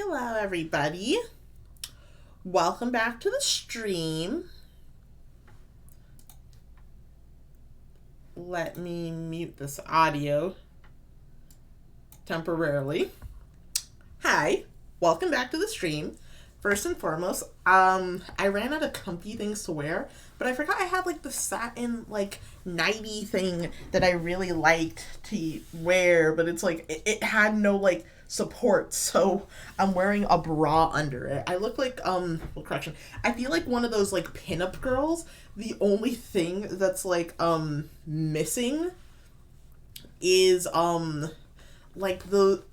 Hello everybody. Welcome back to the stream. Let me mute this audio temporarily. Hi, welcome back to the stream. First and foremost, I ran out of comfy things to wear, but I forgot I had like the satin like nighty thing that I really liked to wear, but it's like it had no like support, so I'm wearing a bra under it. I look like well, correction, I feel like one of those like pinup girls. The only thing that's like missing is like the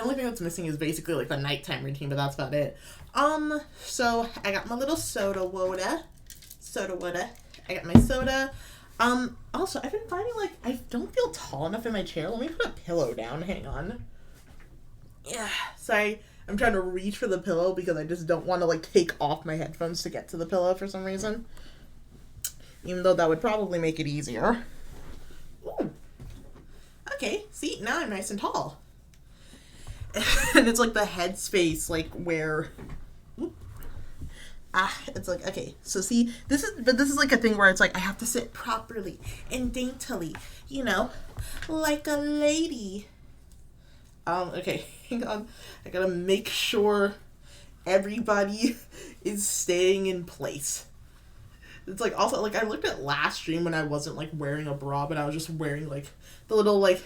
only thing that's missing is basically like the nighttime routine, but that's about it. So I got my little soda water. I got my soda. Also, I've been finding like I don't feel tall enough in my chair. Let me put a pillow down. Hang on. Yeah, sorry. I'm trying to reach for the pillow because I just don't want to like take off my headphones to get to the pillow for some reason. Even though that would probably make it easier. Ooh. Okay, see, now I'm nice and tall. And it's like the head space, like where it's like, okay, so see, this is like a thing where it's like I have to sit properly and daintily, you know, like a lady. Okay, hang on, I gotta make sure everybody is staying in place. It's like, also, like, I looked at last stream when I wasn't like wearing a bra, but I was just wearing like the little like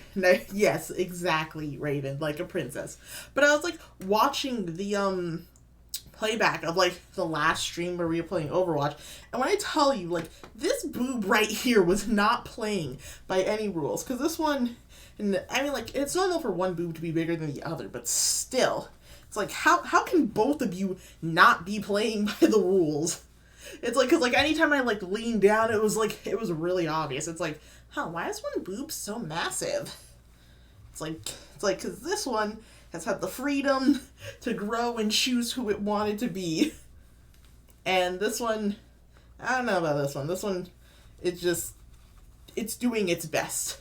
yes, exactly, Raven, like a princess. But I was like watching the playback of like the last stream where we were playing Overwatch, and when I tell you, like, this boob right here was not playing by any rules, because this one, and I mean, like, it's normal for one boob to be bigger than the other, but still, it's like, how can both of you not be playing by the rules? It's like, because like anytime I like leaned down, it was really obvious. It's like, why is one boob so massive? It's like because this one has had the freedom to grow and choose who it wanted to be, and this one, I don't know about this one. This one, it's doing its best.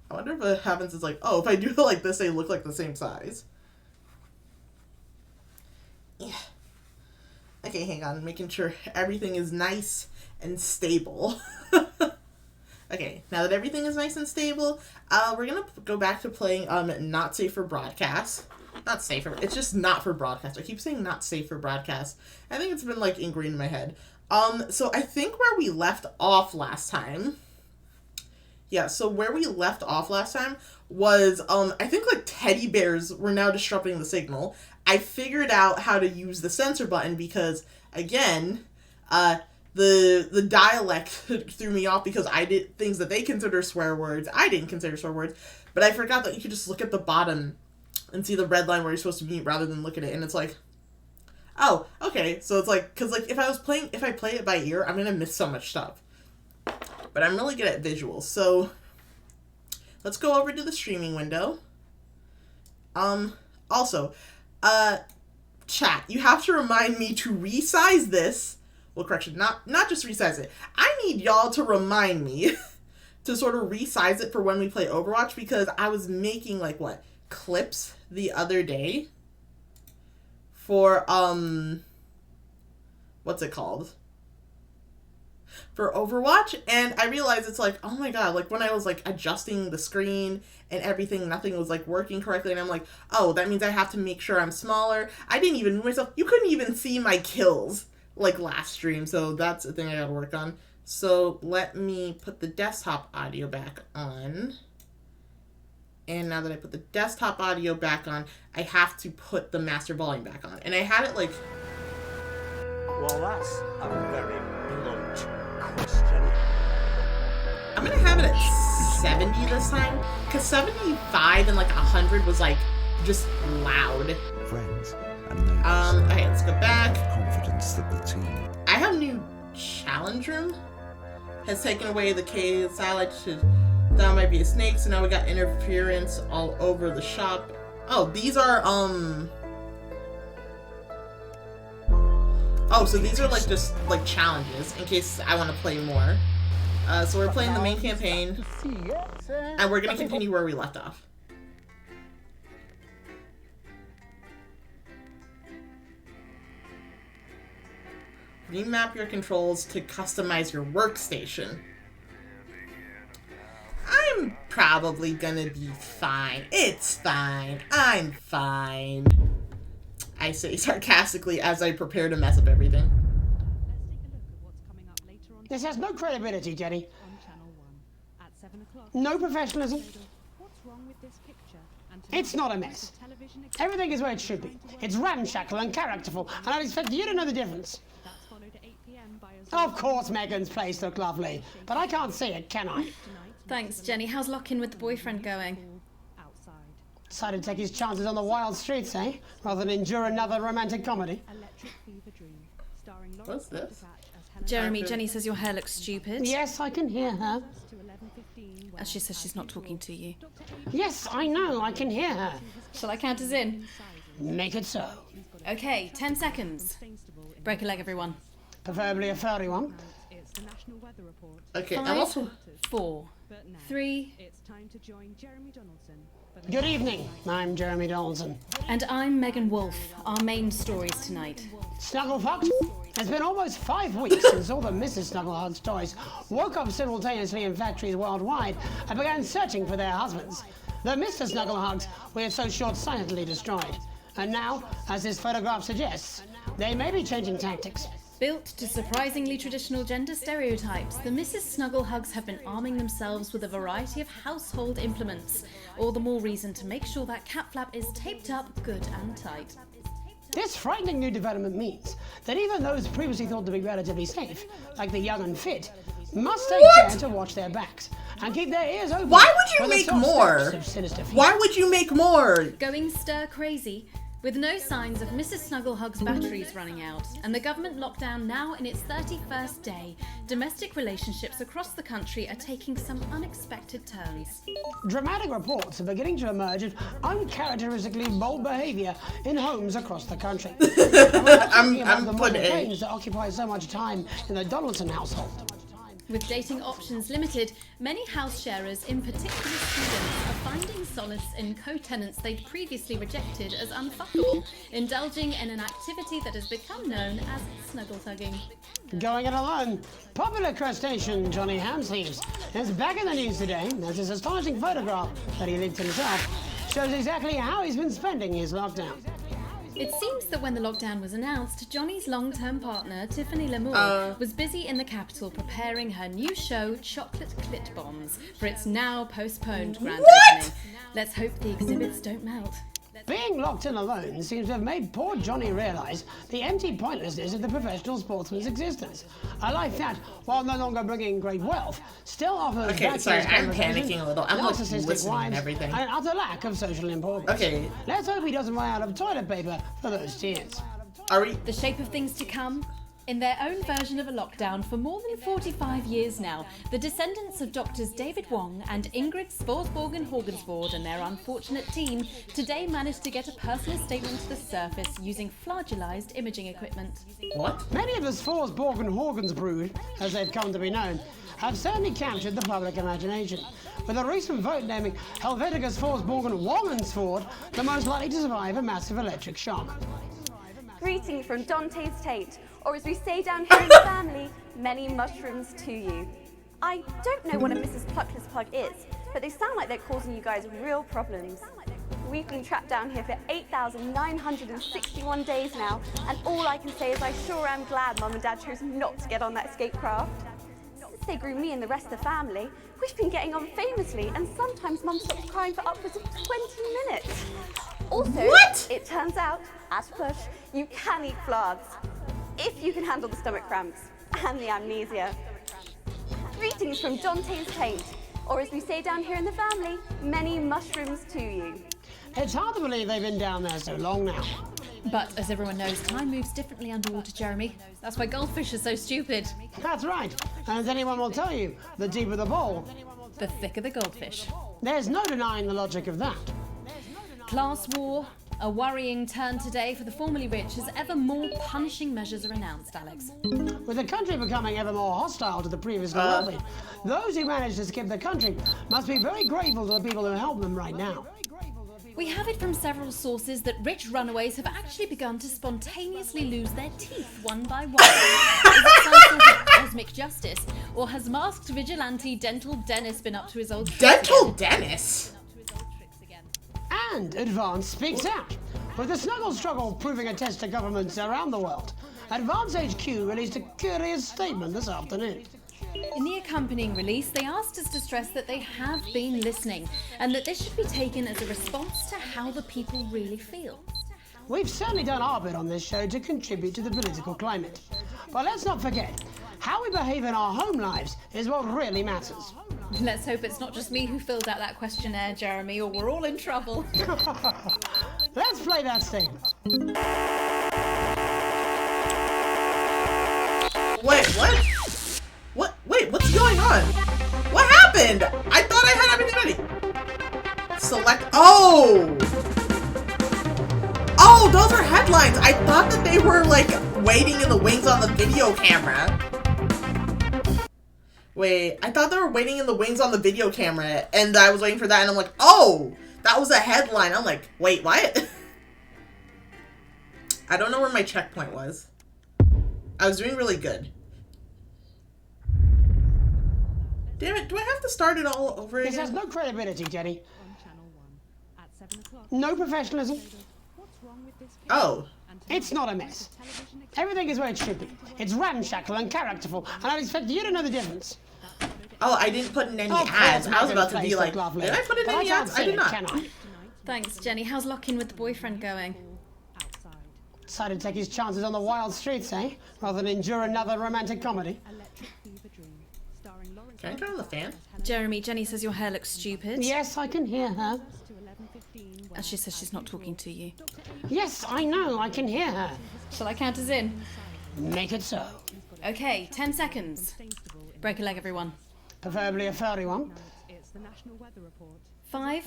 I wonder if what happens is like, oh, if I do it like this, they look like the same size. Yeah. Okay, hang on, making sure everything is nice and stable. Okay, now that everything is nice and stable, we're gonna go back to playing Not Safe for Broadcast. Not safe for, it's just not for broadcast. I keep saying not safe for broadcast. I think it's been like ingrained in my head. So I think where we left off last time. Yeah, so where we left off last time was, I think like teddy bears were now disrupting the signal. I figured out how to use the censor button because, again, the dialect threw me off because I did things that they consider swear words. I didn't consider swear words, but I forgot that you could just look at the bottom and see the red line where you're supposed to be rather than look at it, and it's like, oh, okay, so it's like, because like if I play it by ear, I'm gonna miss so much stuff. But I'm really good at visuals, so let's go over to the streaming window. Also, chat, you have to remind me to resize this. Well, correction, not just resize it. I need y'all to remind me to sort of resize it for when we play Overwatch, because I was making like clips the other day for what's it called? For Overwatch, and I realized it's like, oh my god, like when I was like adjusting the screen and everything, nothing was like working correctly, and I'm like, oh, that means I have to make sure I'm smaller. I didn't even move myself. You couldn't even see my kills like last stream, so that's a thing I gotta work on. So let me put the desktop audio back on. And now that I put the desktop audio back on, I have to put the master volume back on. And I had it like... Well, that's a very blunt question. I'm gonna have it at 70 this time, because 75 and like 100 was like just loud. Friends and neighbors. Okay, let's go back. Confidence that the team. I have new challenge room. Has taken away the K satellite to that might be a snake, so now we got interference all over the shop. Oh, these are oh, so these are like just like challenges in case I want to play more. So we're playing the main campaign, and we're gonna continue where we left off. Remap your controls to customize your workstation. I'm probably gonna be fine. It's fine. I'm fine. I say sarcastically as I prepare to mess up everything. This has no credibility, Jenny. On Channel 1 at 7 o'clock. No professionalism. What's wrong with this picture? And It's not a mess. television Everything is where it should be. It's ramshackle and characterful, and I expect you to know the difference. that's followed at 8 p.m. by a Of course Megan's place looked lovely, but I can't see it, can I? Thanks, Jenny. How's lock-in with the boyfriend going? outside. Decided to take his chances on the wild streets, eh? Rather than endure another romantic comedy. Electric Fever Dream, starring What's Lawrence this? Buttercatch as Helen Jeremy, Okay. Jenny says your hair looks stupid. Yes, I can hear her. to 11:15. As she says she's not talking to you. Yes, I know, I can hear her. Shall I count us in? Make it so. Okay, 10 seconds. Break a leg, everyone. Preferably a furry one. It's the National Weather Report. Okay, I'm 5, also... 4, But now 3, it's time to join Jeremy Donaldson for the Good evening, I'm Jeremy Donaldson. and I'm Megan Wolf. Our main stories tonight. Snugglefucked? It's been almost 5 weeks since all the Mrs. Snugglehugs toys woke up simultaneously in factories worldwide and began searching for their husbands. The Mr. Snugglehugs we have so short-sightedly destroyed. And now, as this photograph suggests, they may be changing tactics. Built to surprisingly traditional gender stereotypes, the Mrs. Snugglehugs have been arming themselves with a variety of household implements. All the more reason to make sure that cat flap is taped up good and tight. This frightening new development means that even those previously thought to be relatively safe, like the young and fit, must take care to watch their backs and keep their ears open. Why would you for the make soft more? steps of sinister feet. Why would you make more? Going stir crazy, with no signs of Mrs. Snugglehug's batteries running out, and the government lockdown now in its 31st day, domestic relationships across the country are taking some unexpected turns. Dramatic reports are beginning to emerge of uncharacteristically bold behaviour in homes across the country. I'm the putting modern A. claims that occupy so much time in the Donaldson household. With dating options limited, many house sharers, in particular students, are finding solace in co-tenants they'd previously rejected as unfuckable, indulging in an activity that has become known as snuggle thugging. Going it alone, popular crustacean Johnny Hamsleeves is back in the news today as his astonishing photograph that he leaked himself shows exactly how he's been spending his lockdown. It seems that when the lockdown was announced, Johnny's long-term partner, Tiffany Lamour, was busy in the capital preparing her new show, Chocolate Clit Bombs, for its now postponed grand opening. Let's hope the exhibits don't melt. Being locked in alone seems to have made poor Johnny realise the empty pointlessness of the professional sportsman's existence. A life that, while no longer bringing great wealth, still offers Okay, vacuous sorry, I'm conversation, panicking a little. I'm, like, narcissistic listening and wives, everything. and an utter lack of social importance. Okay. Let's hope he doesn't run out of toilet paper for those tears. Are we... The shape of things to come? In their own version of a lockdown for more than 45 years now, the descendants of Doctors David Wong and Ingrid Sporsborgen Horgensvoord and their unfortunate team today managed to get a personal statement to the surface using flagellized imaging equipment. What? Many of the Forsborg and Horgans brood, as they've come to be known, have certainly captured the public imagination, with a recent vote naming Helvetigus Forsborgen Wongensvoord the most likely to survive a massive electric shock. Greetings from Dante's Tate, or as we say down here in the family, many mushrooms to you. I don't know what a Mrs. Pluckless Plug is, but they sound like they're causing you guys real problems. We've been trapped down here for 8,961 days now, and all I can say is I sure am glad Mum and Dad chose not to get on that escape craft. Since they grew me and the rest of the family, we've been getting on famously, and sometimes Mum stops crying for upwards of 20 minutes. Also, What? it turns out, at a push, you can eat flards, if you can handle the stomach cramps and the amnesia. Greetings from Dante's Taint, or as we say down here in the family, many mushrooms to you. It's hard to believe they've been down there so long now. But as everyone knows, time moves differently underwater, Jeremy. That's why goldfish are so stupid. That's right, and as anyone will tell you, the deeper the bowl, The thicker the goldfish. there's no denying the logic of that. Class war, a worrying turn today for the formerly rich as ever more punishing measures are announced, Alex. With the country becoming ever more hostile to the previously wealthy, those who manage to skip the country must be very grateful to the people who help them right now. We have it from several sources that rich runaways have actually begun to spontaneously lose their teeth one by one. Is it some sort of cosmic justice, or has masked vigilante Dental Dennis been up to his old tricks Dental again? Dennis? And Advance speaks out. With the snuggle struggle proving a test to governments around the world, Advance HQ released a curious statement this afternoon. In the accompanying release, they asked us to stress that they have been listening, and that this should be taken as a response to how the people really feel. We've certainly done our bit on this show to contribute to the political climate. But let's not forget, how we behave in our home lives is what really matters. Let's hope it's not just me who filled out that questionnaire, Jeremy, or we're all in trouble. Let's play that statement. Wait, what? What? Wait, what's going on? What happened? I thought I had everything ready. Select. Oh! Oh, those are headlines. I thought that they were like waiting in the wings on the video camera. Wait, I thought they were waiting in the wings on the video camera, and I was waiting for that, and I'm like, oh, that was a headline. I'm like, wait, what? I don't know where my checkpoint was. I was doing really good. Damn it, do I have to start it all over again? This has no credibility, Jenny. On Channel 1 at 7 o'clock. No professionalism. What's wrong with this case? Oh. It's not a mess. Everything is where it should be. It's ramshackle and characterful, and I expect you to know the difference. Oh, I didn't put in any Of ads. course, I was about to Megan's be place like, looked lovely, did I put in but any can't ads? I say did it, not. can I? Thanks, Jenny. How's lock-in with the boyfriend going? Outside. Decided to take his chances on the wild streets, eh? Rather than endure another romantic comedy. Electric Fever Dream. Starring Lawrence. Can I turn on the fan? Jeremy, Jenny says your hair looks stupid. Yes, I can hear her. To 11:15. And she says she's not talking to you. Yes, I know, I can hear her. Shall I count us in? Make it so. Okay, 10 seconds. Break a leg, everyone. Preferably a furry one. It's the National Weather Report. 5,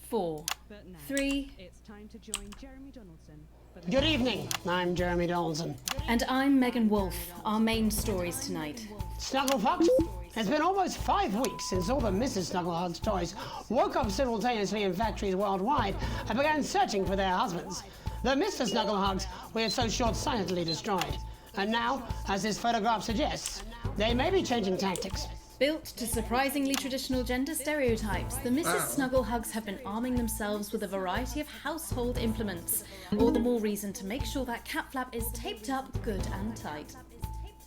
4, But now 3, it's time to join Jeremy Donaldson for the Good evening, I'm Jeremy Donaldson. and I'm Megan Wolf. Our main stories tonight. Snugglepuck? It's been almost 5 weeks since all the Mrs. Snugglehugs toys woke up simultaneously in factories worldwide and began searching for their husbands. The Mr. Snugglehugs we had so short-sightedly destroyed. And now, as this photograph suggests, they may be changing tactics. Built to surprisingly traditional gender stereotypes, the Mrs. Snugglehugs have been arming themselves with a variety of household implements. All the more reason to make sure that cat flap is taped up good and tight.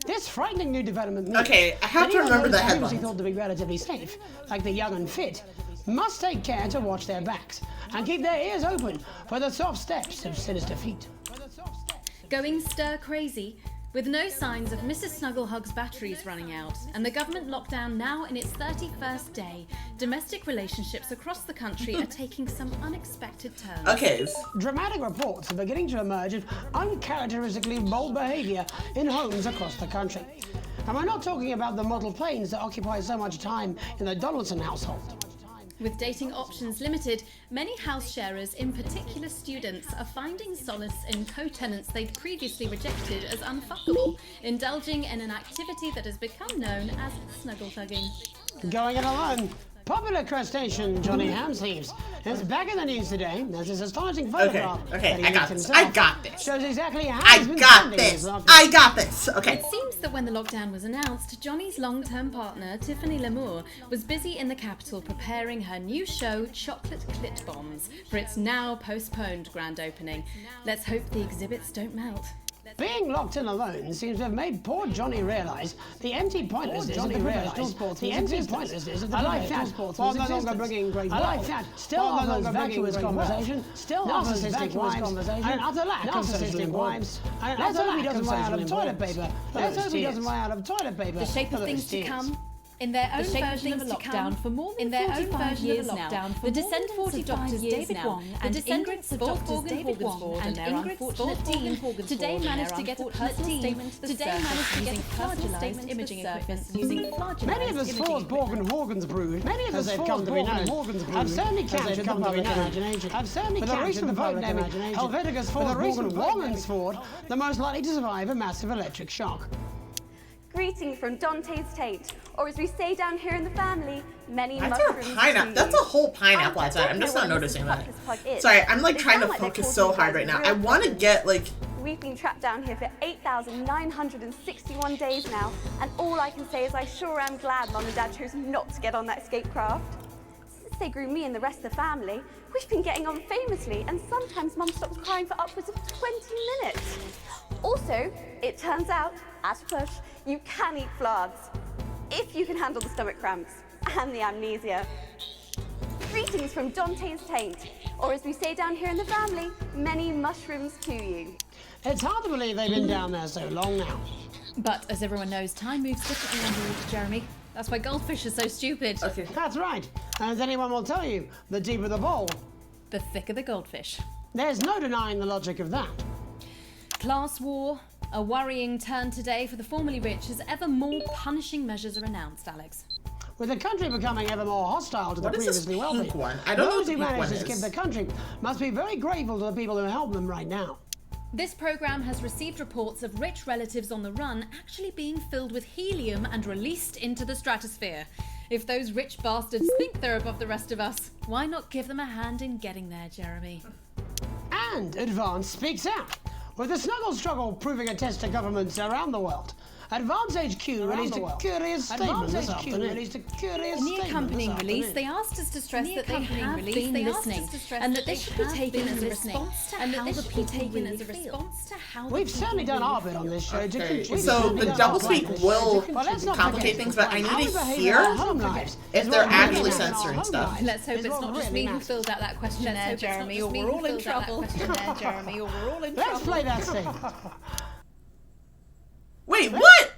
This frightening new development means Okay, I have to anyone remember those the previously headlines. thought to be relatively safe, like the young and fit, must take care to watch their backs and keep their ears open for the soft steps of sinister feet. Going stir crazy, with no signs of Mrs. Snugglehug's batteries running out, and the government lockdown now in its 31st day, domestic relationships across the country are taking some unexpected turns. Okay. Dramatic reports are beginning to emerge of uncharacteristically bold behaviour in homes across the country. And we're not talking about the model planes that occupy so much time in the Donaldson household. With dating options limited, many house sharers, in particular students, are finding solace in co-tenants they'd previously rejected as unfuckable, indulging in an activity that has become known as snuggle thugging. Going it alone. Popular crustacean Johnny Hamsleeves is back in the news today as his astonishing photograph okay, that he I got leaked this. himself I got this. shows exactly how I he's been got spending his this. lockdown. I got this. Okay. It seems that when the lockdown was announced, Johnny's long-term partner, Tiffany Lamour, was busy in the capital preparing her new show, Chocolate Clit Bombs, for its now postponed grand opening. Let's hope the exhibits don't melt. Being locked in alone seems to have made poor Johnny realise the empty pointlessness of the professional sportsman's existence. I like that, while no longer bringing great I like that, still offers vacuous conversation, still narcissistic wives, and an utter lack of social wives. Let's hope he doesn't run out of toilet paper. Let's hope he doesn't run out of toilet paper. The shape of things to come. In their own version of a lockdown for more than 45 years now, the descendants of Drs. David Wong and Ingrid Sportsborgen and their unfortunate team today managed to get a personal statement to the surface using flagellarized imaging equipment. Many of the Sportsborgen Horgans brood, as they've come to be known, have certainly captured the public imagination. With a recent vote naming Helvetigus Sportsborgen Wongensford the most likely to survive a massive electric shock. Greetings from Dante's Tate, or as we say down here in the family, many That's a mushrooms pineapple. to That's a you. whole pineapple I outside. don't I'm just know not what noticing Mrs. that. Plucker's plug is, Sorry, I'm like but it trying to sounds like they're focus causing so you hard guys right now. real I want to problems. get like. We've been trapped down here for 8,961 days now, and all I can say is I sure am glad Mum and Dad chose not to get on that escape craft. Since they grew me and the rest of the family, we've been getting on famously, and sometimes Mum stops crying for upwards of 20 minutes. Also, it turns out, at a push, you can eat flards, if you can handle the stomach cramps and the amnesia. Greetings from Dante's Taint, or as we say down here in the family, many mushrooms to you. It's hard to believe they've been down there so long now. But as everyone knows, time moves differently underwater, Jeremy. That's why goldfish are so stupid. Okay. That's right. And as anyone will tell you, the deeper the bowl, The thicker the goldfish. there's no denying the logic of that. Class war, a worrying turn today for the formerly rich as ever more punishing measures are announced, Alex. With the country becoming ever more hostile to the What is this previously wealthy, pink one? I don't know those what who the pink managed to one skip is. the country must be very grateful to the people who help them right now. This program has received reports of rich relatives on the run actually being filled with helium and released into the stratosphere. If those rich bastards think they're above the rest of us, why not give them a hand in getting there, Jeremy? And Advance speaks out. With the snuggle struggle proving a test to governments around the world, Advance HQ released a curious statement this afternoon. In the accompanying release, they asked us to stress that they have been listening, and that this should be taken as a response to how the people really feel. We've certainly done our bit on this show. Okay, We've so certainly the done our doublespeak part. will But let's not complicate forget, things, but I how need we to behave in hear our home lives if is they're what really actually matters. censoring Our stuff. home lives Let's hope is it's what not just really me who matters. filled out that questionnaire, Jeremy, or we're all in trouble. Jeremy, or we're all in Let's trouble. play that scene. Wait, what?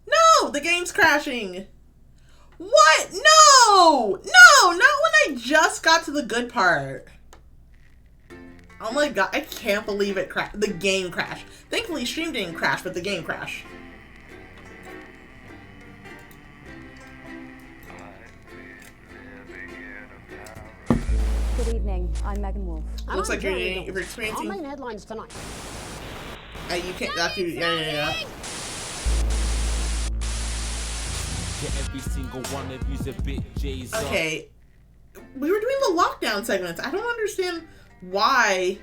No, the game's crashing. What? No! No, not when I just got to the good part. Oh my god, I can't believe it crashed. The game crashed. Thankfully, stream didn't crash, but the game crashed. Good evening, I'm Megan Wolf. Looks like I'm you're Jeremy Dawson. experiencing. Our main headlines tonight. You can't. That's you. Yeah. Every single one of you's a bit J's up. Okay. We were doing the lockdown segments. I don't understand why.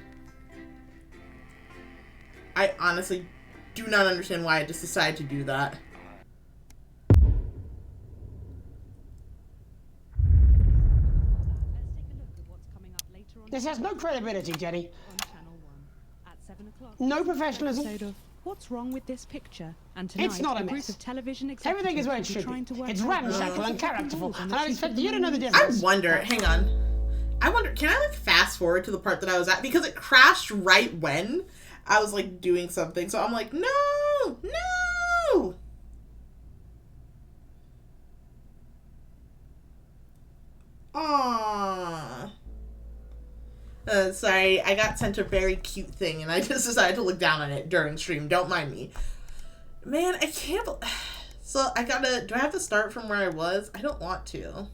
I honestly do not understand why I just decided to do that. Let's take a look at what's coming up later on. This has no credibility, Jenny. On Channel 1 at 7 o'clock. No professionalism. Episode of What's Wrong with This Picture? And tonight, It's not a a group mess. of television executives Everything is where it will be should trying to be. work It's out ramshackle the and characterful, rules on and the I truth expect of you to know the news. I difference. wonder, hang on. I wonder, can I like fast forward to the part that I was at? Because it crashed right when I was like doing something. So I'm like, no, no. Aww. Sorry, I got sent a very cute thing and I just decided to look down on it during stream. Don't mind me. Man, I can't. So I gotta. Do I have to start from where I was? I don't want to.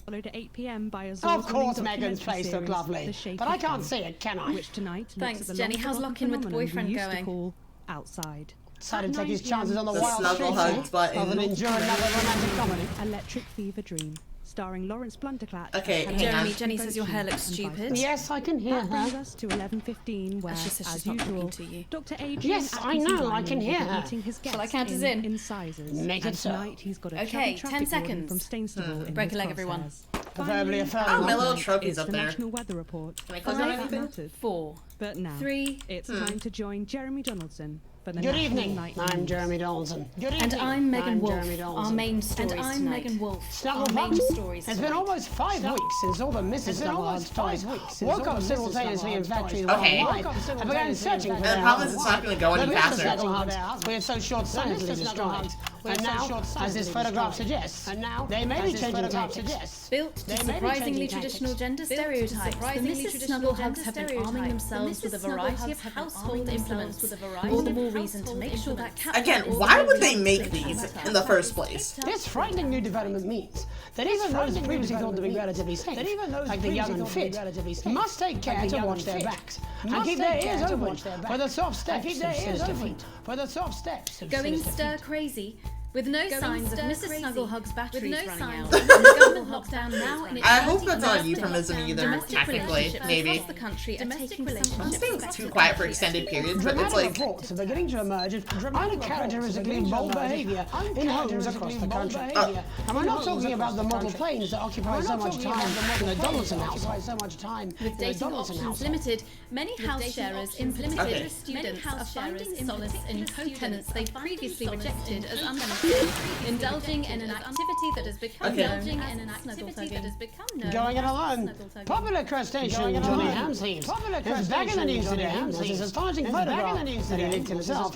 Followed at 8 p.m. by a Of course, award-winning Megan's documentary face looked series, lovely, The Shaky but I can't Cam, see it, can I? which tonight Thanks, looks at the Jenny. How's long-forgotten lock-in with the phenomenon boyfriend we used to going? call outside. Decided to At take his 9 chances on the p.m. wild snuggle streets hugs button. rather than endure another romantic comedy. Electric Fever Dream, starring Lawrence Blunderclatch. Okay, and hang on. Jeremy, Jenny says your hair looks and vice stupid. versa. Yes, I can hear That brings her. us to 11:15, where, she says as she's not usual, talking to you. Dr. Adrian Yes, I Atkinson know, I Diamond can will hear be her. meeting his Shall I guests count us in? Incisors. Make and it so. tonight he's got a Okay, chubby 10 traffic warden seconds. from Stainstable in Break his a leg, everyone. crosshairs. Preferably a Finally, firm Oh, my one. little trophy's it's up the there. National Weather Report. Can I click on Five, anything? Noted. 4, But now, 3. it's time to join Jeremy Donaldson for the Good National evening. Night I'm News. Jeremy Donaldson. Good evening. And I'm Megan Wolf. Jeremy Our Donaldson. main stories And I'm tonight. Megan Wolf. Snuggle Our main Bugs. stories It's been tonight. almost 5 weeks since all the Mrs. Snugglehearts toys woke up simultaneously in factories Okay. worldwide and began searching for And their the problem is it's not husbands. going to go any The Mrs. faster. Snugglehearts we have so short-sightedly destroyed And now, as this photograph suggests, they may be changing tactics. Built to surprisingly traditional gender stereotypes, the Mrs. Snugglehugs have been arming themselves with a variety of household implements. All the more reason to make sure that cat. Again, why would they make these in the first place? This frightening new development means that even those previously thought to be relatively safe, like the young and fit, must take care to watch their backs and keep their ears open for the soft steps of sinister feet. Going stir crazy. With no signs of Mrs. Snugglehugs' batteries running out, and the government lockdown now in its I hope that's not a 31st euphemism day, either, domestic technically, relationships maybe. across the country are taking I'm staying too quiet for extended periods, but it's Dramatic like... reports are beginning to emerge of uncharacteristically bold behaviour in homes across the country. And we're not talking about the model planes that occupy so much time in the Donaldson household. With dating options limited, many house sharers implemented students are finding solace in co-tenants they previously rejected as untenable, indulging in an activity that has become known. Going it alone. Popular crustacean Johnny Hamsleeves is back in the news today as his astonishing photograph that he linked himself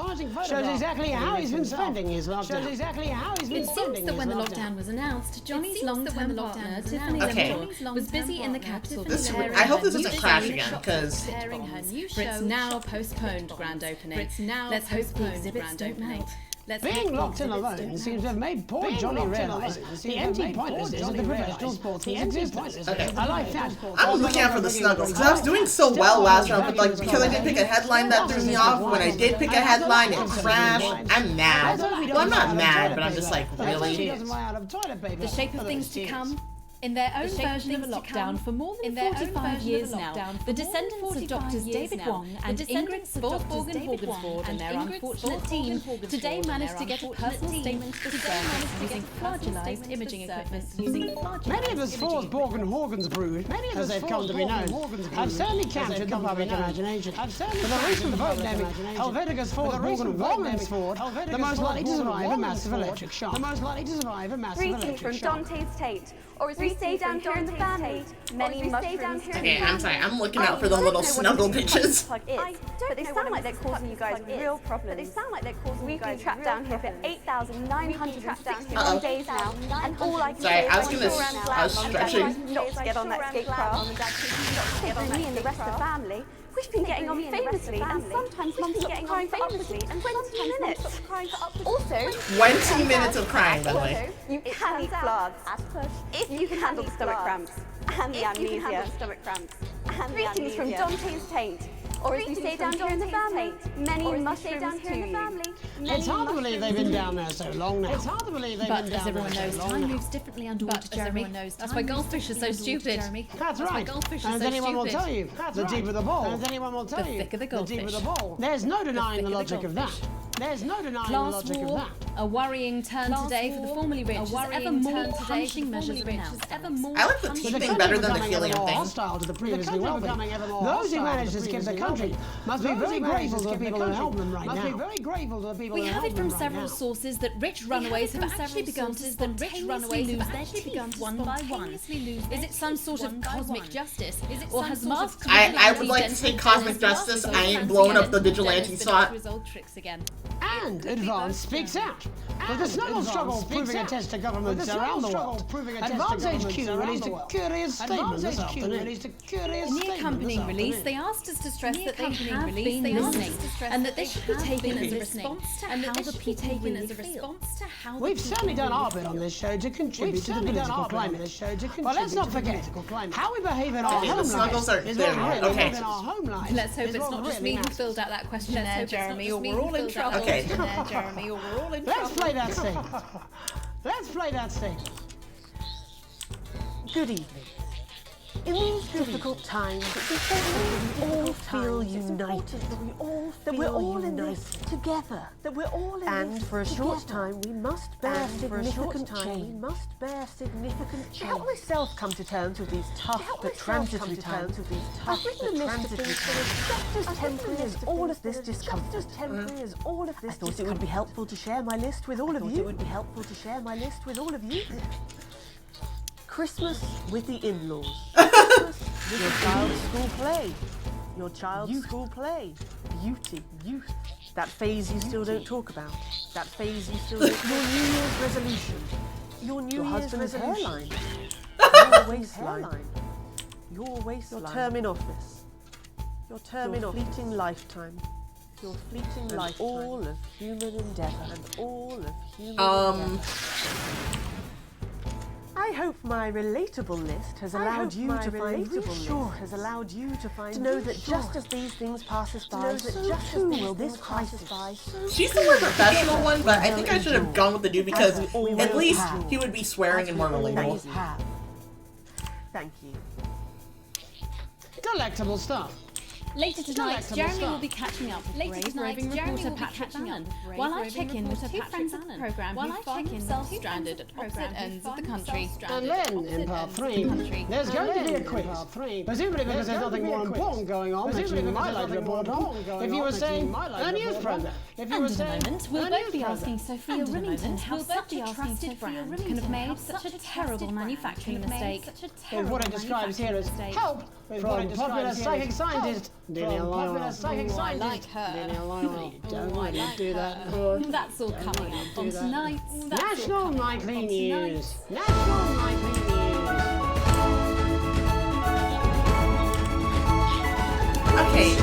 shows exactly how he's been spending his lockdown. It seems that when the lockdown was announced, Johnny's long-term partner, Tiffany Lemore, was busy in the capital preparing I hope this her doesn't new crash show, again, because... For its now postponed grand opening. Let's hope the exhibits don't melt. Being locked in alone seems to have made poor Johnny realise the empty pointlessness of the professional sportsman's existence. I like that. I was looking out for the snuggles, because I was doing so well last round, but like, because I didn't pick a headline that threw me off, when I did pick a headline, it crashed. I'm mad. Well, I'm not mad, but I'm just like, really? The shape of things to come. In their own version of a lockdown for more than 45 years now, the descendants of Doctors David Wong and Ingrid Sportsborgen Horgensford and their unfortunate team today managed to get a personal statement to the surface using flagellized imaging equipment. Many of the Forsborgen Horgensbrud, as they've come to be known, have certainly captured the public imagination. For the recent vote naming Helvetigus Forsborgen Horgensford the most likely to survive a massive electric shock. Greetings from Dante's Tate, or as we say down here in the family, many mushrooms. Okay, I'm sorry, I'm looking out for the little snuggle bitches. But they sound like they're causing you guys real problems. We've been trapped down here for 8,961 days now, and all I can Sorry, do I was is gonna, around I was stretching. not to get on that skatecraft. Except me and the rest of the family. We've been getting on famously, and sometimes Mum's getting crying famously, and 20 minutes. Also, 20 minutes of crying, by the way. you can eat floods if you can handle the stomach cramps and the amnesia. Greetings from Dante's Taint, or as we say down here in the family, many mushrooms to you. It's hard to believe they've been down there so long now. But as everyone knows, time moves differently underwater, Jeremy. That's why goldfish are so stupid. That's right. As anyone will tell you, the deeper the ball, the thicker the goldfish. There's no denying the logic of that. Class war, a worrying turn today for the formerly rich, as ever more punishing measures are announced. I like the teeth thing better than the helium thing. Hostile to the previously wealthy. Those who manage to skip the country must be very grateful to the people who help them right now. We have it from several sources that rich runaways have actually begun to spontaneously lose their teeth one by one. Is it some sort of cosmic justice? Or has masked I would like to say cosmic justice. I ain't blowing up the vigilante spot. And Advance speaks out. With the snuggle struggle proving a test to governments around the world, Advance HQ released a curious statement this afternoon. In the accompanying release, they asked us to stress that they have been listening, and that this should be taken as a response to how the people really feel. We've certainly done our bit on this show to contribute to the political climate. But let's not forget, how we behave in our Okay, the home snuggles life are is there. what really Okay. in our home life. Let's hope is it's what not just really me who matters. filled out that questionnaire, Jeremy, or we're all in trouble. Okay. Jeremy, or we're all in Let's trouble. play that sting. Let's play that sting. Good evening. In these difficult times, it's important that we all feel united, that we're all in this together, and for a short time we must bear significant change. To help myself come to terms with these tough but transitory times, I've written a list of things that are just as temporary as all of this discomfort. I thought it would be helpful to share my list with all of you. Christmas with the in-laws. Christmas with your child's school play. Your child's school play. Beauty. Youth. That phase you still don't talk about. That phase you still don't. Your New Year's resolution. Your New Year's resolution. Your waistline. Your waistline. Your term in office. Your term in office. Your fleeting lifetime. Your fleeting lifetime. All of human endeavour. And all of human endeavour. I hope my relatable list has allowed you to find reassurance. Has allowed you to find to know that just as these things pass us by, so too will this crisis by. She's the more professional one, but I think I should have gone with the dude because at least he would be swearing and more relatable. Thank you. Delectable stuff. Later tonight, Jeremy will be catching up with brave roving reporter Patrick Bannon, while I check in with two friends of the programme who find themselves stranded at opposite ends of the country. And then, in part 3, there's going to be a quiz. Presumably because there's nothing more important going on that you might like to report on. If you were saying, a news programme. If you were saying, we'll both be asking Sophia Remington how such a trusted brand can have made such a terrible manufacturing mistake. With what it describes here as help from popular psychic scientist Delia Lyle. I like her. Delia Lyle. Don't let me do that. That's all coming up on tonight's National Nightly News. National Nightly News. Okay.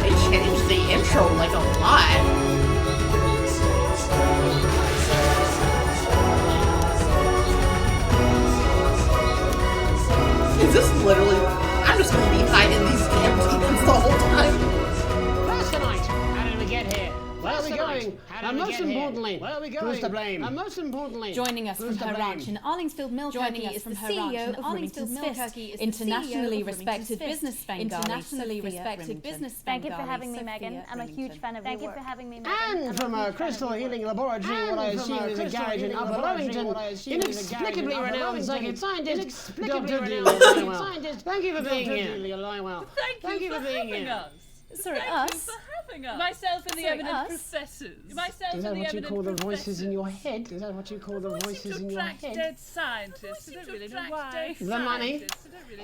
They changed the intro like a lot. Is this literally... I'm just gonna be hiding these damn demons the whole time. First tonight, how did we get here? Where are we going? And most importantly, where are we going? Who's to blame? And most importantly, joining us from her ranch in Arlingsfield Milwaukee is the CEO of Arlingsfield Fist, internationally respected business Bengali. Thank you for having me, Megan. I'm a huge fan of your work. Thank you for having me, Megan. and from a crystal healing laboratory, what I assume is a garage in Upper Wellington, inexplicably renowned psychic scientist, Dr. Delia Lyle. Thank you for being here. Thank you for being here. Sorry, Thank us? you for having us. Myself and the eminent us? professors. Myself Is that and the what you eminent call the professors. voices in your head? Is that what you call the voices in your attract head? dead scientists. I don't really know why. The money?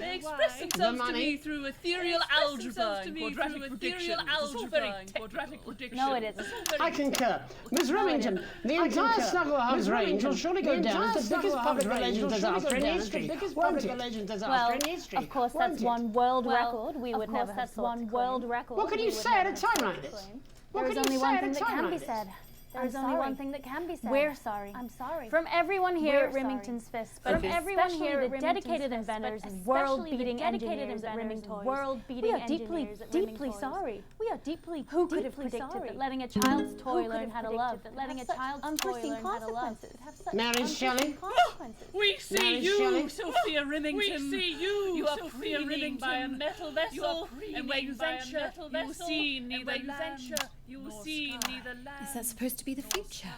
They express themselves to me through ethereal algebra and quadratic predictions. It's all very quadratic predictions. No, it isn't. I concur. Miss Remington, the entire Snugglehugs range will surely go down as the biggest public relations disaster in history. Won't it? Well, of course, that's one world record. We would never have one world record. What can you say at a time like this? What There is can you only say one at a thing that time can like be this? said. There is only one thing that can be said. We're sorry. I'm sorry. From everyone here We're at Remington's Fist, From but everyone especially here the at Remington's dedicated Fist, inventors but and especially world-beating the dedicated engineers at inventors Remington and Toys. world-beating We are deeply, engineers at deeply Remington Toys. sorry. We are deeply, Who could have deeply predicted sorry. that letting a child's toy Who could learn have how to predicted love, that letting a such child's toy unforeseen learn how to love, consequences? could have such Mary unforeseen Shelley? consequences? We see Mary you, Shelley? Sophia Remington. We see you, you are preening by a metal vessel, and where you venture, you will see neither land, you will see neither land. Is that supposed to be the future?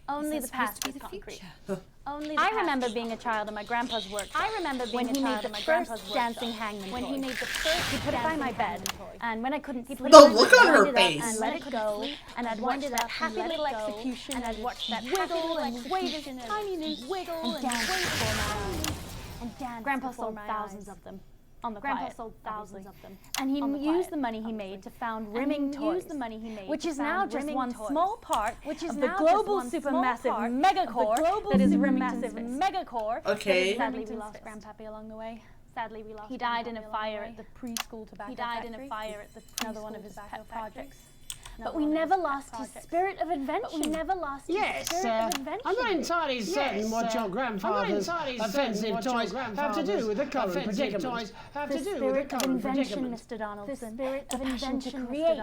Only Is the that past supposed is to be the concrete. future? Only the I past. remember being a child in my grandpa's workshop. I remember being when a he child made the in my first grandpa's dancing workshop. hangman When toy. he made the first He put it by my dancing bed, hangman toy. and when I couldn't sleep, The look on her I'd face. and let it go, and I'd watch that happy let it little go, execution, and I'd watch that wiggle happy and little wave his execution and tiny knees, wiggle and and dance wave before my before eyes. And dance Grandpa before sold my thousands eyes. of them. On the Grandpa quiet, sold thousands obviously. of them. And he On the used quiet, the money he made to found Rimming Toys, used the money he made which to is now found just Rimming one Toys, small part which is of now the just global one small supermassive part megacore of the global that is supermassive Remington's megacore. Okay. Sadly, we Remington's lost Fist. Grandpappy along the way. Sadly, we lost He died in a Grandpappy along fire the at the way. preschool tobacco He died factory. in a fire at the Another one of preschool his tobacco pet factory. projects. Another But we one of never his pet lost his projects. spirit of invention. But we never lost Yes, his spirit of invention. I'm not entirely certain what your grandfather's offensive toys have to do with the current predicament. The spirit of invention, Mr. Donaldson. The spirit of invention, to create.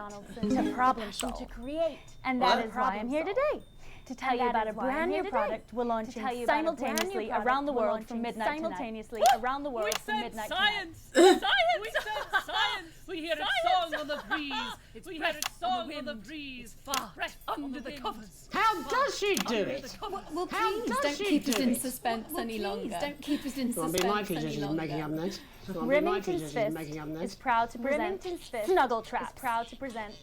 To problem solve. To create. And that is why I'm here today. To tell you about a brand new product we're launching simultaneously around the world from midnight tonight. Simultaneously around the world from midnight Science! tonight. Science! We said science! We hear its song on the breeze. It's we hear its song on the breeze. Breath under the covers. How does she do it? Well, How please does don't she keep us do in it? suspense any longer. Don't keep us in It won't be my suspense feature any she's longer. making up next. It won't be my Remington's feature she's Fist making up is next. proud to present Remington's Fist Snuggle is Traps. proud to present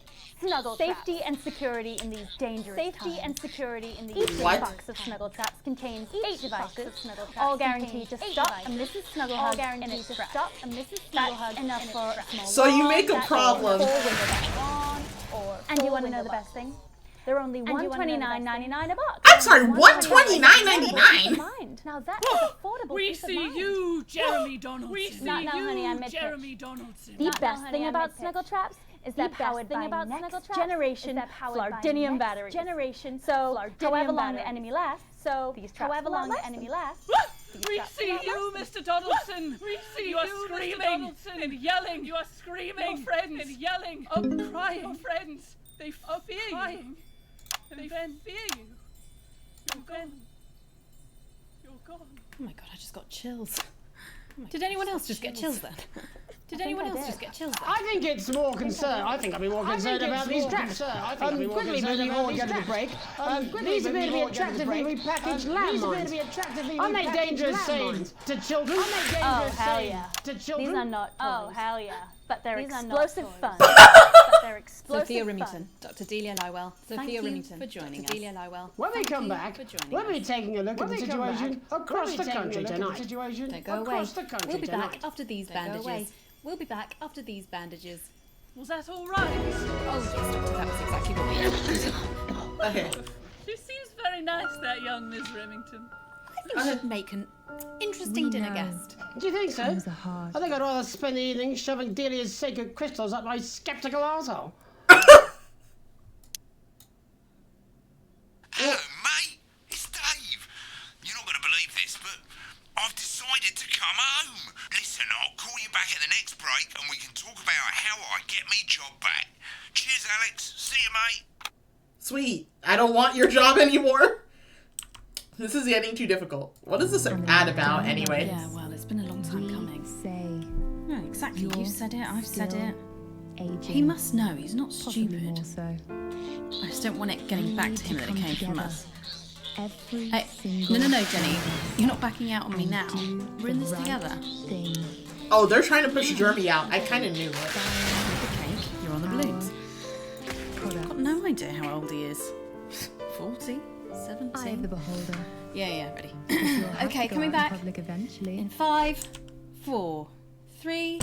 Safety and security in these dangerous times. Safety and security security in the What? Each box of snuggle traps contains 8 devices, all guaranteed to stop a Mrs. Snugglehug in its trap. That's enough for a small So you make a wall, problem. And you want to know the best thing? They're only $129.99 a box. I'm sorry, $129.99? Now that's affordable. We peace of see mind. you, Jeremy Donaldson. We see Not now, honey, I'm you, mid-pitch. Jeremy Donaldson. The best thing about snuggle traps is that powered by next generation Flardinium batteries. So however long the enemy lasts, however long the enemy lasts. We see you, Mr. Donaldson. We see you are screaming and yelling. You are screaming, friends, and yelling, crying, friends. They fear you. They fear you. You're gone. You're gone. Oh my god, I just got chills. Did anyone else just get chills then? Did anyone else just get chills then? I think it's more concerned. I think I'd be more concerned about these traps. Quickly moving forward, get to the break. These appear to be attractively repackaged landmines. Are they dangerous, say, to children? Oh, hell yeah. To children? These are not toys. Oh, hell yeah. But they're explosive fun. Sophia Remington, Dr. Delia Lywell. Sophia Remington for joining us. Delia Lywell. When we come back, we'll be taking a look at the situation across the country tonight. Don't go away. We'll be back after these bandages. We'll be back after these bandages. Was that all right? Oh, yes, Doctor, that was exactly what we had. Okay. She seems very nice, that young Miss Remington. I think she'd make an interesting dinner guest. Do you think so? I think I'd rather spend the evening shoving Delia's sacred crystals up my skeptical arsehole. Hello, mate. It's Dave. You're not going to believe this, but I've decided to come home. Listen, I'll call you back at the next break and we can talk about how I get me job back. Cheers, Alex. See you, mate. Sweet. I don't want your job anymore. This is getting too difficult. What is this ad about anyway? Yeah, well, it's been a long time coming. No, exactly. You said it. I've said it. He must know. He's not stupid. I just don't want it getting back to him that it came from us. Hey, no, Jenny. You're not backing out on me now. We're in this together. Oh, they're trying to push Jeremy out. I kind of knew it. Okay, you're on the balloons. I've got no idea how old he is. 40? 70? Eye of the beholder. Yeah, ready. Okay, coming back. In 5, 4, 3.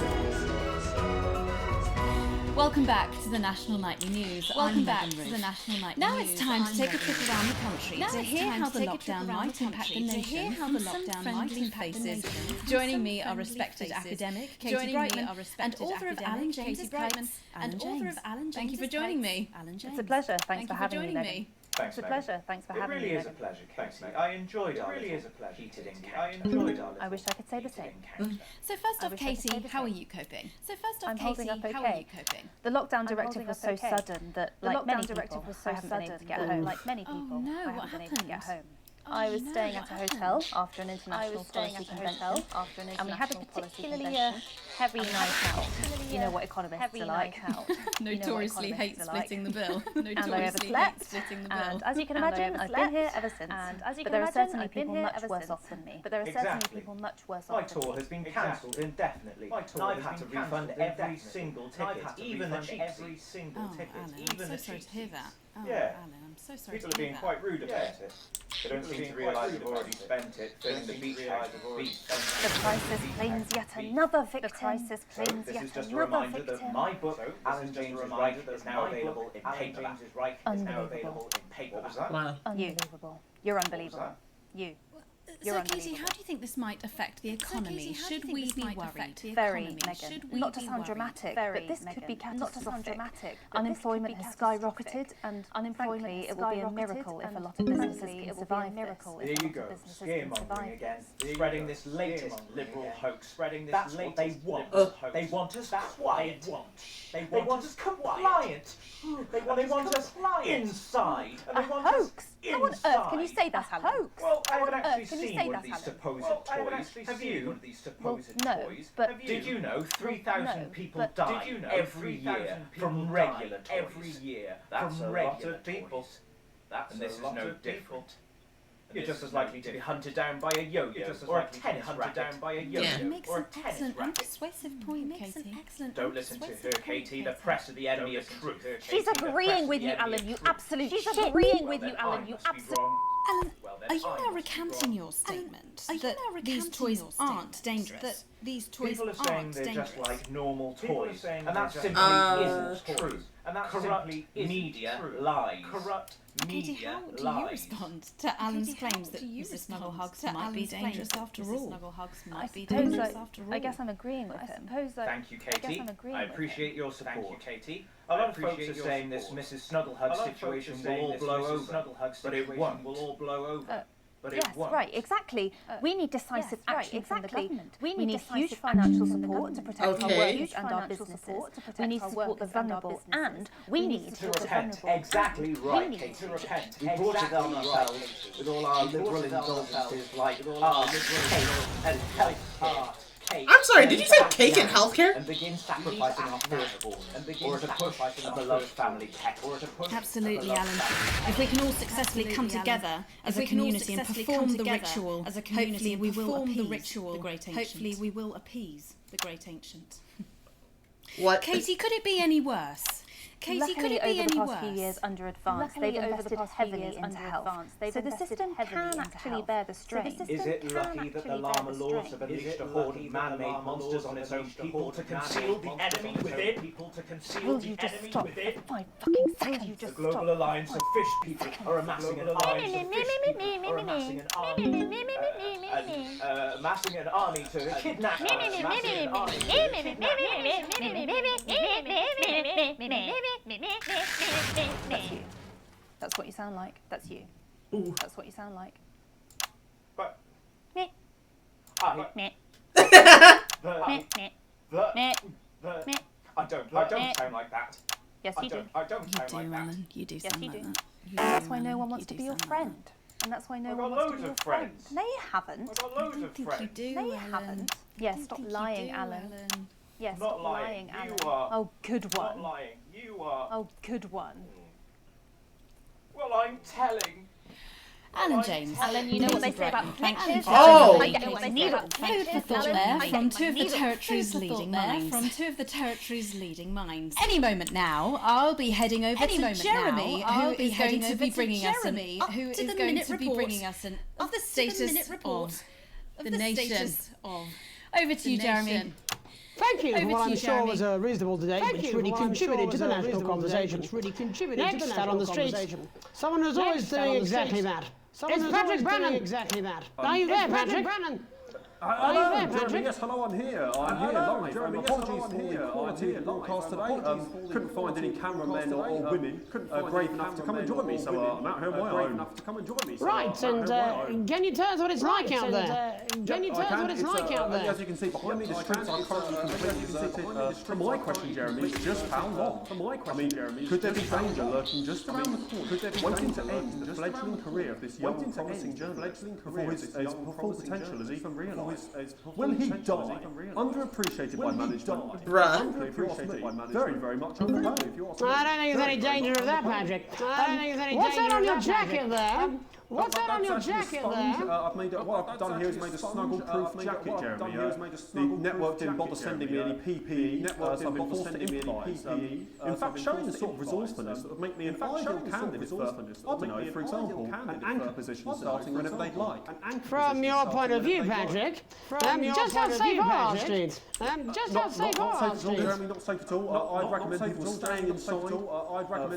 Welcome back to the National Nightly News. Welcome back to the National Nightly News. Now it's time to take a trip around the country to hear how the lockdown might impact the nation. To hear how the lockdown might impact the nation. Joining me are respected academic Katie Brightman and author of Alan James's Brightman and author of Alan James's. Thank you for joining me, Alan James. It's a pleasure. Thanks for having joining me. It's a pleasure. Thanks for having me. It really is a pleasure, Katie. I enjoyed our heated encounter. I enjoyed our I wish I could say the same. So first off, Katie, how are you coping? I'm holding up okay. The lockdown directive was so sudden that, like many people, I haven't been able to get home. Like many people, I haven't been able to get home. I was staying at a hotel after an international policy convention, and we had a particularly heavy night out. You know what economists are like. Notoriously hate splitting the bill. And I overslept. And as you can imagine, I've been here ever since. But there are certainly people much worse off than me. My tour has been cancelled indefinitely. I've had to refund every single ticket, even the cheap seats. Alan, I'm so sorry to hear that. Yeah. Alan, I'm so sorry People to are hear being that. quite rude about it. They don't seem to realise they've already spent it filling the beach house. The crisis claims yet another victim. The crisis claims This yet is just a another reminder victim. that my book, Alan James is Right, is now available in paperback. Unbelievable. Wow. Unbelievable. You're unbelievable. You. So, Katie, how do you think this might affect the economy? Should we be worried? Very, Megan. Not to sound dramatic, but this could be catastrophic. Unemployment has skyrocketed, and frankly, it will be a miracle if a lot of businesses can survive this. There you go, scaremongering again, spreading this latest liberal hoax. That's what they want. They want us quiet. They want us compliant. They want us inside. A hoax? How on earth can you say that's a hoax? Well, I haven't actually seen one of these supposed toys. Have you? No, but did you know 3,000 people die every year from regular toys? Every year. That's a lot of people. And this is no different. You're just as likely to be hunted down by a yo-yo, or a tennis racket. He makes an excellent and persuasive point, Katie. Don't listen to her, Katie. The press are the enemy of truth. She's agreeing with you, Alan, you absolute shit. She's agreeing with you, Alan, you absolute... Alan, are you now recanting your statement that these toys aren't dangerous? That these toys People are saying aren't they're dangerous? just like normal toys, and that simply isn't true. And that simply media lies. Corrupt Katie, media how do you lies. respond to Alan's claims that Mrs. Snugglehugs might be dangerous after all? I guess I'm agreeing with him. Thank you, Katie. I appreciate your support. Thank you, Katie. A lot of folks are saying this Mrs. Snugglehugs situation will all blow over, but it won't. Will all blow over. But yes, right, exactly. We need decisive action from the government. We need huge financial support to protect our workers and our businesses. We need to support the vulnerable, and we need to repent. Exactly right, Katie. To repent. We brought it on ourselves with all our liberal indulgences like cake and health. I'm sorry, did you say cake and healthcare? And begin sacrificing our firstborn, or to push a beloved family pet, or to push. Absolutely, Alan. If we can all successfully come together as a community and perform the ritual, hopefully we will appease the great ancient. Hopefully we will appease the great ancient. What? Katie, could it be any worse? Katie, could it be any worse? Over the past few years under advance, they've invested heavily into health. So the system can actually bear the strain. Is it lucky that the Llama Laws have unleashed a horde of man-made monsters on its own people to conceal the enemy within? Will you just stop? 5 fucking seconds. The Global Alliance of Fish People are amassing an alliance of fish people, are amassing an army to kidnap us, amassing an army to That's you. That's what you sound like. That's you. Ooh. That's what you sound like. But I don't sound like that. Yes, you do. I don't sound like that. Alan. You do Yes, sound you like do. that. And that's why no one wants to be your friend. And that's why no one wants to be your friend. No, you haven't. I've got loads of friends. No, you haven't. Yes, stop lying, Alan. Yes, Not stop lying. lying, Alan. You are. Oh, good one. Not lying. You are. Oh, good one. Well, I'm telling. Alan James. Alan, you know what they say about Thank Oh! You know what they say about Food for thought there from two of the territory's leading minds. Any moment now, I'll be heading over to Jeremy, who is going to be bringing us an of the status of the nation. Over to you, Jeremy. Thank you for what I'm sure was a reasonable debate, which really contributed to the national conversation. Next, out on the street, someone who's always doing exactly that. It's Patrick Brannan. Exactly that. Are you there, Patrick? Hello, Jeremy. Yes, hello, I'm here. I'm here live. Apologies for the quality of the broadcast today. Couldn't find any cameramen or women brave enough to come and join me, so I'm out here on my own. Right, and can you tell us what it's like out there? Can you tell us what it's like out there? As you can see behind me, the streets are currently completely deserted. For my question, Jeremy, is just how long? I mean, could there be danger lurking just around the corner, waiting to end the fledgling career of this young, promising journalist before his full potential is even realised? Will he die? Underappreciated by management. Bruh. Very, very much underpaid. I don't think there's any danger of that, Patrick. I don't think there's any danger of that. What's that on your jacket there? What's that on your jacket there? What I've done here is made a snuggle-proof jacket, Jeremy. The network didn't bother sending me any PPE, so I've been forced to improvise. In fact, showing the sort of resourcefulness that would make me an ideal candidate for, I don't know, for example, an anchor position starting whenever they'd like. From your point of view, Patrick, just how safe are our streets? Just how safe are our streets? Jeremy, not safe at all. I'd recommend people staying inside,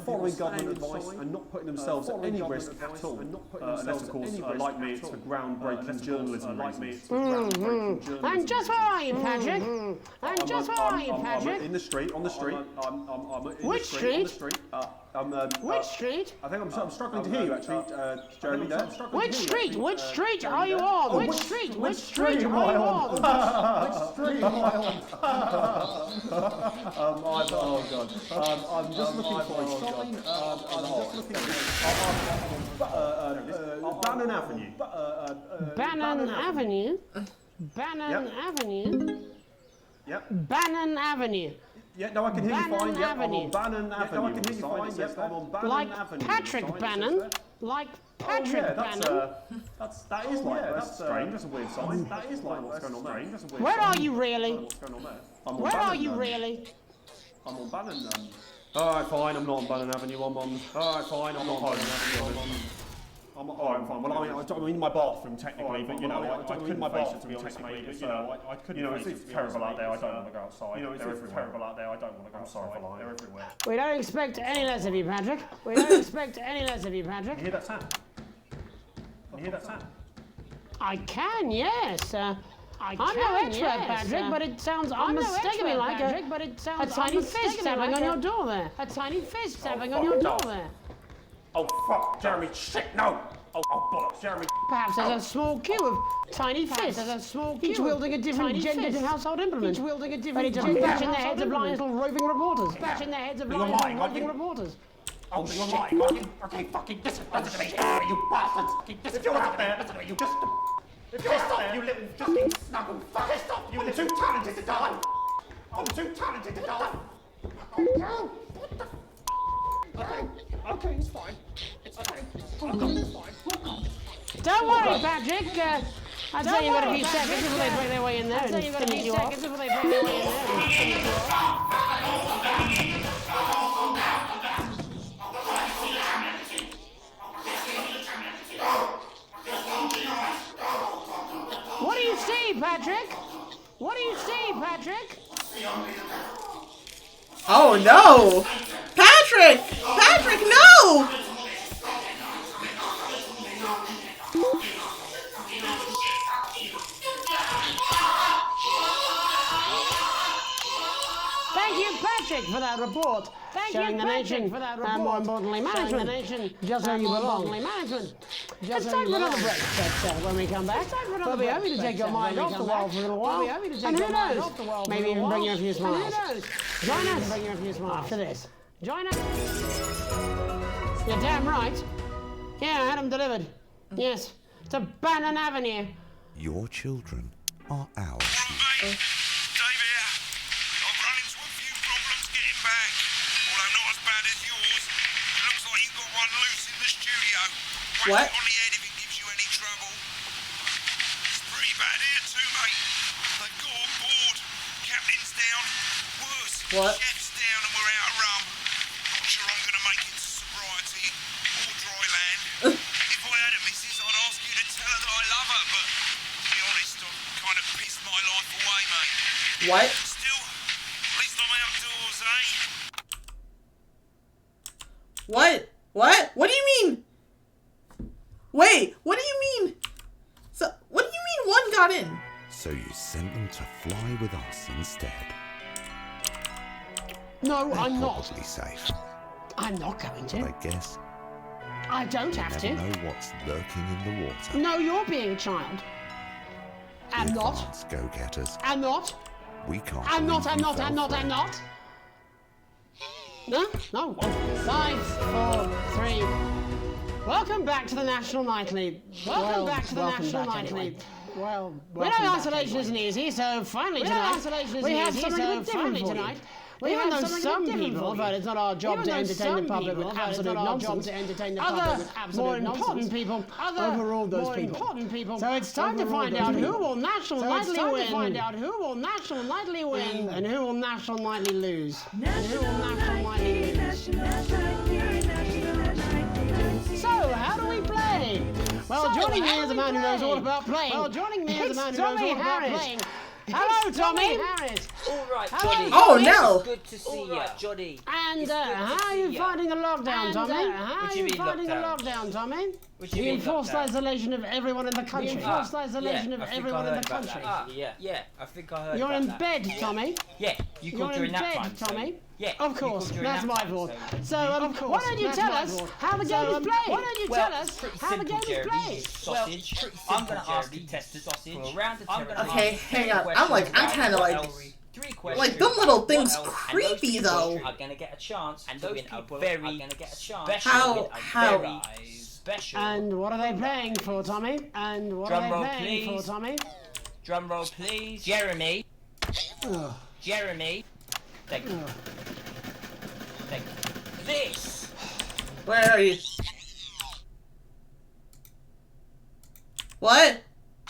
following government advice and not putting themselves at any risk at all. Unless, of course, like me, it's for groundbreaking journalism reasons. And just where are you, Patrick? And just where are you, Patrick? I'm in the street, on the street. Which street? Which street? I think I'm struggling to hear you, actually, Jeremy, there. Which street? Which street are you on? Which street? Which street are you on? Which street am I on? Oh, God. I'm just looking for a sign. I'm just looking for Bannon Avenue. Bannon Avenue? Bannon Avenue? Yep. Bannon Avenue. Yeah, no, I can hear you fine. Bannon Yeah, I'm Avenue. on Bannon Avenue. No, I can hear you fine. Yes, I'm on Bannon Avenue. Like Patrick Bannon? Like Patrick Bannon. That is strange. That's a weird sign. That is like what's going on there. That's a weird Where sign. are you really? What's going on there? Where are you really? I'm on Bannon. Alright, fine. I'm not on Bannon Avenue. Alright, fine. I'm not on Bannon Avenue. Alright, fine. Well, I'm in my bathroom technically, but you know, I couldn't face it to be honest, mate. But you know, I couldn't. You know, it's terrible out there. I don't want to go outside. You know, it's terrible out there. I don't want to go outside. I'm sorry for lying. They're everywhere. We don't expect any less of you, Patrick. We don't expect any less of you, Patrick. You hear that sound? You hear that sound? I can, yes. I'm no expert, Patrick, but it sounds unmistakably like a tiny fist tapping on your door there. A tiny fist tapping on your door there. Oh, fuck, Jeremy, shit, no! Oh, bollocks, Jeremy. Perhaps there's a small queue of tiny fists, each wielding a different gendered household implement. Each wielding a different gendered household implement. Bashing their heads of blind little roving reporters. Bashing their heads of blind little roving reporters. Oh, you're lying. Okay, fucking listen to me, you bastards. If you're out there, listen to me, you just... If you're out there, you little just snuggle fuck. Stop, you little... I'm too talented to die. I'm too talented to die. Oh, no. What the... Okay, it's fine. It's okay. It's fine. Don't worry, Patrick. I'd say you've got a few seconds before they break their way in there and finish you off. What do you see, Patrick? What do you see, Patrick? Oh no! Patrick! Patrick, no! Thank you, Patrick, for that report. Showing the nation, and more importantly, management, just where you belong. It's time for another break, but when we come back, we'll be happy to take your mind off the wall for a little while. And who knows, maybe even bring you a few smiles. Join us after this. Join us. You're damn right. Yeah, I had them delivered. Yes, to Bannon Avenue. Your children are ours. What? On the head if it gives you any trouble. It's pretty bad here too, mate. They've got on board. Captain's down. Worse. What? Chef's down and we're out of rum. Not sure I'm going to make it to sobriety or dry land. If I had a missus, I'd ask you to tell her that I love her, but to be honest, I've kind of pissed my life away, mate. What? Still, at least I'm outdoors, eh? What? What? What do you mean? Wait, what do you mean? So, what do you mean one got in? So you sent them to fly with us instead. No, They're I'm not. probably safe. I'm not going to. But I guess I don't have to. you never know what's lurking in the water. No, you're being a child. I'm The not. advanced go-getters. I'm not. We can't. I'm not. believe I'm you not. fell I'm not. for I'm it. not. No. 5, 4, 3. Welcome back to the National Nightly. Welcome back to the National Nightly. Well, we know isolation isn't easy, so finally tonight we have something different for you. Even though some people thought it's not our job to entertain the public with absolute nonsense, other more important people overruled those people. So it's time to find out who will National Nightly win, and who will National Nightly lose. So, how do we play? Well, joining me is a man who knows all about playing. It's Tommy Harris. Hello, Tommy Harris. All right, Hello, Johnny. Oh, no. Good to see you, Johnny. And how are you finding the lockdown, Tommy? How are you finding the lockdown, Tommy? The enforced isolation of everyone in the country. Yeah, I think I heard about that, Yeah, I think I heard You're about in that. bed, Tommy. Yeah, you called You're during in that bed, time, so- Tommy. Yeah, Of course, during that's that my time, fault. so- So, why don't you tell us how the game is played? Why don't you tell us pretty how the simple, game is Jeremy. played? Sausage. pretty I'm simple, going to ask Jeremy. you test the sausage. For a round of I'm gonna Okay, ask hang you on. I'm kind of like, Three questions. like them little things What else? creepy And those though. people are going to get a chance And to those win a people very are gonna get a chance How- special, a how- very special. And what are they playing for, Tommy? And what Drum are roll, they playing please. for, Tommy? Drum roll, please. Jeremy. Ugh. Jeremy. Thank you. Thank you. This Where are you? What?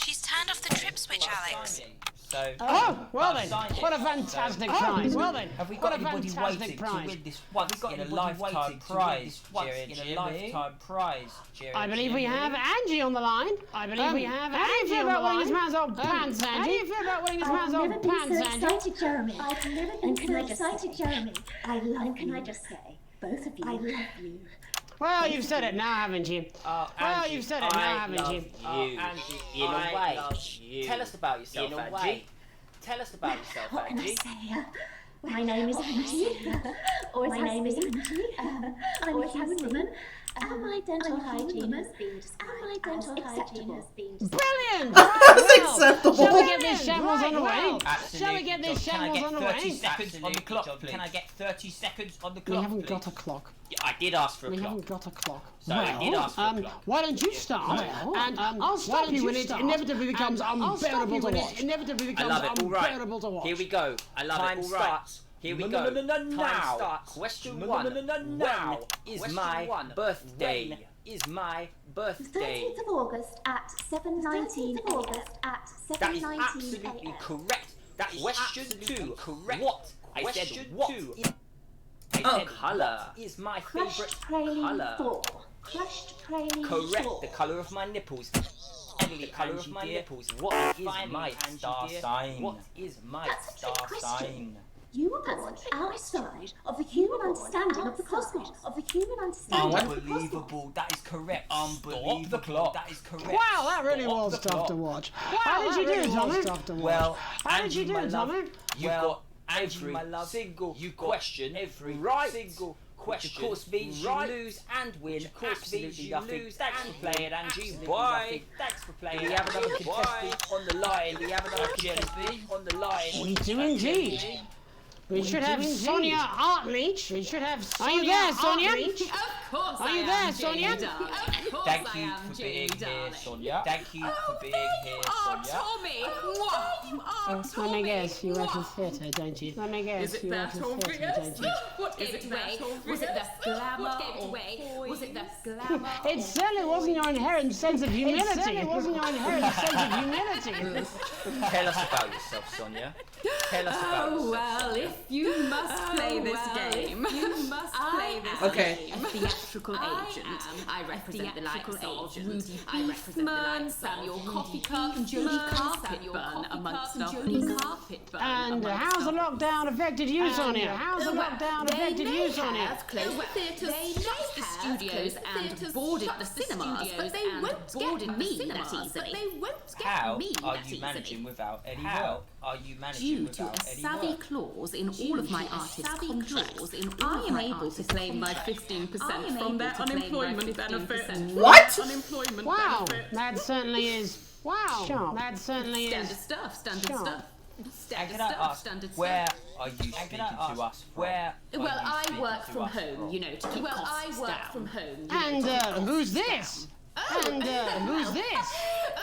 She's turned off the trip switch, Alex. So, Oh, well then, what a fantastic prize. Well then, have we what got a anybody fantastic waiting prize. to win this once in a lifetime prize, Jerry? I believe we have Angie on the line. I believe we have Angie on the line. How do you feel about winning this man's old pants, Angie? How do you feel about winning this man's old pants, Angie? I've never been so excited, Jeremy. I've never been so excited, Jeremy. I love you. And can I just say, both of you, I love you. Well, you've said it now, haven't you? Well, you've said it now, haven't you? Angie, in a way. Tell us about yourself, Angie. Tell us about yourself, What can I Angie. say? My name is Angie. My name is Angie. I'm a human woman. And my dental hygiene has been described as acceptable. Brilliant! Acceptable. Shall we get these shambles on the way? Absolutely. Shall we get these shambles on the way? 30 seconds on the clock, please? Can I get 30 seconds on the We clock, haven't please? got a clock. Yeah, I did ask for a We clock. haven't got a clock. So I did ask for a clock. Why don't you start? And I'll stop you when it inevitably becomes unbearable to watch. Inevitably I becomes love it. All right. unbearable to watch. Here we go. I love Time it. All right. starts. Here we No, go. no, no, no, Time now. starts. Question No, one. no, no, no, now When is Question my one. birthday. When is my The birthday? 13th of August at 7:19 a.m. That is absolutely correct. That is question two. Correct. What? I said what? I said colour. What is my favourite Crushed praline colour? 4. Crushed praline Correct. 4. The colour of my nipples. The colour of my nipples. What is my star sign? What is my That's a star trick question. sign? You were born outside of the human understanding of the cosmos. Of the human understanding of the cosmos. Unbelievable. That is correct. Unbelievable. That is correct. Wow, that really was tough to watch. How did you do, Tommy? Well, How did you do, Tommy? You've got every single question, every single question. Of course means you lose and win. Of course means you lose. Thanks for playing, Angie. Bye. Thanks for playing. We have another contestant on the line. We have another contestant on the line. We do indeed. We should have Sonia Hartleach. We should have Sonia. Are you there, Sonia? Of course Are you there, Sonia? Thank you for being here, Sonia. Thank you for being here, Sonia. Tommy! Let me guess, you work in theatre, don't you? Let me guess, Is it you work that in theatre, obvious? don't you? What gave it away? Was it the glamour? What gave it away? Was it the glamour? It certainly wasn't your inherent sense of humility. It certainly wasn't your inherent sense of humility. Tell us about yourself, Sonia. Tell us about yourself. Oh, well, if you must play this game, you must play this game. A theatrical agent. I represent the likes of Rudy Beefman, Samuel Coffee Cup, and Jodie Carpetburn, amongst others. And how's the lockdown affected you, Sonia? How's the lockdown affected you, Sonia? Have closed the theatres, shut the studios, and boarded the cinemas, but they won't get me that easily. How are you managing without any help? Are you managing Due to without a any savvy help? clause in all of my artist contracts, I am able to claim my 15% from their unemployment benefit. What? Unemployment Wow, benefit. that certainly is. Wow, Sharp. that certainly Standard is. stuff, standard Sharp. stuff. And Standard can I stuff, ask, standard where stuff. are you speaking to us from? Where Well, are you I speaking work to from us home, from? you know, to keep costs down. From home. And who's this? And who's this?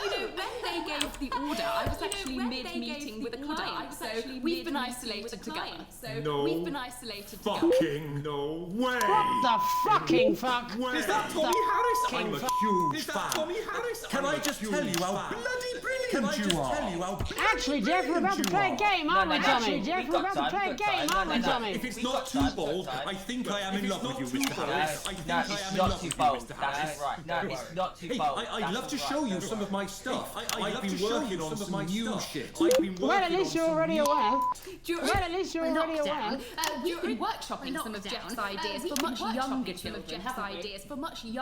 You know, when they gave the order, I was actually mid-meeting with a client, so we've been isolated together. No We've been isolated together. fucking no way! What the fucking fuck? Is that Tommy Harris? I'm a huge fan. Tommy Harris? Can I just tell you how bloody brilliant you are? Actually, Jeff, we're about to play a game, aren't we, Tommy? Jeff, we're about to play a game, aren't we, Tommy? If it's not too bold, I think I am in love with you, Mr. Harris. I think No, I it's am in not love too with you, bold. Mr. Harris. That's right. No, it's not too Hey, bold. I'd love to show you some of my stuff. I've been working on some new shit. Well, at least you're already aware. Well, at least you're already aware. Lockdown, we've been workshopping some of Jeff's ideas for much younger children,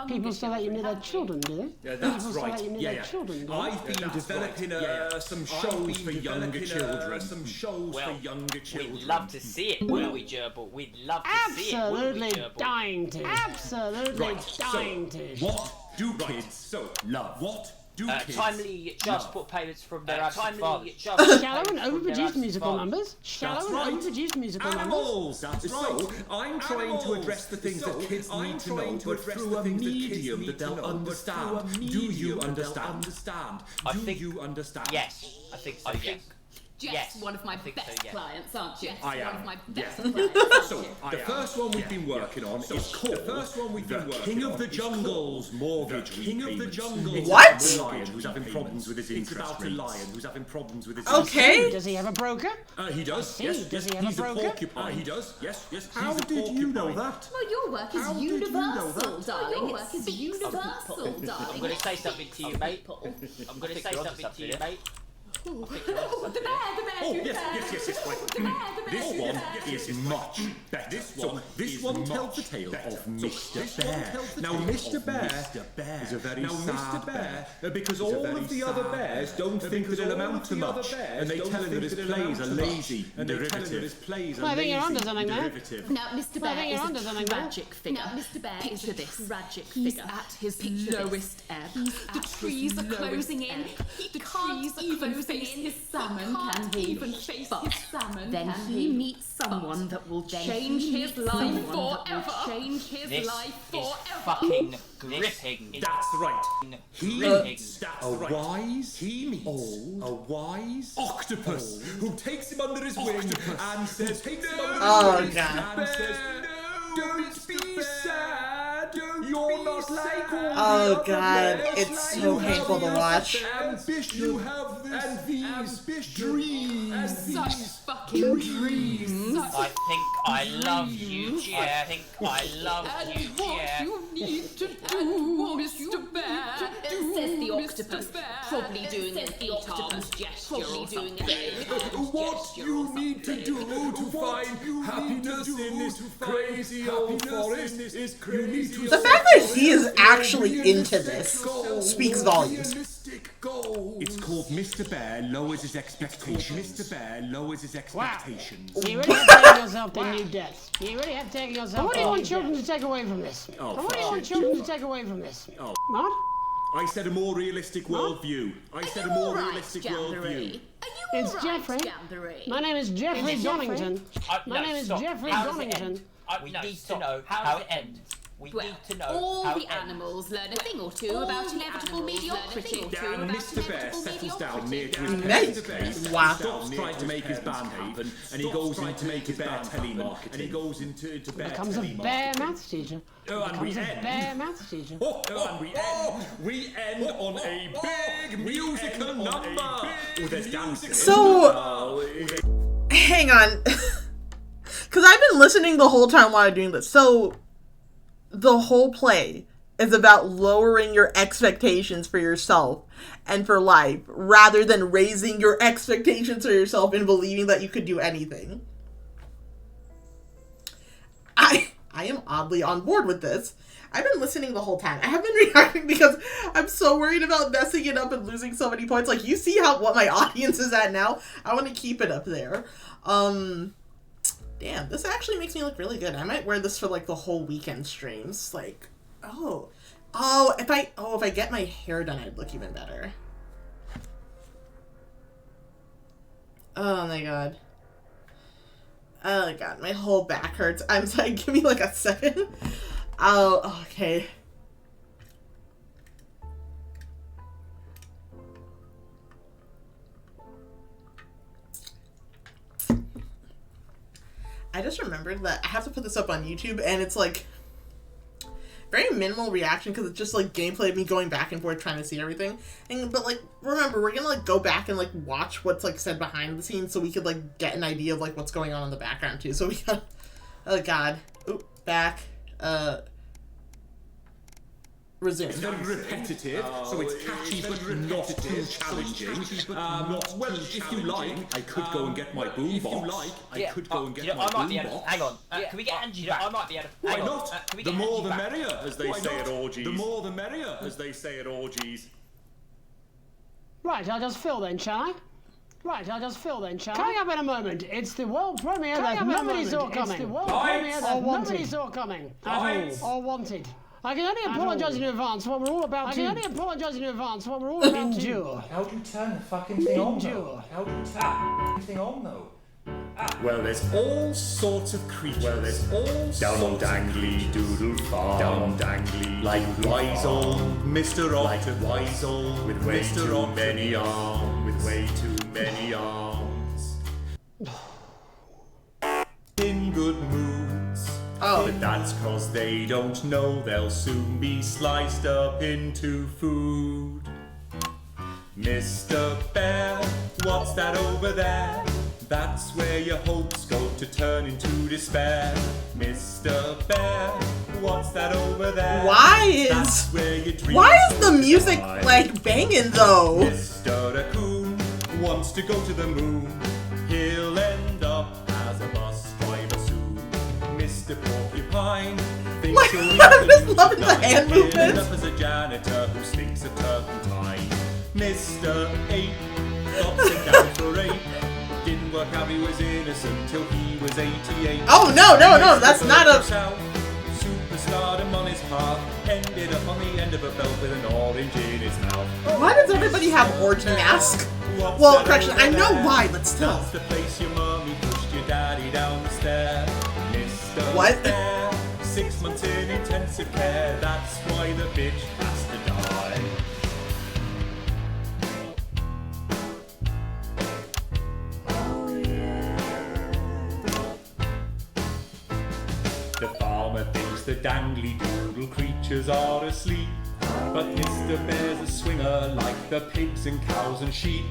People still let you near their children, do they? Yeah, that's People still right. let you near Yeah, their yeah. children, do they? I've been developing some shows for younger children. Some shows for younger children. We'd love to see it, wouldn't we, Gerbil? We'd love to see it, wouldn't we, Absolutely Gerbil? dying to. Absolutely dying to. What do kids love? What do kids Timely child support payments from their absent fathers. Shallow and overproduced musical numbers. Shallow and overproduced musical numbers. Animals! That's right. So, I'm trying to address the things that kids need to know, but through a medium that they'll understand. Do you understand? I think you understand? yes. I think so. Yes. Jeff's one of my best clients, aren't you? I am. One of my best Yeah. clients. So, the first one we've been working on is called The King of the Jungle's Mortgage Repayments. What? It's about a lion who's having problems with his interest rates. It's about a lion who's having problems with his Okay. Does he have a broker? He does. Yes. Does he have He's a broker? porcupine. He does. Yes. How did you know that? Well, your work is universal, darling. Your work is universal, I'm darling. going to say something to you, mate. I'm going to say something to you, mate. The bear, Oh, yes. Wait. This one is much better. This one tells the tale of Mr. Bear. Now, Mr. Bear is a very sad bear because all of the other bears don't think that it'll amount to much, and they tell him that his plays are lazy and derivative. I think you're onto something there. Now, Mr. Bear is a tragic figure. Now, Mr. Bear is a tragic figure. He's at his lowest ebb. The trees are closing in. The trees even face his salmon, can he? Even face his salmon. Then he meets someone that will change his life forever. Change his life forever. Fucking gripping. That's right. He meets a wise octopus who takes him under his wing and says, Oh, God. and says, don't be sad. You're not like all Oh, God. It's so painful to watch. You have these dreams. Such fucking dreams. I think I love you, Jeff. I think I love you, Jeff. You need to do, Mr. Bear, says the octopus, probably doing an eight-arms gesture or something. What you need to do to find happiness in this crazy old forest is you need to The fact that he is actually into this speaks volumes. It's called Mr. Bear Lowers His Expectations. Mr. Bear Lowers His Expectations. You really have taken yourself to new depths. You really have taken yourself. What do you want children to take away from this? What do you want children to take away from this? Oh. What? I said a more realistic worldview. I said a more realistic worldview. It's Jeffrey. My name is Jeffrey Donington. My name is Jeffrey Donington. We need to know how it ends. We need to know all how the animals learn a thing or two about inevitable mediocrity. And Mr. Bear settles down near to his Nice. base. Wow. He stops trying to make his band happen, and he goes into make his bear telemarketing. And he goes into bear Becomes a bear maths teacher. Oh, and we Becomes a end. bear maths teacher. And we end on a big musical number. Oh, there's dancing. So, hang on. Because I've been listening the whole time while I'm doing this. So, the whole play is about lowering your expectations for yourself and for life, rather than raising your expectations for yourself and believing that you could do anything. I am oddly on board with this. I've been listening the whole time. I have been reacting because I'm so worried about messing it up and losing so many points. Like, you see what my audience is at now? I want to keep it up there. Damn, this actually makes me look really good. I might wear this for, like, the whole weekend streams. Like, if I get my hair done, I'd look even better. Oh my god. Oh god, my whole back hurts. I'm sorry, give me like a second. Oh, okay. I just remembered that I have to put this up on YouTube, and it's like very minimal reaction because it's just like gameplay of me going back and forth trying to see everything. But like, remember, we're gonna like go back and like watch what's like said behind the scenes so we could like get an idea of like what's going on in the background too. So we got, oh god, back, resume. It's very repetitive, so it's catchy but not too challenging. Well, if you like, I could go and get my boombox. I could go and get my boombox. Hang on. Can we get Angie back? I might be able to. Why not? The more the merrier, as they say at orgies. The more the merrier, as they say at orgies. Right, I'll just fill then, shall I? Coming up in a moment, it's the world premiere that nobody saw coming. Nobody saw coming. Or wanted. I can only apologise in advance for what we're all about to endure. How do you turn the fucking thing on, though? How do you turn the thing on, though? Well, there's all sorts of creatures. Down on Dangly Doodle Farm. Down on Dangly. Like wise old Mr. Octopus. With way too many arms. But that's cause they don't know they'll soon be sliced up into food. Mr. Bear, what's that over there? That's where your hopes go to turn into despair. Mr. Bear, what's that over there? Why is the music like banging though? Mr. Raccoon wants to go to the moon. He'll end up as a bus driver soon. Mr. Porcupine thinks he'll I'm just loving the hand He'll end movements. up as a janitor who stinks of turpentine. Mr. Ape got sent down for rape. Didn't work out he was innocent till he was 88. Oh, no, that's not a... Superstardom on his path. Ended up on the end of a belt with an orange in his mouth. Why does everybody have origin mask? Well, correction, I know why, but still. That's the place your mommy pushed your daddy down the stair. Mr. What? Bear, 6 months in intensive care. That's why the bitch has to die. The farmer thinks the dangly doodle creatures are asleep. But Mr. Bear's a swinger like the pigs and cows and sheep.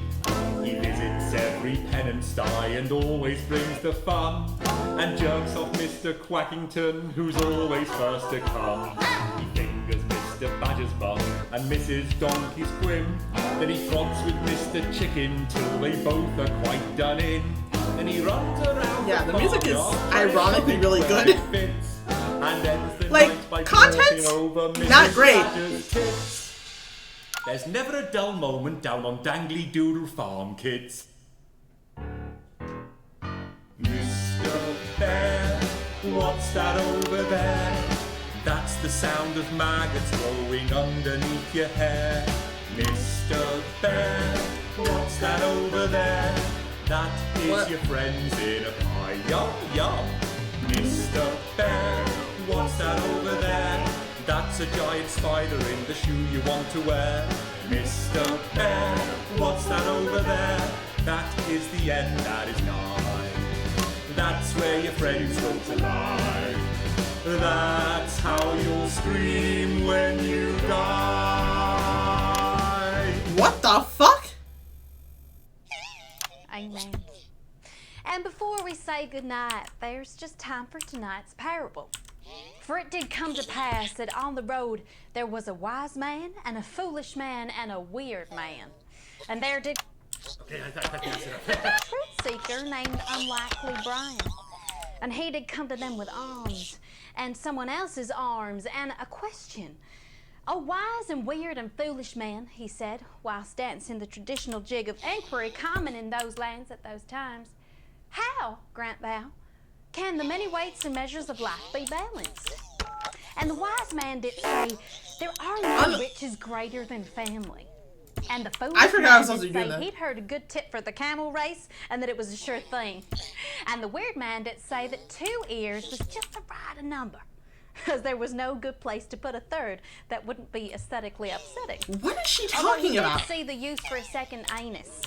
He visits every pen and sty and always brings the fun. And jerks off Mr. Quackington, who's always first to come. He fingers Mr. Badger's bum and Mrs. Donkey's quim. Then he fronts with Mr. Chicken till they both are quite done in. And he runs around. Yeah, the music is ironically really good. Like, content, not great. There's never a dull moment down on Dangly Doodle Farm, kids. Mr. Bear, what's that over there? That's the sound of maggots growing underneath your hair. Mr. Bear, what's that over there? That is your friends in a pie. Yum, yum. Mr. Bear, what's that over there? That's a giant spider in the shoe you want to wear. Mr. Bear, what's that over there? That is the end that is nigh. That's where your friends go to lie. That's how you'll scream when you die. What the fuck? Amen. And before we say goodnight, there's just time for tonight's parable. For it did come to pass that on the road there was a wise man and a foolish man and a weird man. And there did a truth seeker named Unlikely Brian. And he did come to them with alms and someone else's arms and a question. "O wise and weird and foolish man," he said, whilst dancing the traditional jig of inquiry common in those lands at those times, "how, grant thou, can the many weights and measures of life be balanced?" And the wise man did say, "There are no riches greater than family." And the foolish I forgot I was supposed to did do say that. he'd heard a good tip for the camel race and that it was a sure thing. And the weird man did say that 2 ears was just the right number, because there was no good place to put a third that wouldn't be aesthetically upsetting. What is she Although talking he about? did see the use for a second anus.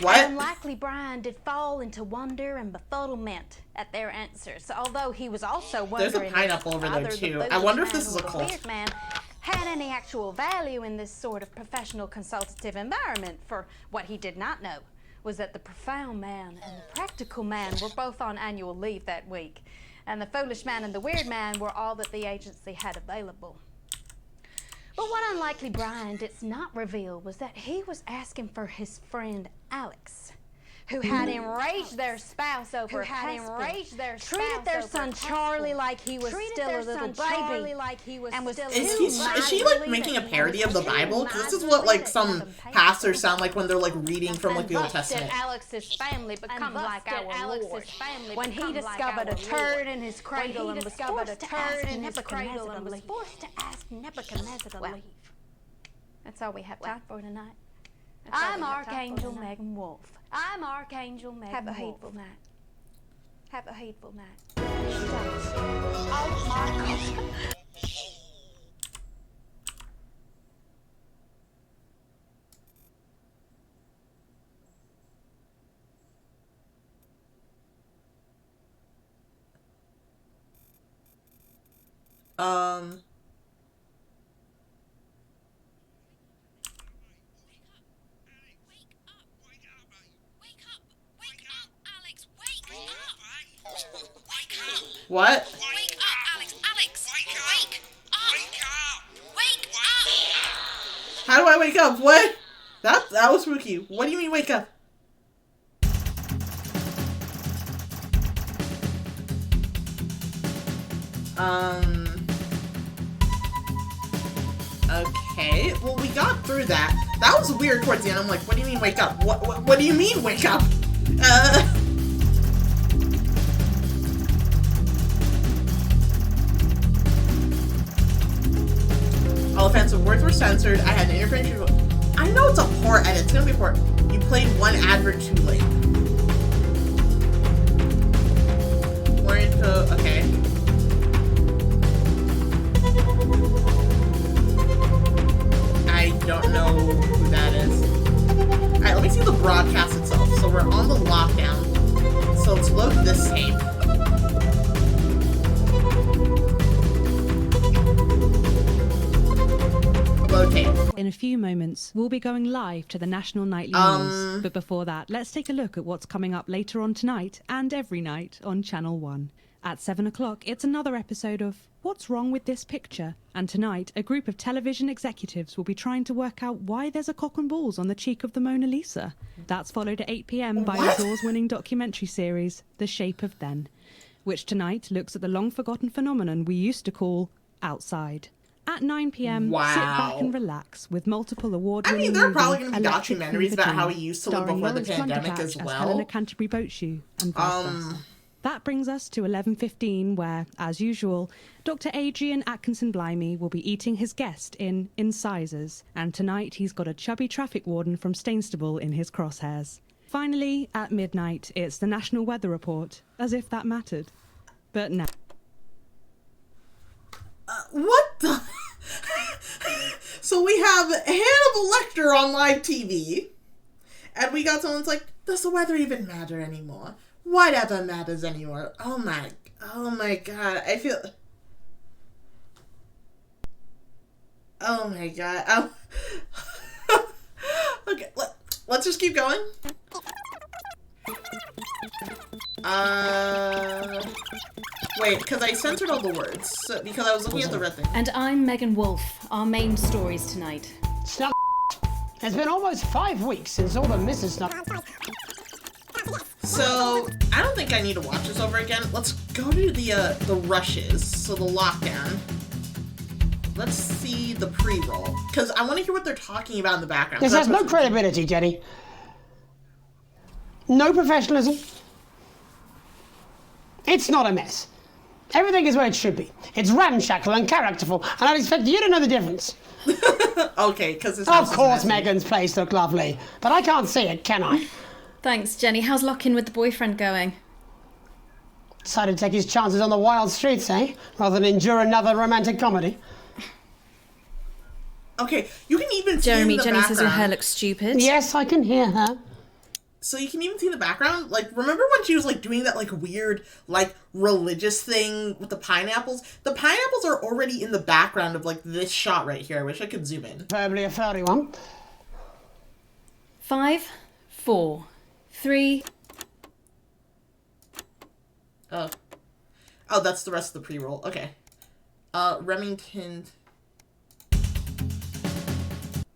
What? And Unlikely Brian did fall into wonder and befuddlement at their answers, although he was also There's a wondering pineapple if over there, either the too. I foolish wonder if man this is or a the cult. weird man had any actual value in this sort of professional consultative environment, for what he did not know was that the profound man and the practical man were both on annual leave that week, and the foolish man and the weird man were all that the agency had available. But what Unlikely Brian did not reveal was that he was asking for his friend Alex, who had enraged their spouse over a husband, treated their son Charlie like he was still a little baby, and was Is she like making a parody of the Bible? Because this is what like some pastors sound like when they're like reading from like the Old Testament. Alex's family become like our Lord when he discovered a turd in his cradle and was forced to ask Nebuchadnezzar to leave. That's all we have time for tonight. I'm Archangel Megan Wolf. I'm Archangel Megan Wolf. Have a hateful night. Have a hateful night. Oh my God. What? Wake up, Alex! Alex! Wake up! Wake up! Wake up! How do I wake up? What? That was spooky. What do you mean wake up? Okay. Well, we got through that. That was weird towards the end. I'm like, what do you mean wake up? What do you mean wake up? All offensive words were censored. I had an interference. I know it's a poor edit. It's gonna be poor. You played one advert too late. Okay. I don't know who that is. Alright, let me see the broadcast itself. So we're on the lockdown. So let's load this tape. In a few moments, we'll be going live to the National Nightly News. But before that, let's take a look at what's coming up later on tonight and every night on Channel 1. At 7 o'clock, it's another episode of What's Wrong with This Picture? And tonight, a group of television executives will be trying to work out why there's a cock and balls on the cheek of the Mona Lisa. That's followed at 8 p.m. by the Dawes-winning documentary series, The Shape of Then, which tonight looks at the long-forgotten phenomenon we used to call outside. At 9 p.m, sit back and relax with multiple award-winning I mean, there are probably movie going to be Electric documentaries about Fever how Dream, he used to live starring before the Lawrence pandemic Plunderpatch as well. Helena Canterbury Boatshoe and vice versa. That brings us to 11:15, where, as usual, Dr. Adrian Atkinson Blimey will be eating his guest in Incisors, and tonight he's got a chubby traffic warden from Stainstable in his crosshairs. Finally, at midnight, it's the National Weather Report, as if that mattered. But no. What the... So we have Hannibal Lecter on live TV, and we got someone's like, does the weather even matter anymore? Whatever matters anymore. Oh my god, I feel... Oh my god. Okay, let's just keep going. Wait, because I censored all the words, because I was looking at the red thing. And I'm Megan Wolf. Our main stories tonight. Snug. It's been almost 5 weeks since all the Mrs. Snug. So, I don't think I need to watch this over again. Let's go to the rushes, so the lockdown. Let's see the pre-roll, because I want to hear what they're talking about in the background. This has no credibility, Jenny. No professionalism. It's not a mess. Everything is where it should be. It's ramshackle and characterful, and I'd expect you to know the difference. Okay, because of course Megan's place looked lovely, but I can't see it, can I? Thanks, Jenny. How's lock-in with the boyfriend going? Decided to take his chances on the wild streets, eh? Rather than endure another romantic comedy. Okay, you can even see Jeremy, in the Jenny background. says your hair looks stupid. Yes, I can hear her. So you can even see in the background, like, remember when she was, like, doing that, like, weird, like, religious thing with the pineapples? The pineapples are already in the background of, like, this shot right here. I wish I could zoom in. Probably a furry one. 5, 4, 3... Oh, that's the rest of the pre-roll. Okay. Remington...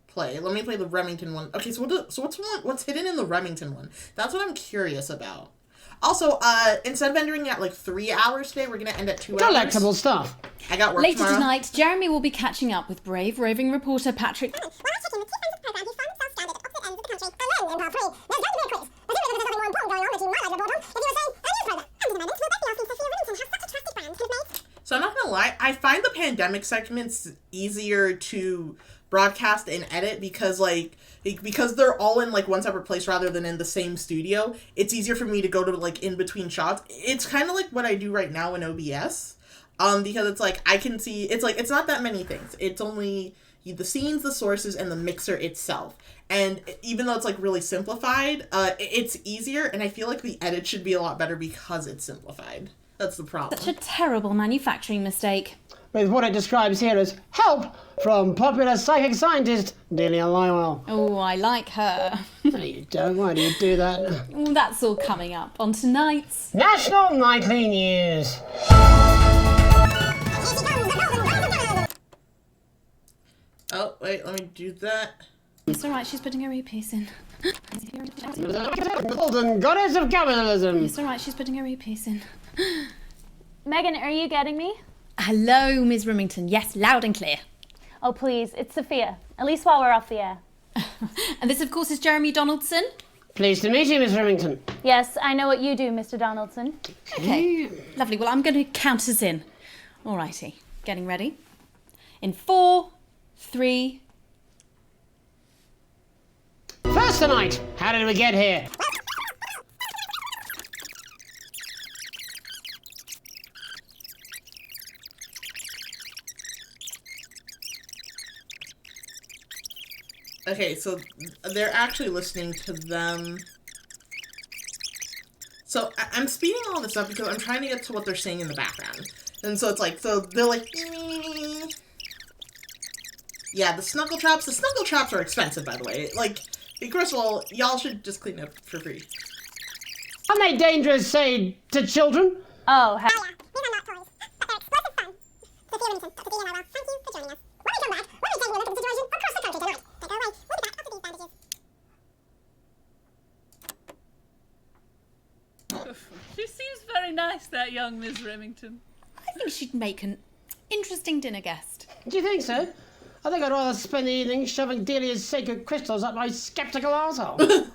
Play. Let me play the Remington one. Okay, so what's hidden in the Remington one? That's what I'm curious about. Also, instead of ending at like 3 hours today, we're gonna end at 2 hours. Delectable stuff. I got work Later tomorrow. tonight, Jeremy will be catching up with brave roving reporter Patrick. So I'm not gonna lie, I find the pandemic segments easier to broadcast and edit because they're all in like one separate place rather than in the same studio. It's easier for me to go to like in between shots. It's kind of like what I do right now in OBS, because it's like I can see it's not that many things. It's only the scenes, the sources, and the mixer itself. And even though it's like really simplified, it's easier, and I feel like the edit should be a lot better because it's simplified. That's the problem. Such a terrible manufacturing mistake. with what it describes here as help from popular psychic scientist Delia Lywell. Oh, I like her. No, you don't. Why do you do that? Well, that's all coming up on tonight's National Nightly News. Oh, wait, let me do that. It's alright, she's putting her earpiece in. Golden goddess of capitalism. It's alright, she's putting her earpiece in. Megan, are you getting me? Hello, Ms. Remington. Yes, loud and clear. Oh, please, it's Sophia. At least while we're off the air. And this, of course, is Jeremy Donaldson. Pleased to meet you, Miss Remington. Yes, I know what you do, Mr. Donaldson. Okay, lovely. Well, I'm going to count us in. Alrighty, getting ready. In 4, 3... First tonight, how did we get here? Okay, so they're actually listening to them. So I'm speeding all this up because I'm trying to get to what they're saying in the background. And so it's like, so they're like, yeah, the snuggle traps. The snuggle traps are expensive, by the way. Like, first of all, y'all should just clean up for free. Aren't they dangerous, say, to children? Oh, She seems very nice, that young Miss Remington. I think she'd make an interesting dinner guest. Do you think so? I think I'd rather spend the evening shoving Delia's sacred crystals up my skeptical arsehole.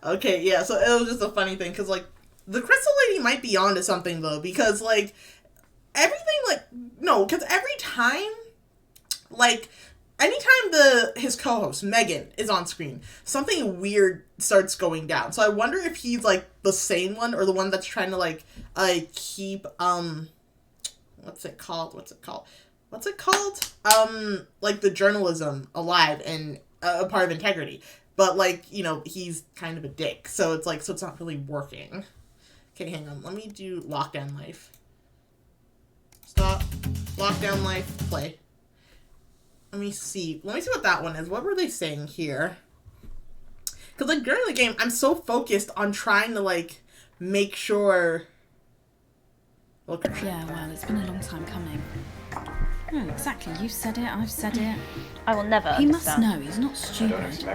Okay, yeah, so it was just a funny thing, because, like, the Crystal Lady might be onto something, though, because, like, everything, like, no, because every time, like, anytime his co-host, Megan, is on screen, something weird starts going down. So I wonder if he's, like, the sane one, or the one that's trying to, like, keep, what's it called? Like, the journalism alive and a part of integrity. But, like, you know, he's kind of a dick. So it's like, so it's not really working. Okay, hang on. Let me do Lockdown Life. Stop. Lockdown Life. Play. Let me see what that one is. What were they saying here? Because, like, during the game, I'm so focused on trying to, like, make sure... Yeah, well, it's been a long time coming. Oh, exactly. You said it, I've said it. I will never He understand. must know, he's not stupid.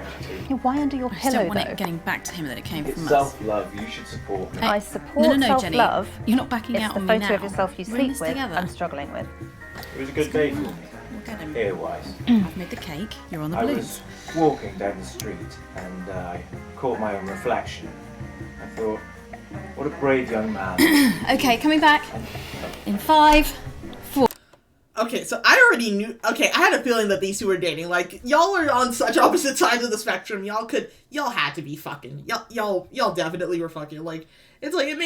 Why under your I just pillow, don't want though? it getting back to him that it came It's from us. self-love. You should support me. I support No, Jenny. self-love. You're not backing It's out the on me photo now. of yourself you We're in sleep this with together. I'm struggling with. It was a good day for me. We'll get him. Ear-wise. I've made the cake, you're on the I blues. was walking down the street and I caught my own reflection. I thought, what a brave young man. Okay, coming back. In 5, 4. Okay, so I already knew... Okay, I had a feeling that these two were dating. Like, y'all are on such opposite sides of the spectrum. Y'all had to be fucking. Y'all definitely were fucking. Like, it's like, it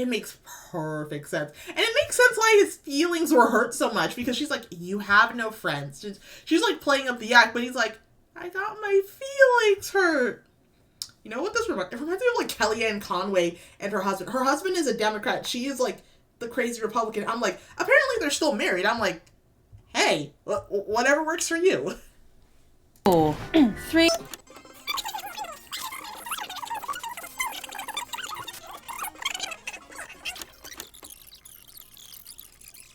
makes perfect sense. And it makes sense why his feelings were hurt so much, because she's like, you have no friends. She's like playing up the act, but he's like, I got my feelings hurt. You know what this reminds? It reminds me of, like, Kellyanne Conway and her husband. Her husband is a Democrat. She is, like, the crazy Republican. I'm like, apparently they're still married. I'm like, hey, whatever works for you. 4, 3.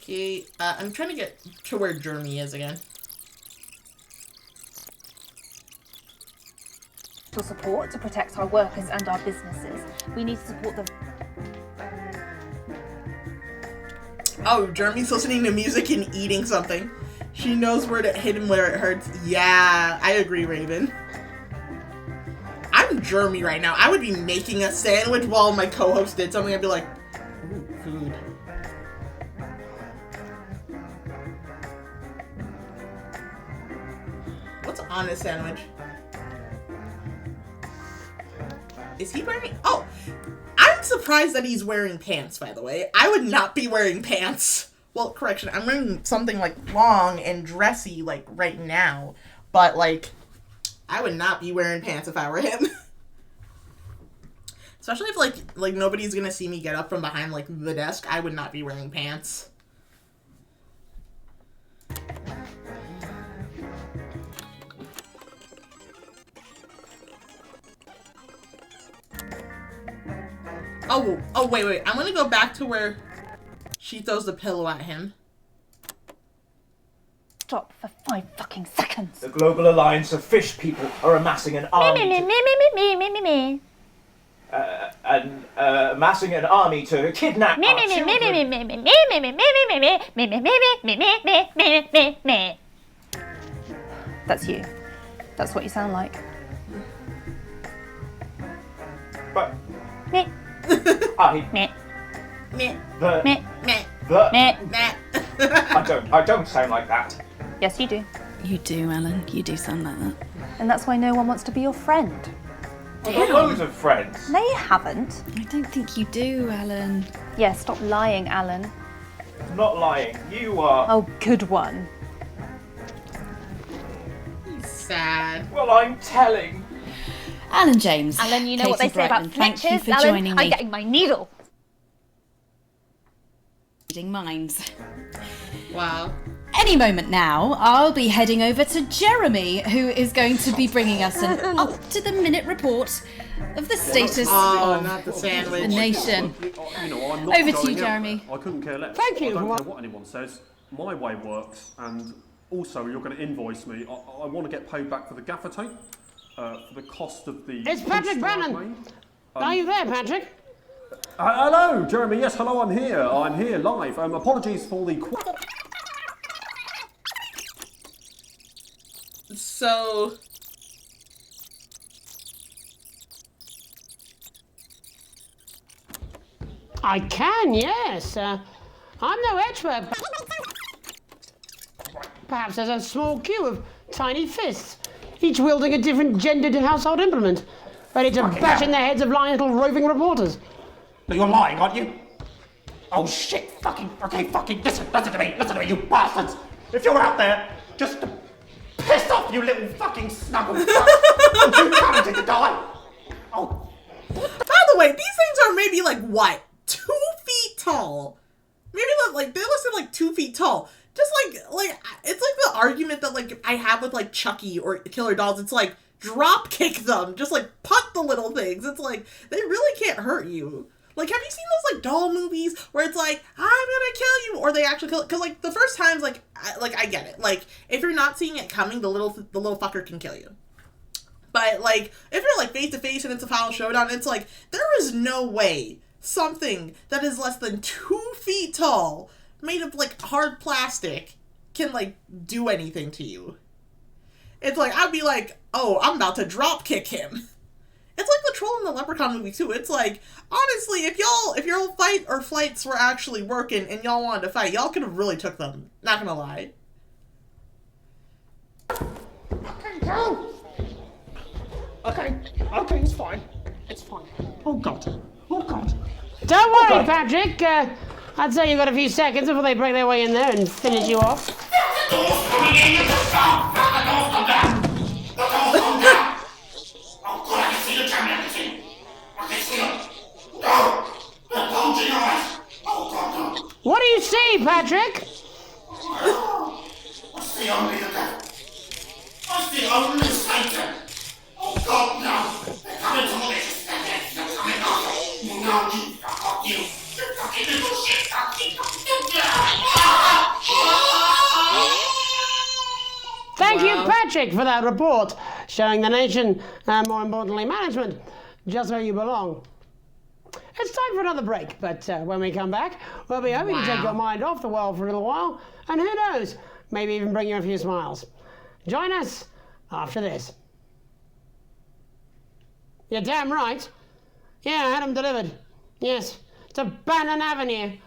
Okay, I'm trying to get to where Jeremy is again. Support to protect our workers and our businesses. We need to support the... Oh, Jeremy's listening to music and eating something. She knows where to hit him where it hurts. Yeah, I agree, Raven. I'm Jeremy right now. I would be making a sandwich while my co-host did something. I'd be like, ooh, food. What's on his sandwich? Is he wearing... Oh! I'm surprised that he's wearing pants, by the way. I would not be wearing pants. Well, correction, I'm wearing something, like, long and dressy, like, right now. But, like, I would not be wearing pants if I were him. Especially if, like nobody's gonna see me get up from behind, like, the desk. I would not be wearing pants. Oh, wait. I'm gonna go back to where she throws the pillow at him. Stop for 5 fucking seconds. The Global Alliance of Fish People are amassing an army amassing an army to kidnap our children. That's you. That's what you sound like. But Me. I don't sound like that. Yes, you do. You do, Alan. You do sound like that. And that's why no one wants to be your friend. I've got loads of friends. No, you haven't. I don't think you do, Alan. Yeah, stop lying, Alan. I'm not lying. You are. Oh, good one. He's sad. Well, I'm telling. Alan James. Alan, you know Katie what they say about Brightman, thank you snitches, for Alan? joining me. I'm getting my needle. Reading minds. Wow. Any moment now, I'll be heading over to Jeremy, who is going to be bringing us an up-to-the-minute report of the status of not the sandwich. the nation. You know, I'm not Over to going you, Jeremy. out. I couldn't care less. Thank you. I don't care what anyone says. My way works, and also you're going to invoice me. I want to get paid back for the gaffer tape, for the cost of the... It's Patrick Brennan. Are you there, Patrick? Hello, Jeremy. Yes, hello, I'm here. I'm here live. Apologies for the... So... I can, yes. I'm no expert. Perhaps there's a small queue of tiny fists, each wielding a different gendered household implement, ready to bash in the heads of lying little roving reporters. No, you're lying, aren't you? Oh shit, fucking, listen to me, you bastards! If you're out there, just to piss off, you little fucking snuggle fuck, I'm too talented to die! Oh. By the way, these things are maybe like, what? 2 feet tall. Maybe like they're less than like 2 feet tall. Just like it's like the argument that like I have with like Chucky or Killer Dolls. It's like drop kick them, just like punt the little things. It's like they really can't hurt you. Like, have you seen those like doll movies where it's like I'm gonna kill you, or they actually kill? Because like the first times, like I get it. Like if you're not seeing it coming, the little fucker can kill you. But like if you're like face to face and it's a final showdown, it's like there is no way something that is less than 2 feet tall, made of like hard plastic, can like do anything to you. It's like I'd be like, oh, I'm about to drop kick him. It's like the Troll and the Leprechaun movie too. It's like, honestly, if your fight or flights were actually working and y'all wanted to fight, y'all could have really took them. Not gonna lie. Okay, it's fine. Oh god. Don't worry, Patrick. I'd say you've got a few seconds before they break their way in there and finish you off. What do you see, Patrick? What's the only Satan? Oh God, no! They're coming to all this. They're coming on. No, you fucking little shit. Thank you, Patrick, for that report, showing the nation, and more importantly, management, just where you belong. It's time for another break, but when we come back, we'll be hoping to take your mind off the world for a little while, and who knows, maybe even bring you a few smiles. Join us after this. You're damn right. Yeah, I had them delivered. Yes, to Bannon Avenue.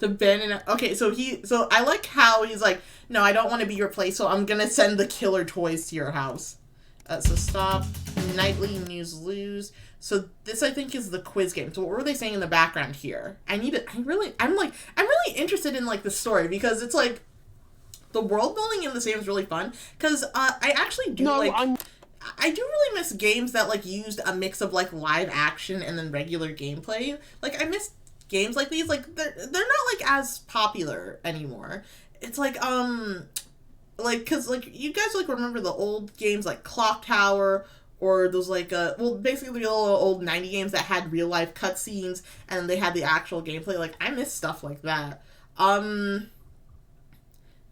Okay, so I like how he's like, no, I don't want to be your place, so I'm gonna send the killer toys to your house. So stop. Nightly news lose. So this, I think, is the quiz game. So what were they saying in the background here? I'm really interested in like the story, because it's like the world building in this game is really fun. Because I actually do I do really miss games that like used a mix of like live action and then regular gameplay. Like I miss games like these. Like they're not like as popular anymore. It's like because like you guys like remember the old games like Clock Tower or those like basically the old 90 games that had real life cutscenes and they had the actual gameplay. Like, I miss stuff like that.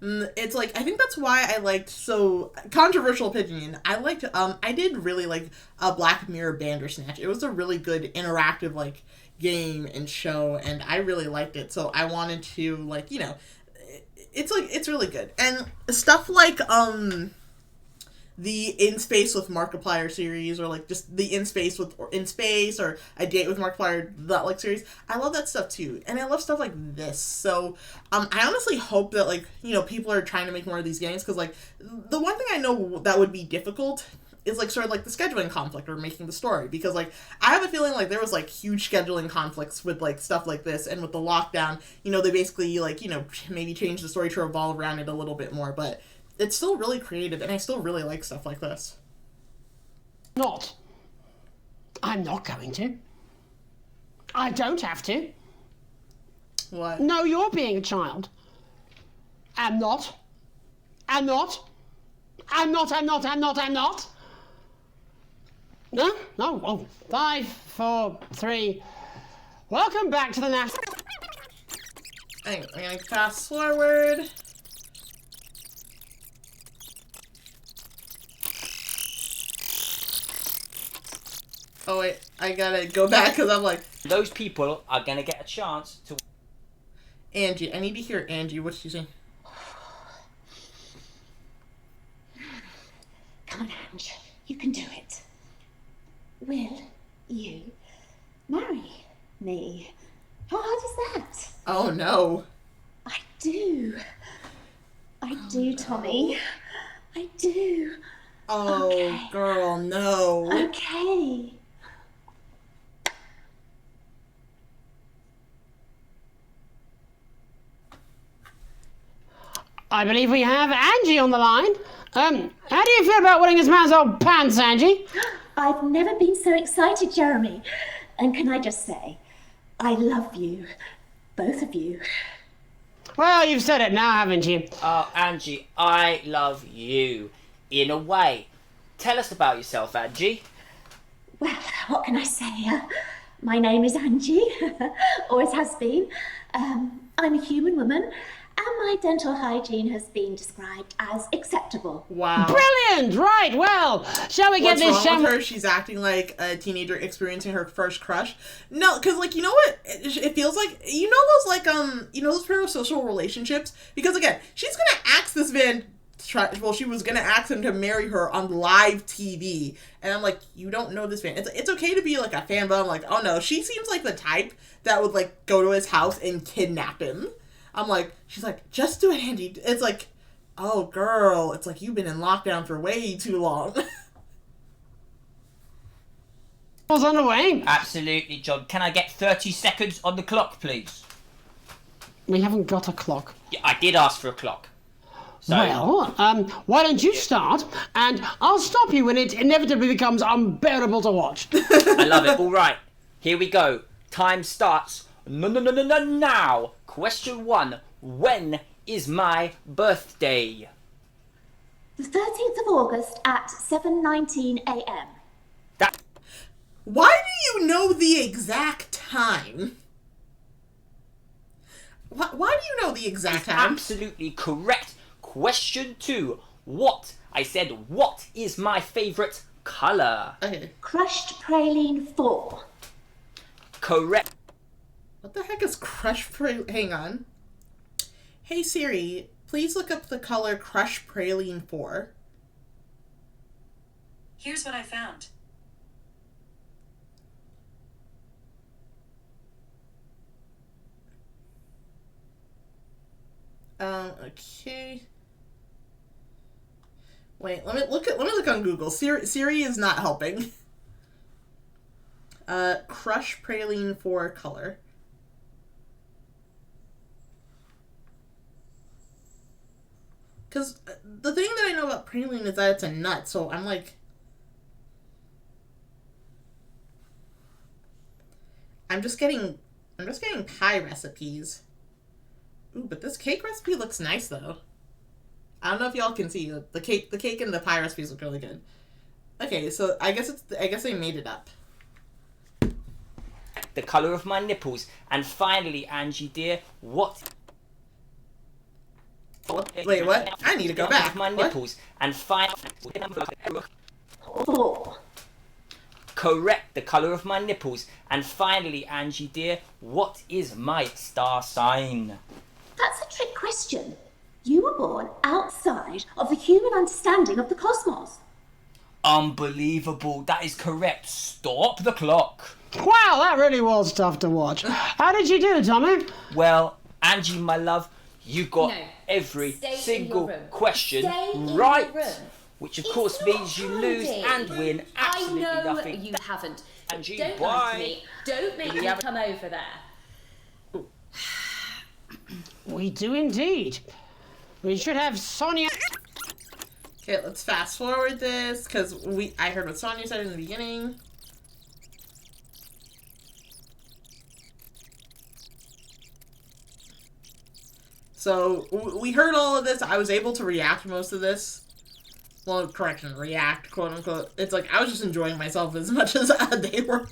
It's like, I think that's why I liked, so controversial opinion, I did really like a Black Mirror Bandersnatch. It was a really good interactive like game and show, and I really liked it, so I wanted to, like, you know, it's really good. And stuff like the In Space with Markiplier series, or like just the In Space or A Date with Markiplier, that like series, I love that stuff too. And I love stuff like this. So I honestly hope that, like, you know, people are trying to make more of these games, because like the one thing I know that would be difficult is like sort of like the scheduling conflict or making the story, because like I have a feeling like there was like huge scheduling conflicts with like stuff like this, and with the lockdown, you know, they basically like, you know, maybe changed the story to revolve around it a little bit more, but it's still really creative, and I still really like stuff like this. I'm not going to. I don't have to. What? No, you're being a child. I'm not. No? Oh, 5, 4, 3. Welcome back to the National... I'm gonna fast forward. Oh wait, I gotta go back because I'm like... Those people are gonna get a chance to... Angie, I need to hear Angie. What's she saying? Come on, Ange. You can do it. Will you marry me? How hard is that? Oh no. I do. I do, Tommy. I do. Oh, okay. Girl, no. Okay. I believe we have Angie on the line. How do you feel about winning this man's old pants, Angie? I've never been so excited, Jeremy. And can I just say, I love you. Both of you. Well, you've said it now, haven't you? Oh, Angie, I love you. In a way. Tell us about yourself, Angie. Well, what can I say? My name is Angie. Always has been. I'm a human woman. And my dental hygiene has been described as acceptable. Wow. Brilliant! Right, well, shall we get this... What's wrong with her? She's acting like a teenager experiencing her first crush. No, because, like, you know what? It feels like... You know those, like, you know those parasocial relationships? Because, again, she's gonna ask this man... she was gonna ask him to marry her on live TV. And I'm like, you don't know this man. It's okay to be, like, a fan, but I'm like, oh, no. She seems like the type that would, like, go to his house and kidnap him. I'm like, she's like, just do it, Andy. It's like, oh, girl. It's like, you've been in lockdown for way too long. Was on the way. Absolutely, John. Can I get 30 seconds on the clock, please? We haven't got a clock. Yeah, I did ask for a clock. So... Well, why don't you start, and I'll stop you when it inevitably becomes unbearable to watch. I love it. All right. Here we go. Time starts now. Question 1. When is my birthday? The 13th of August at 7:19 a.m. Why do you know the exact time? Why do you know the exact time? Absolutely correct. Question 2. What? I said, what is my favourite colour? Okay. Crushed praline 4. Correct. What the heck is crushed praline? Hang on. Hey Siri, please look up the color crushed praline 4. Here's what I found. Okay. Wait, let me look on Google. Siri is not helping. Crushed praline 4 color. Because the thing that I know about praline is that it's a nut, so I'm like... I'm just getting pie recipes. Ooh, but this cake recipe looks nice, though. I don't know if y'all can see. The cake and the pie recipes look really good. Okay, so I guess they made it up. The colour of my nipples. And finally, Angie dear, what... Wait, what? I need to go back. My nipples. And finally... Oh. Correct, the colour of my nipples. And finally, Angie dear, what is my star sign? That's a trick question. You were born outside of the human understanding of the cosmos. Unbelievable, that is correct. Stop the clock. Wow, that really was tough to watch. How did you do, Tommy? Well, Angie, my love, you got every single question right. Which of course means you lose and win absolutely nothing. You haven't. Angie, Don't bye. lie to me. Don't make me come over there. We do indeed. We should have Sonia. Okay, let's fast forward this because I heard what Sonia said in the beginning. So we heard all of this. I was able to react to most of this. Well, correction, react, quote unquote. It's like I was just enjoying myself as much as they were.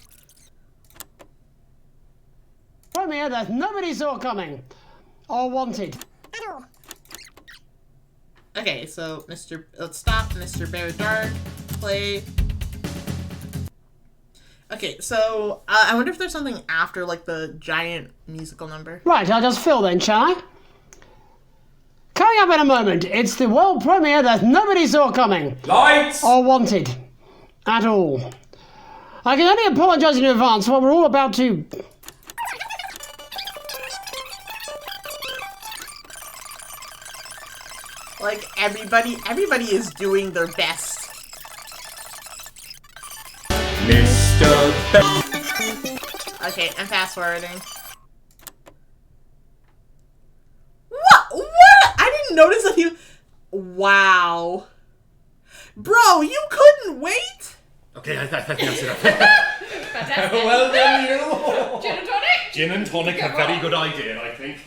Premiere that nobody saw coming or wanted. Okay, so let's stop. Mr. Bear Dark, play. Okay, so I wonder if there's something after like the giant musical number. Right, I'll just fill then, shall I? Coming up in a moment, it's the world premiere that nobody saw coming. Lights! Or wanted. At all. I can only apologise in advance for what we're all about to... Like, everybody is doing their best. Mr. Bear. Okay, I'm fast forwarding. What? I didn't notice that he... Wow. Bro, you couldn't wait? Okay, I think that's it. Fantastic. Well done, you. Gin and tonic? Gin and tonic, a very good idea, I think.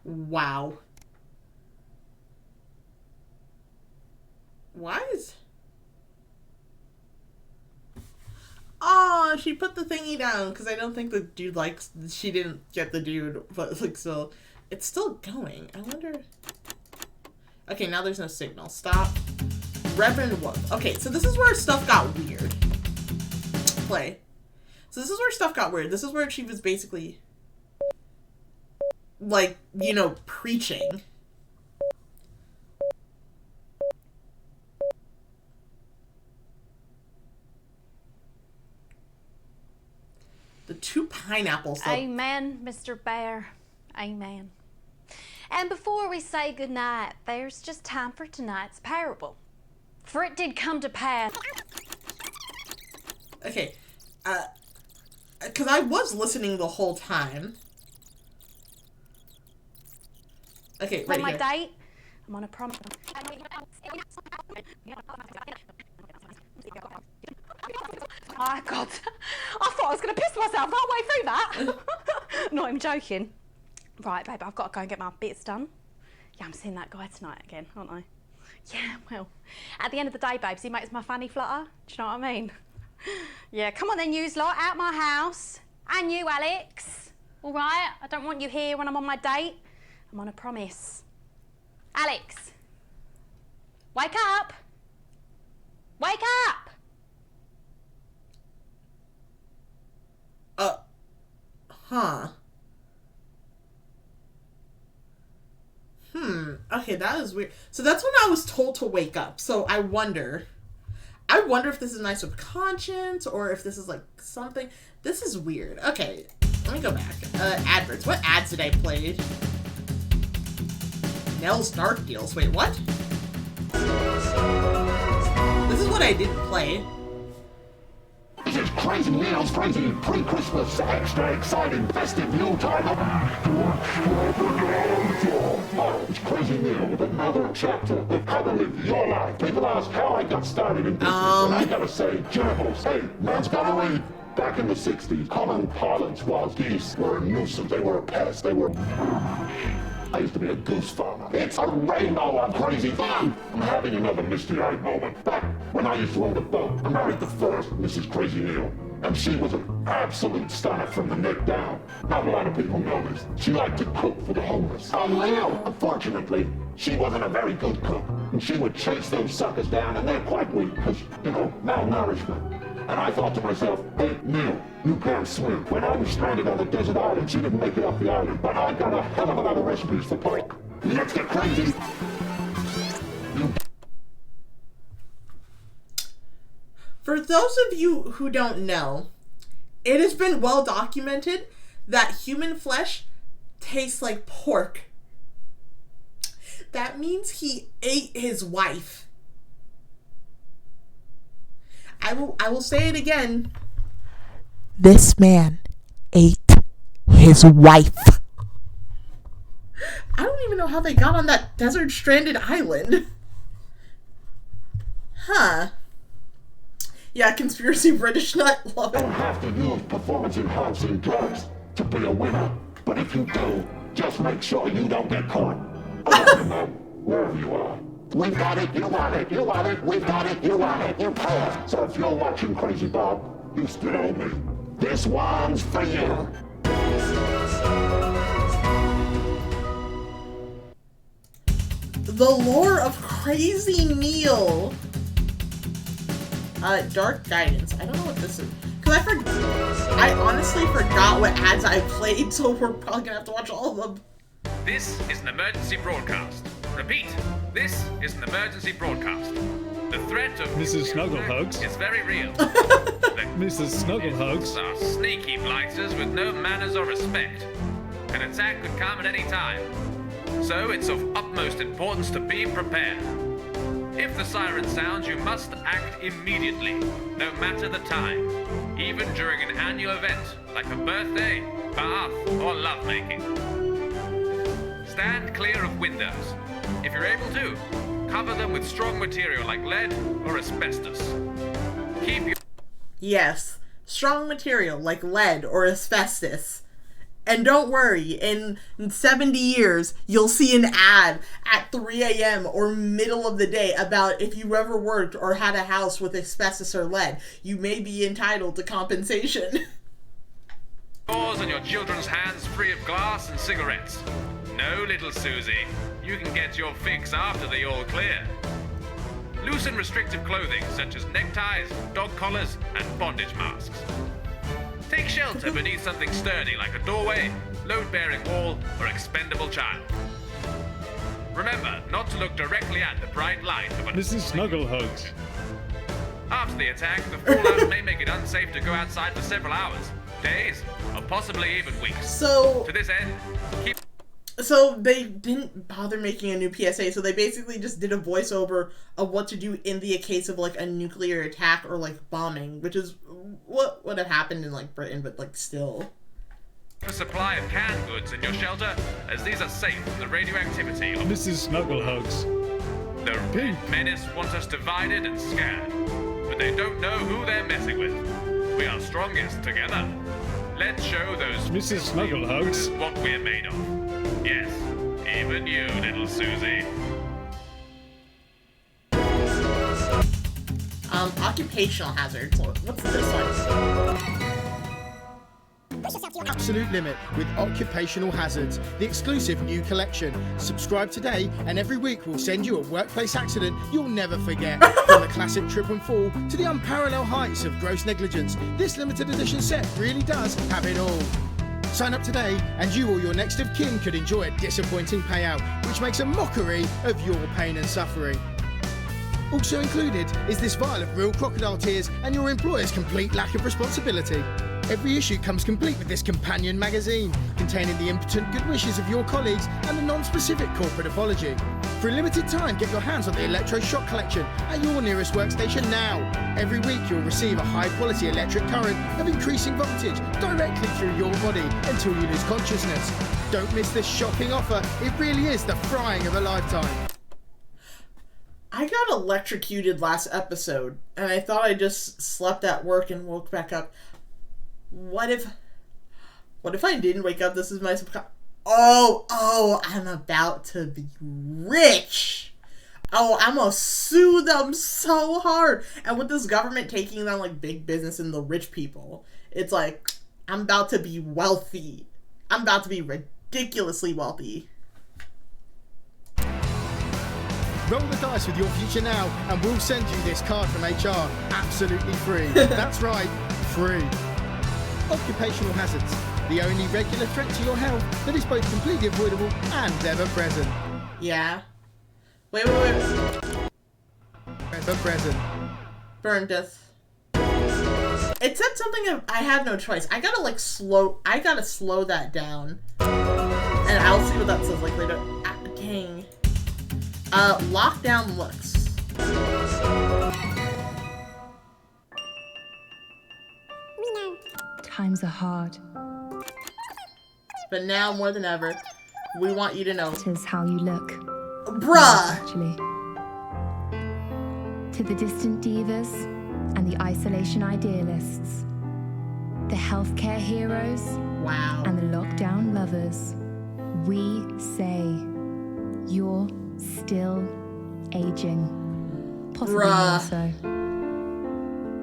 Wow. Why is... Oh, she put the thingy down because I don't think the dude likes... She didn't get the dude, but like still... It's still going. I wonder... Okay, now there's no signal. Stop. Reverend Wolf. Okay, so this is where stuff got weird. Play. So this is where stuff got weird. This is where she was basically... like, you know, preaching. The two pineapples. Amen, Mr. Bear. Amen. And before we say goodnight, there's just time for tonight's parable. For it did come to pass. Okay. Because I was listening the whole time. Okay, right On my here. date, I'm on a promise. Oh, God. I thought I was going to piss myself halfway through that. Not even joking. Right, babe, I've got to go and get my bits done. Yeah, I'm seeing that guy tonight again, aren't I? Yeah, well, at the end of the day, babes, he makes my fanny flutter. Do you know what I mean? Yeah, come on then, yous lot, out my house. And you, Alex. All right? I don't want you here when I'm on my date. I'm on a promise. Alex, wake up. Wake up. Huh. Okay, that is weird. So that's when I was told to wake up. So I wonder if this is nice with conscience or if this is like something. This is weird. Okay, let me go back. Adverts. What ads did I play? Nell's Dark Deals. Wait, what? This is what I didn't play. This is Crazy Neil's crazy pre-Christmas, extra exciting festive Yuletime. It's Crazy Neil with another chapter of Come and Live Your Life. People ask how I got started in business, and I gotta say, gerbils. Hey, man's gotta read. Back in the 60s, common parlance was geese were a nuisance. They were a pest. They were... I used to be a goose farmer. It's a rainbow of crazy fun. I'm having another misty-eyed moment. Back when I used to own a boat, I married the first Mrs. Crazy Neal. And she was an absolute stunner from the neck down. Not a lot of people know this. She liked to cook for the homeless. Now, unfortunately, she wasn't a very good cook. And she would chase those suckers down, and they're quite weak, because, malnourishment. And I thought to myself, hey, Neal, you can't swim. When I was stranded on a desert island, she didn't make it off the island, but I got a hell of a lot of recipes for pork. Let's get crazy. For those of you who don't know, it has been well documented that human flesh tastes like pork. That means he ate his wife. I will say it again. This man ate his wife. I don't even know how they got on that desert stranded island. Huh. Yeah, conspiracy British nut. Love it. You don't have to use performance-enhancing drugs to be a winner. But if you do, just make sure you don't get caught. Wherever you are. We've got it, you want it, you want it, we've got it, you want it, you pay it. So if you're watching Crazy Bob, you still owe me. This one's for you. The lore of Crazy Neal. Dark Guidance. I don't know what this is. Cause I honestly forgot what ads I played, so we're probably gonna have to watch all of them. This is an emergency broadcast. Repeat, this is an emergency broadcast. The threat of Mrs. Snugglehugs is very real. Mrs. Snugglehugs are sneaky blighters with no manners or respect. An attack could come at any time. So it's of utmost importance to be prepared. If the siren sounds, you must act immediately, no matter the time, even during an annual event like a birthday, bath, or lovemaking. Stand clear of windows. If you're able to, cover them with strong material like lead or asbestos. Keep your... Yes, strong material like lead or asbestos. And don't worry, in 70 years, you'll see an ad at 3 a.m. or middle of the day about if you ever worked or had a house with asbestos or lead, you may be entitled to compensation. Yours and your children's hands free of glass and cigarettes. No, little Susie, you can get your fix after the all clear. Loosen restrictive clothing such as neckties, dog collars, and bondage masks. Take shelter beneath something sturdy like a doorway, load-bearing wall, or expendable child. Remember not to look directly at the bright light of an... Mrs. Snugglehugs. After the attack, the fallout may make it unsafe to go outside for several hours, days, or possibly even weeks. So... To this end, keep... So they didn't bother making a new PSA, so they basically just did a voiceover of what to do in the case of, like, a nuclear attack or, like, bombing, which is what would have happened in, like, Britain, but, like, still. A supply of canned goods in your shelter, as these are safe from the radioactivity of... Mrs. Snugglehugs. The Red Menace want us divided and scared, but they don't know who they're messing with. We are strongest together. Let's show those Mrs. Snugglehugs what we're made of. Yes, even you, little Susie. Occupational hazards. What's this one? Absolute Limit with Occupational Hazards, the exclusive new collection. Subscribe today, and every week we'll send you a workplace accident you'll never forget. From the classic trip and fall to the unparalleled heights of gross negligence, this limited edition set really does have it all. Sign up today, and you or your next of kin could enjoy a disappointing payout, which makes a mockery of your pain and suffering. Also included is this vial of real crocodile tears and your employer's complete lack of responsibility. Every issue comes complete with this companion magazine, containing the impotent good wishes of your colleagues and a non-specific corporate apology. For a limited time, get your hands on the Electroshock collection at your nearest workstation now. Every week you'll receive a high-quality electric current of increasing voltage directly through your body until you lose consciousness. Don't miss this shocking offer. It really is the frying of a lifetime. I got electrocuted last episode, and I thought I just slept at work and woke back up. What if I didn't wake up? This is my subconscious. Oh, I'm about to be rich. Oh, I'm gonna sue them so hard. And with this government taking down like big business and the rich people, it's like, I'm about to be wealthy. I'm about to be ridiculously wealthy. Roll the dice with your future now, and we'll send you this card from HR absolutely free. That's right, free. Occupational hazards, the only regular threat to your health that is both completely avoidable and ever present. Yeah. Wait. Ever present. Burn death. It said something of I had no choice. I gotta slow that down. And I'll see what that says like later. Dang. Lockdown looks. Times are hard. But now more than ever, we want you to know. It is how you look. Bruh! Actually. To the distant divas and the isolation idealists, the healthcare heroes, wow, and the lockdown lovers, we say you're still aging. Possibly more so.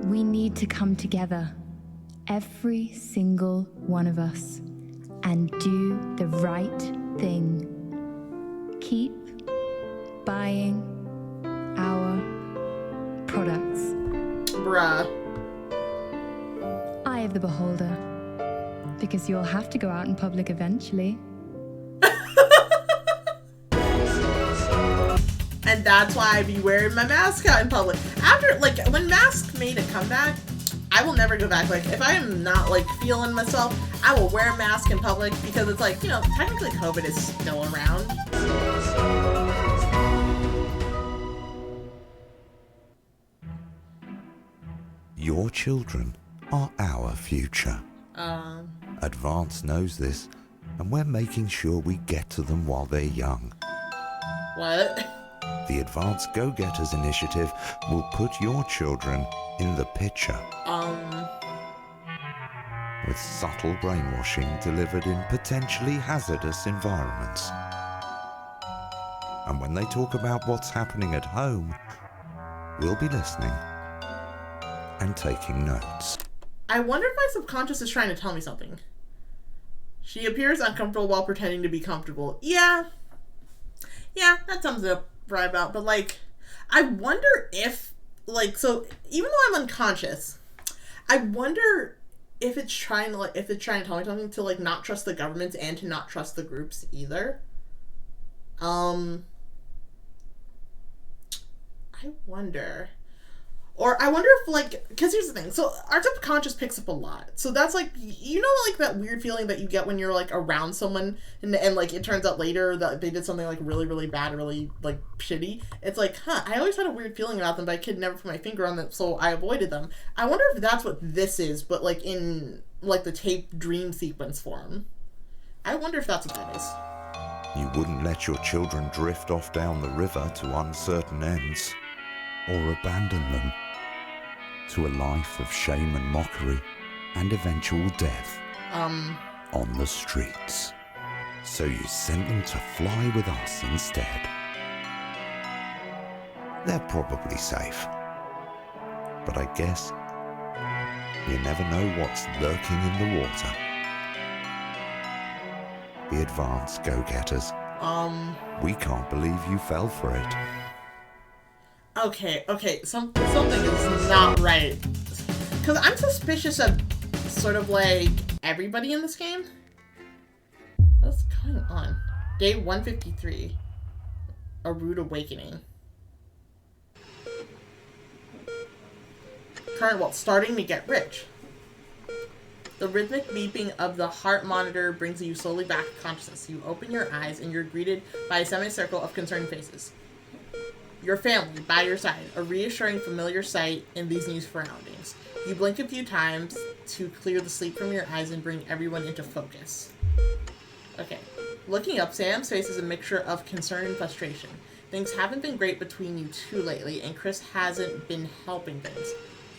We need to come together, every single one of us, and do the right thing. Keep buying our products. Bruh. Eye of the beholder. Because you'll have to go out in public eventually. And that's why I be wearing my mask out in public. After, like, when masks made a comeback, I will never go back. Like, if I am not, like, feeling myself, I will wear a mask in public because it's like, you know, technically COVID is still around. Your children are our future. Advance knows this, and we're making sure we get to them while they're young. What? The Advanced Go-Getters initiative will put your children in the picture. With subtle brainwashing delivered in potentially hazardous environments. And when they talk about what's happening at home, we'll be listening and taking notes. I wonder if my subconscious is trying to tell me something. She appears uncomfortable while pretending to be comfortable. Yeah, that sums it up right about. But, like, I wonder if, like, so even though I'm unconscious, I wonder if it's trying to, like, tell me something to, like, not trust the government and to not trust the groups either. I wonder. Or I wonder if, like, because here's the thing. So our subconscious picks up a lot. So that's, like, you know, like, that weird feeling that you get when you're, like, around someone and like, it turns out later that they did something, like, really, really bad, really, like, shitty. It's like, I always had a weird feeling about them, but I could never put my finger on them, so I avoided them. I wonder if that's what this is, but, like, in, like, the tape dream sequence form. I wonder if that's what that is. You wouldn't let your children drift off down the river to uncertain ends, or abandon them to a life of shame and mockery and eventual death on the streets. So you sent them to fly with us instead. They're probably safe, but I guess you never know what's lurking in the water. The Advanced Go-Getters. We can't believe you fell for it. Okay, something is not right. Because I'm suspicious of sort of, like, everybody in this game. What's going on? Day 153. A Rude Awakening. Current world, starting to get rich. The rhythmic beeping of the heart monitor brings you slowly back to consciousness. You open your eyes and you're greeted by a semicircle of concerned faces. Your family by your side, a reassuring familiar sight in these new surroundings. You blink a few times to clear the sleep from your eyes and bring everyone into focus. Okay. Looking up, Sam's face is a mixture of concern and frustration. Things haven't been great between you two lately, and Chris hasn't been helping things.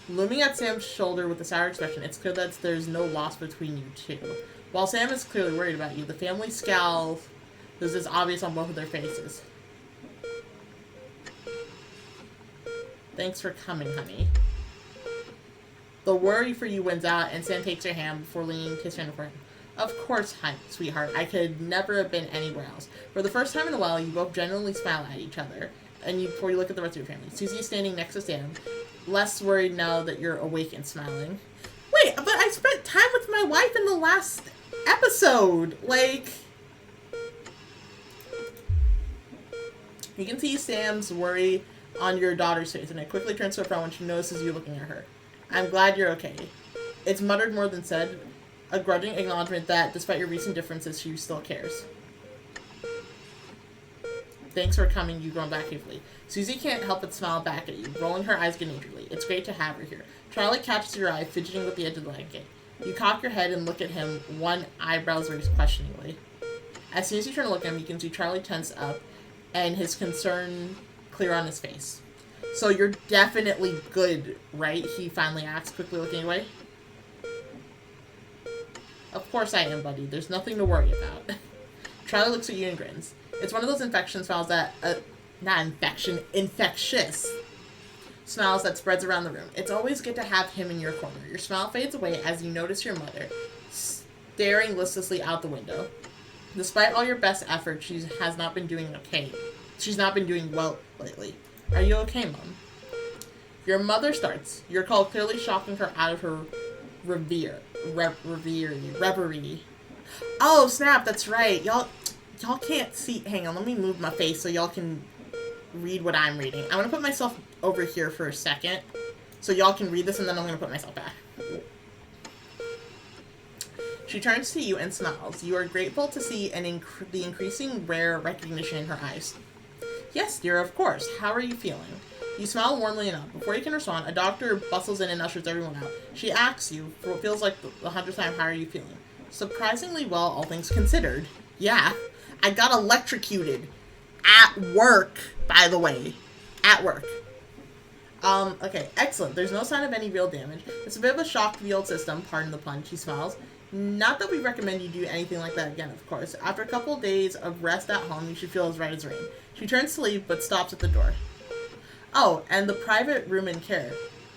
Looming at Sam's shoulder with a sour expression, it's clear that there's no loss between you two. While Sam is clearly worried about you, the family scowl is obvious on both of their faces. Thanks for coming, honey. The worry for you wins out, and Sam takes your hand before leaning his hand over him. Of course, sweetheart. I could never have been anywhere else. For the first time in a while, you both genuinely smile at each other, and before you look at the rest of your family. Susie is standing next to Sam, less worried now that you're awake and smiling. Wait, but I spent time with my wife in the last episode. Like, you can see Sam's worry on your daughter's face, and it quickly turns to a frown when she notices you looking at her. I'm glad you're okay. It's muttered more than said, a grudging acknowledgement that, despite your recent differences, she still cares. Thanks for coming, you groan back briefly. Susie can't help but smile back at you, rolling her eyes good-naturedly. It's great to have her here. Charlie catches your eye, fidgeting with the edge of the blanket. You cock your head and look at him, one eyebrows raised questioningly. As soon as you turn to look at him, you can see Charlie tense up, and his concern clear on his face. So you're definitely good, right? He finally asks, quickly looking away. Of course I am, buddy. There's nothing to worry about. Charlie looks at you and grins. It's one of those infection smiles that... not infection, infectious smiles that spreads around the room. It's always good to have him in your corner. Your smile fades away as you notice your mother staring listlessly out the window. Despite all your best efforts, she has not been doing okay. She's not been doing well lately. Are you okay, Mom? Your mother starts. Your call clearly shocking her out of her reverie. Oh, snap, that's right. Y'all can't see. Hang on, let me move my face so y'all can read what I'm reading. I'm gonna put myself over here for a second so y'all can read this, and then I'm gonna put myself back. She turns to you and smiles. You are grateful to see the increasing rare recognition in her eyes. Yes, dear, of course. How are you feeling? You smile warmly enough. Before you can respond, a doctor bustles in and ushers everyone out. She asks you, for what feels like the 100th time, how are you feeling? Surprisingly well, all things considered. Yeah, I got electrocuted. At work, by the way. At work. Okay, excellent. There's no sign of any real damage. It's a bit of a shock to the old system, pardon the pun, she smiles. Not that we recommend you do anything like that again, of course. After a couple of days of rest at home, you should feel as right as rain. She turns to leave, but stops at the door. Oh, and the private room in care.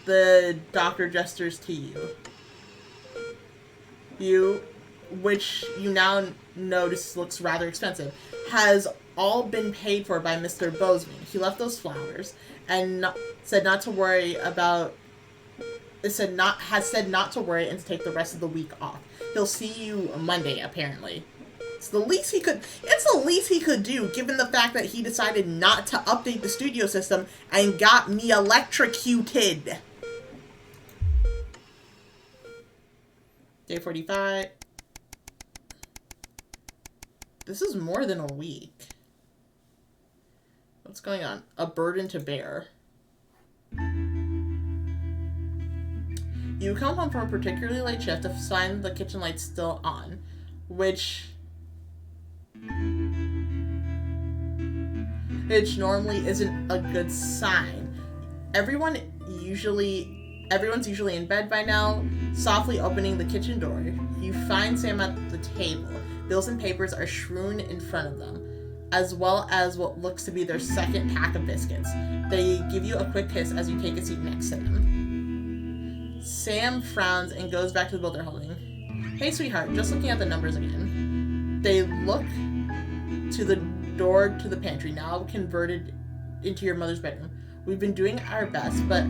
The doctor gestures to you. Which you now notice looks rather expensive, has all been paid for by Mr. Bozeman. He left those flowers and said not to worry and to take the rest of the week off. He'll see you Monday, apparently. It's the least he could do, given the fact that he decided not to update the studio system and got me electrocuted. Day 45. This is more than a week. What's going on? A burden to bear. You come home from a particularly late shift to find the kitchen lights still on, which normally isn't a good sign. Everyone's usually in bed by now. Softly opening the kitchen door, you find Sam at the table. Bills and papers are strewn in front of them, as well as what looks to be their second pack of biscuits. They give you a quick kiss as you take a seat next to them. Sam frowns and goes back to the bill they're holding. Hey, sweetheart, just looking at the numbers again. They look to the door to the pantry, now converted into your mother's bedroom. We've been doing our best, but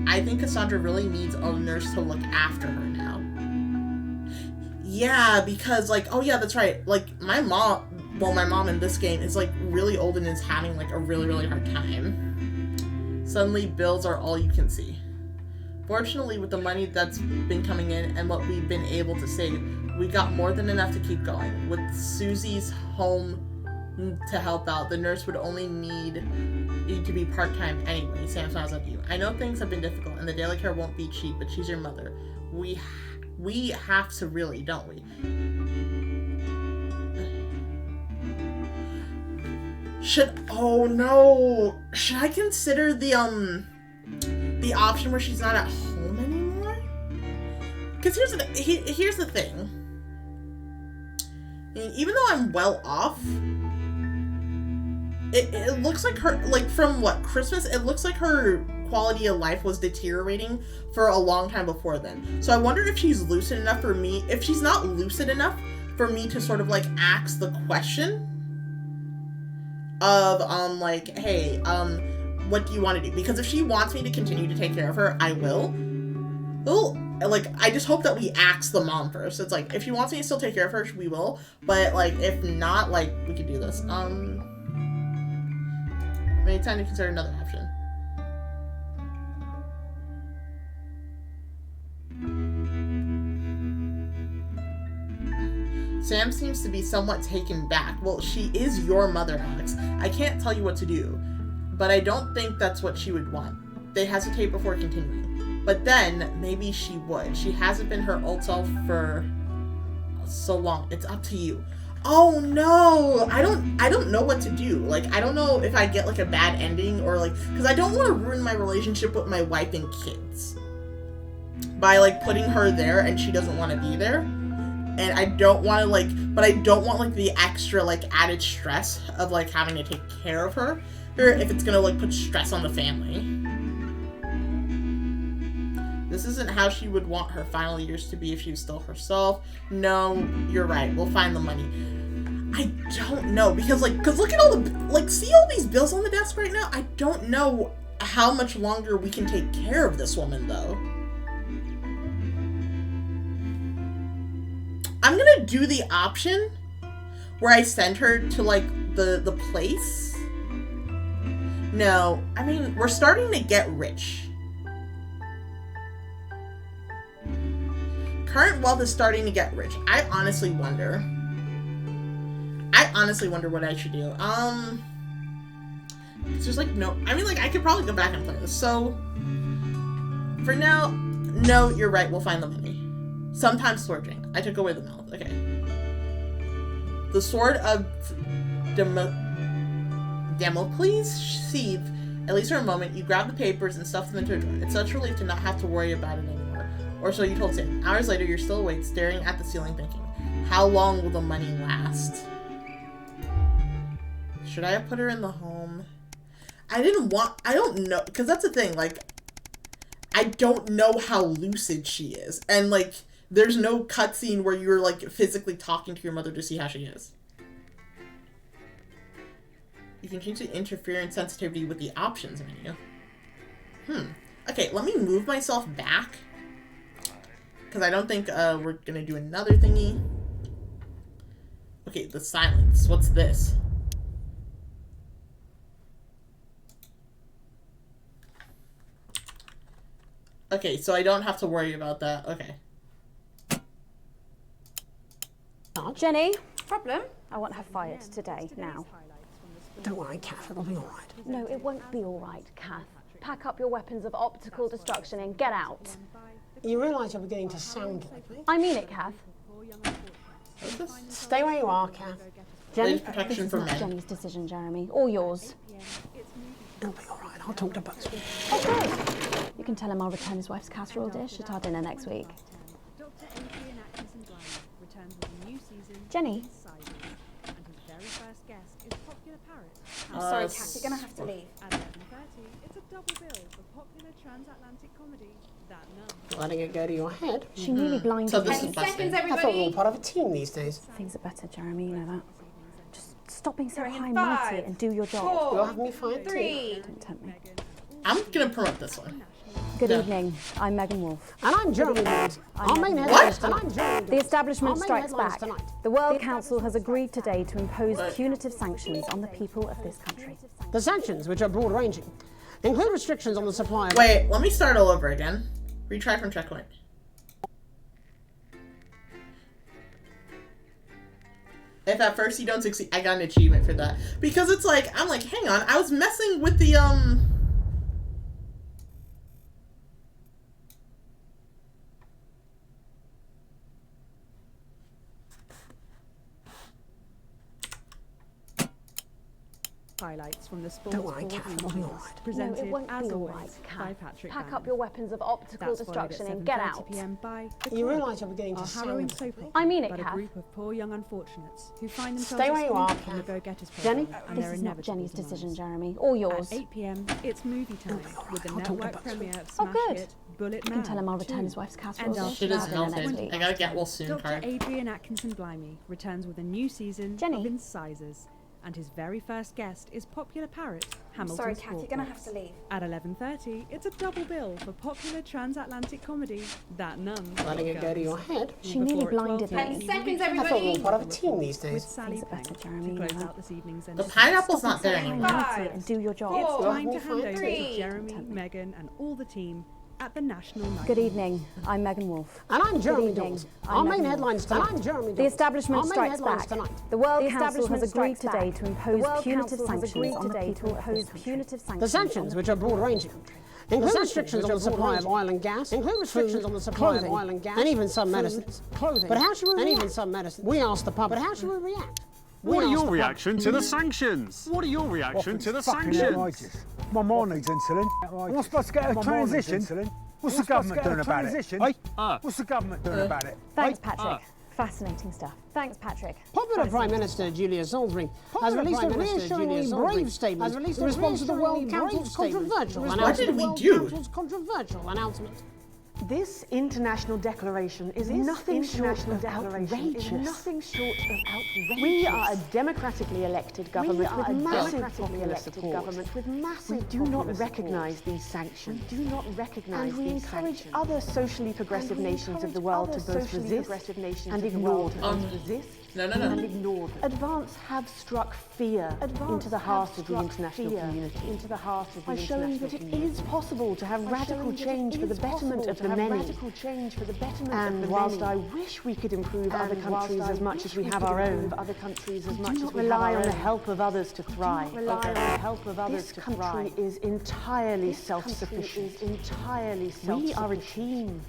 I think Cassandra really needs a nurse to look after her now. Yeah, because, like, oh yeah, that's right. Like, my mom in this game is, like, really old and is having, like, a really, really hard time. Suddenly, bills are all you can see. Fortunately, with the money that's been coming in and what we've been able to save, we got more than enough to keep going. With Susie's home to help out, the nurse would only need you to be part-time anyway. Sam smiles at you. I know things have been difficult and the daily care won't be cheap, but she's your mother. We have to really, don't we? Should I consider the option where she's not at home Because here's the thing. I mean, even though I'm well off, it looks like her, like, from what, Christmas, it looks like her quality of life was deteriorating for a long time before then. So I wonder if she's lucid enough for me, if she's not lucid enough for me to sort of, like, ask the question of, like, hey, what do you want to do? Because if she wants me to continue to take care of her, I will. Well, like, I just hope that we ask the mom first. It's like, if she wants me to still take care of her, we will. But, like, if not, like, we could do this. Maybe time to consider another option. Sam seems to be somewhat taken back. Well, she is your mother, Alex. I can't tell you what to do, but I don't think that's what she would want. They hesitate before continuing. But then, maybe she would. She hasn't been her old self for so long. It's up to you. Oh no! I don't know what to do. Like, I don't know if I get, like, a bad ending or, like, because I don't want to ruin my relationship with my wife and kids by, like, putting her there and she doesn't want to be there. And I don't want to, like, but I don't want, like, the extra, like, added stress of, like, having to take care of her, or if it's gonna, like, put stress on the family. This isn't how she would want her final years to be if she was still herself. No, you're right. We'll find the money. I don't know, because, like, look at all the, like, see all these bills on the desk right now? I don't know how much longer we can take care of this woman, though. I'm gonna do the option where I send her to, like, the place. No, I mean, we're starting to get rich. Current wealth is starting to get rich. I honestly wonder what I should do. It's just like, no, I mean, like, I could probably go back and play this. So, for now, no, you're right, we'll find the money. Sometimes splurging. I took away the mouth. Okay. The sword of Damocles sheath. At least for a moment, you grab the papers and stuff them into a drawer. It's such a relief to not have to worry about it anymore. Or so you told Sam. Hours later, you're still awake, staring at the ceiling, thinking, how long will the money last? Should I have put her in the home? I don't know, because that's the thing, like, I don't know how lucid she is. And, like, there's no cutscene where you're, like, physically talking to your mother to see how she is. You can change the interference sensitivity with the options menu. Okay, let me move myself back. Because I don't think we're going to do another thingy. Okay, the silence. What's this? Okay, so I don't have to worry about that. Okay. Jenny, problem? I want her fired today, now. Don't worry, Kath, it'll be all right. No, it won't be all right, Kath. Pack up your weapons of optical destruction and get out. You realise you're beginning to sound like me? I mean it, Kath. Stay where you are, Kath. Jenny, protection this for is not men. Jenny's decision, Jeremy, or yours. It'll be all right. I'll talk to Bugsy. Okay. You can tell him I'll return his wife's casserole dish at our dinner next week. Jenny. I'm sorry, Kath, you're going to have to leave. It's a double bill for popular transatlantic comedy, That Nun. Letting it go to your head. She nearly blinded So me. this is 10 seconds, I thought we were everybody. all part of a team these days. Things are better, Jeremy, you know that. Just stop being so Going in high and mighty 5, and do your job. 4, You'll have me fired 3. Don't tempt me. I'm going to promote this one. Good No. evening. I'm Megan Wolf. And I'm Jeremy Wood. Our main What? headlines tonight. The establishment Our main strikes headlines back. tonight. The World Council has agreed today to impose punitive sanctions on the people of this country. The sanctions, which are broad-ranging, include restrictions on the supply of... Wait, let me start all over again. Retry from checkpoint. If at first you don't succeed, I got an achievement for that. Because it's like, I'm like, hang on, I was messing with the, highlights from the Don't worry, Kat, it'll be all right. Presented No, it won't as be all always right, Kat. by Patrick Pack Bannon. up your weapons of optical That's followed at destruction and get 7:30 out. PM by The You Club, realise you're beginning to a sound harrowing a soap bit. opera I mean it, about Kath. a group of poor young unfortunates who find themselves Stay where you are, excluded from the Kath. Go-Getters Jenny, program and this their is not inevitable Jenny's demise. decision, Jeremy, or yours. At 8 PM, it's movie time with the I'll talk network about premiere of Oh, smash good. hit Bullet You Man can tell him I'll 2. return his wife's casserole. And after She does that, nothing. I gotta get Will Soon Dr. card. Adrian Atkinson Blimey returns with a new season Jenny. of Incisors, and his very first guest is popular parrot Hamilton. Sorry, Kath, you're gonna have to leave. At 11:30, it's a double bill for popular transatlantic comedy That Nun. Letting it go to your head. She nearly Before at blinded 12:30, me. 10 seconds, I thought we were part of a Report team these with days. Sally Things are better, Payne Jeremy, to close now. out this evening's The entertainment. pineapple's not there Say anymore. hi and do your job. It's time to We'll hand find over three. to Jeremy, Megan, and all the team at the National Night. Good evening. I'm Megan Wolf. And I'm Jeremy Good evening. Dawes. I'm Our main Megan headlines Wolf. tonight. I'm Jeremy The Dawes. establishment Our main strikes headlines back. tonight. The World The Council has establishment agreed strikes today back. to impose The World punitive Council has sanctions agreed on the today people to of impose this country. punitive The sanctions, which are broad-ranging, include restrictions on the supply of oil and gas, include restrictions on the supply of oil and gas, and even some medicines. Clothing. But how should we react? And even some medicines. We asked the public. But how should we react? What are your reaction to the sanctions? What are your reaction to the sanctions? My mom needs insulin. What's supposed to get a transition? What's the government doing about it? What's the government doing about it? Thanks, Patrick. Fascinating stuff. Thanks, Patrick. Popular Prime Minister Julia Salisbury has released a reassuringly brave statement in response to the World Council's controversial announcement. This international declaration is nothing short of outrageous. We are a democratically elected government with massive popular support. We do not recognise these sanctions. And we encourage other socially progressive nations of the world to both resist and ignore them. No. Advance have struck fear into the heart of the international community by showing that it is possible to have radical change for the betterment of the many. And whilst I wish we could improve other countries as much as we have our own, we do not rely on the help of others to thrive. This country is entirely self-sufficient. We are a team.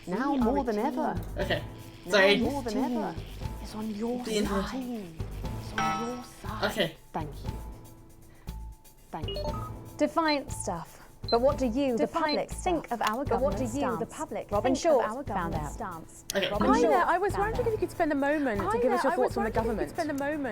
Now more than ever. Okay. Sorry. Now more than ever. It's on your The intro. side. It's on your side. Okay. Thank you. Thank you. Defiant stuff. But what do you, the public, think of our government stance? Robin Short found out. Hi there, I was wondering if you could spend a moment to give us your thoughts on the government.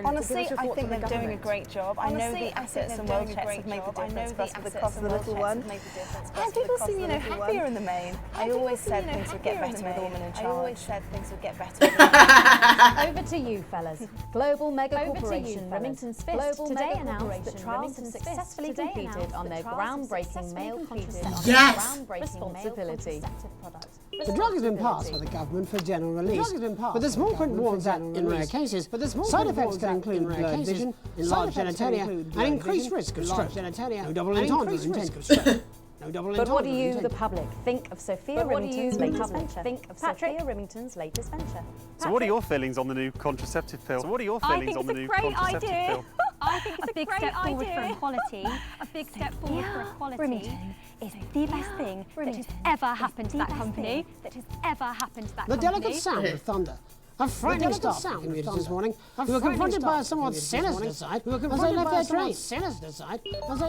Honestly, I think they're doing a great job. I know the assets and world checks have made the difference, plus with the cost of the little one. And people seem, happier in the main. I always said things would get better with a woman in charge. Over to you, fellas. Global mega corporation Remington's Fist today announced that trials have successfully completed on their groundbreaking male contraceptive responsibility. The drug has been passed by the government for general release, but the small print warns that, in rare cases, side effects can include blurred vision, enlarged genitalia, and increased risk of stroke. No double entendres intended. But what do you, the public, think of Sophia Remington's latest venture? So what are your feelings on the new contraceptive pill? I think it's a great idea. I think it's a big step forward for equality. A big step forward for equality. Remington is the best thing that has ever happened to that company. The delicate sound of thunder. A frightening staff commuters this morning who were confronted by a somewhat sinister sight as they left their train.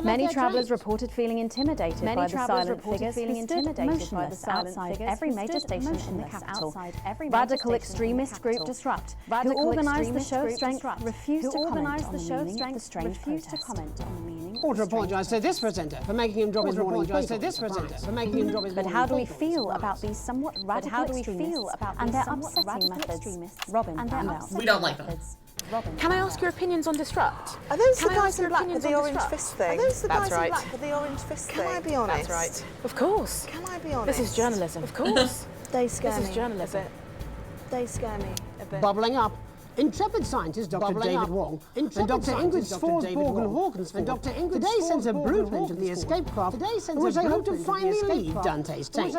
Many travellers reported feeling intimidated by the silent figures who stood motionless outside every major station in the capital. Radical extremist group Disrupt, who organised the show of strength, refused to comment on the meaning. Or to apologise to this presenter for making him drop his morning paper. But how do we feel about these somewhat radical extremists and their upsetting methods? Robin, we don't like them. Can I ask your opinions on Disrupt? Are those the guys in black with the orange fist thing? Are those the guys in black with the orange fist thing? Can I be honest? That's right. Of course. Can I be honest? This is journalism. Of course. They scare me. This is journalism. They scare me a bit. Bubbling up. Intrepid scientist Dr. David Wong and Dr. Ingrid Sforsborg today sends a blueprint of the escape craft in which they hope to finally leave Dante's tank.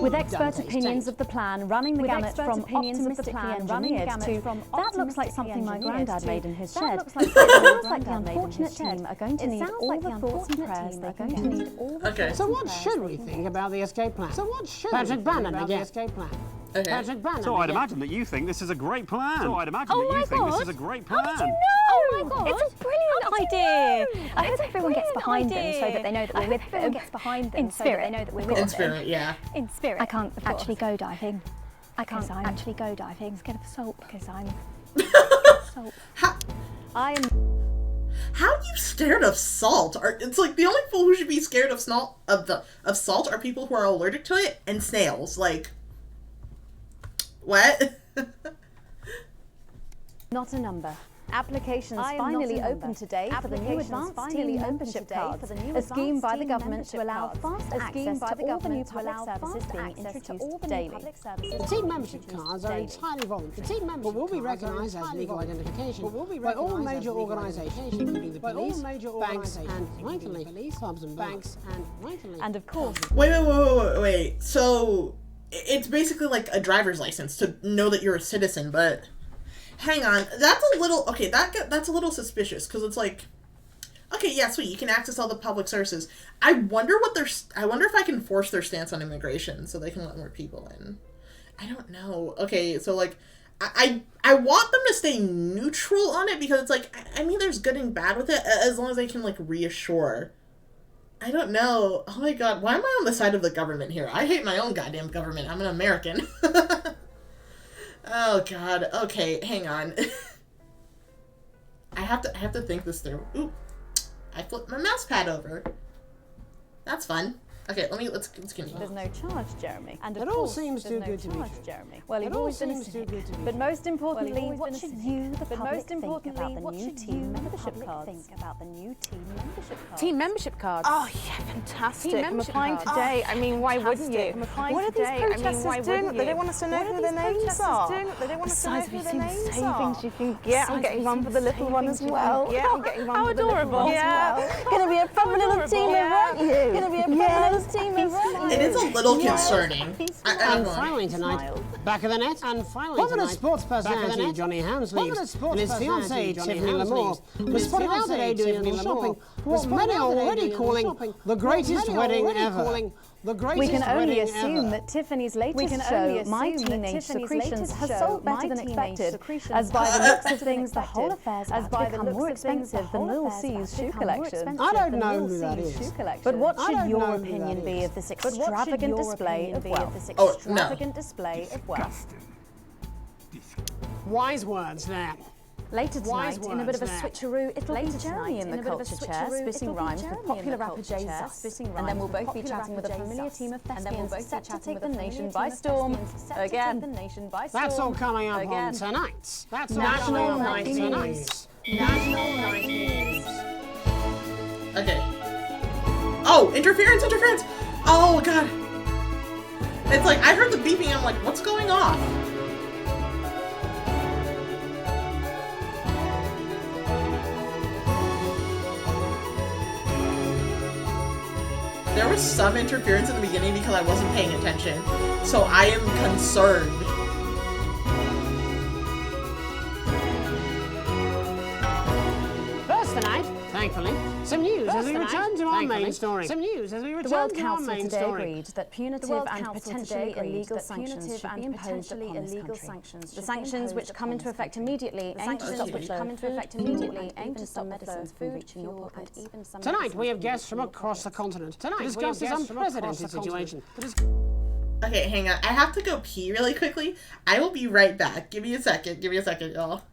With expert opinions of the plan running the gamut from optimistically engineered to that looks like something my granddad made in his shed. It sounds like the unfortunate team are going to need all the thoughts and prayers they can get. So what should we think about the escape plan? Patrick Bannon again. Okay. Patrick Brannan. So I'd imagine that you think this is a great plan. So I'd imagine that you think this is a great plan. How did you know? Oh my god! It's a brilliant idea. I hope everyone gets behind them so that they know that we're with them. Gets behind them in spirit. So that they know that we're with them. In spirit, yeah. In spirit. I can't actually go diving. I can't actually go diving. I'm scared of salt because I'm salt. How are you scared of salt? It's like the only people who should be scared of salt are people who are allergic to it and snails. Like, what? Not a number. Applications finally open today for the new advanced team membership cards, a scheme by the government to allow fast access to all the new public services being introduced daily. The team membership cards are entirely voluntary. The team membership will be recognised as legal identification by all major organisations, including the police, banks, and rightfully clubs and banks, and of course. Wait. So it's basically like a driver's license to know that you're a citizen, but. Hang on, that's a little, okay, that's a little suspicious, because it's like, okay, yeah, sweet, you can access all the public services. I wonder if I can force their stance on immigration so they can let more people in. I don't know. Okay, so, like, I want them to stay neutral on it, because it's like, I mean, there's good and bad with it, as long as they can, like, reassure. I don't know. Oh my god, why am I on the side of the government here? I hate my own goddamn government. I'm an American. Oh god. Okay, hang on. I have to think this through. Ooh. I flipped my mouse pad over. That's fun. Okay, let's continue. There's no charge, Jeremy. And it all seems too good to be true. Jeremy. Well, you've always been a cynic. But most importantly, what should you, the public, think about the new team membership cards? Team membership cards? Oh yeah, fantastic. I'm applying today. I mean, why wouldn't you? What are these protesters doing? They don't want us to know who their names are. They don't want us to know who their names are. Things you think, yeah, I'm getting one for the little one as well. Yeah, I'm getting one for the little one as well. Gonna be a proper little team, aren't you? Gonna be a proper little team. It is a little concerning. And finally tonight, back of the net, and finally tonight, sports personality Johnny Hamsleaves and his fiancée Tiffany Lamore was spotted out today doing a little shopping for what many are already calling the greatest wedding ever. We can only assume that Tiffany's latest show, My Teenage Secretions, has sold better than expected, as by the looks of things, the whole affair's about to become more expensive than Lil C's shoe collection. I don't know who that is. But what should your opinion be of this extravagant display of wealth? Wise words there. Later tonight, in a bit of a switcheroo, it'll be Jeremy in the culture chair, spitting rhymes with popular rapper Jay-Z, and then we'll both be chatting with a familiar team of thespians set to take the nation by storm. Again. That's all coming up on tonight. That's National Night News. National Night News. Okay. Oh, interference! Oh god. It's like, I heard the beeping, I'm like, what's going on? There was some interference in the beginning because I wasn't paying attention, so I am concerned. First tonight, thankfully, some news as we return to our main story. The World Council today agreed that punitive and potentially illegal sanctions should be imposed upon this country. The sanctions which come into effect immediately aim to stop medicines from reaching your pockets. Tonight we have guests from across the continent to discuss this unprecedented situation. Okay, hang on. I have to go pee really quickly. I will be right back. Give me a second, y'all.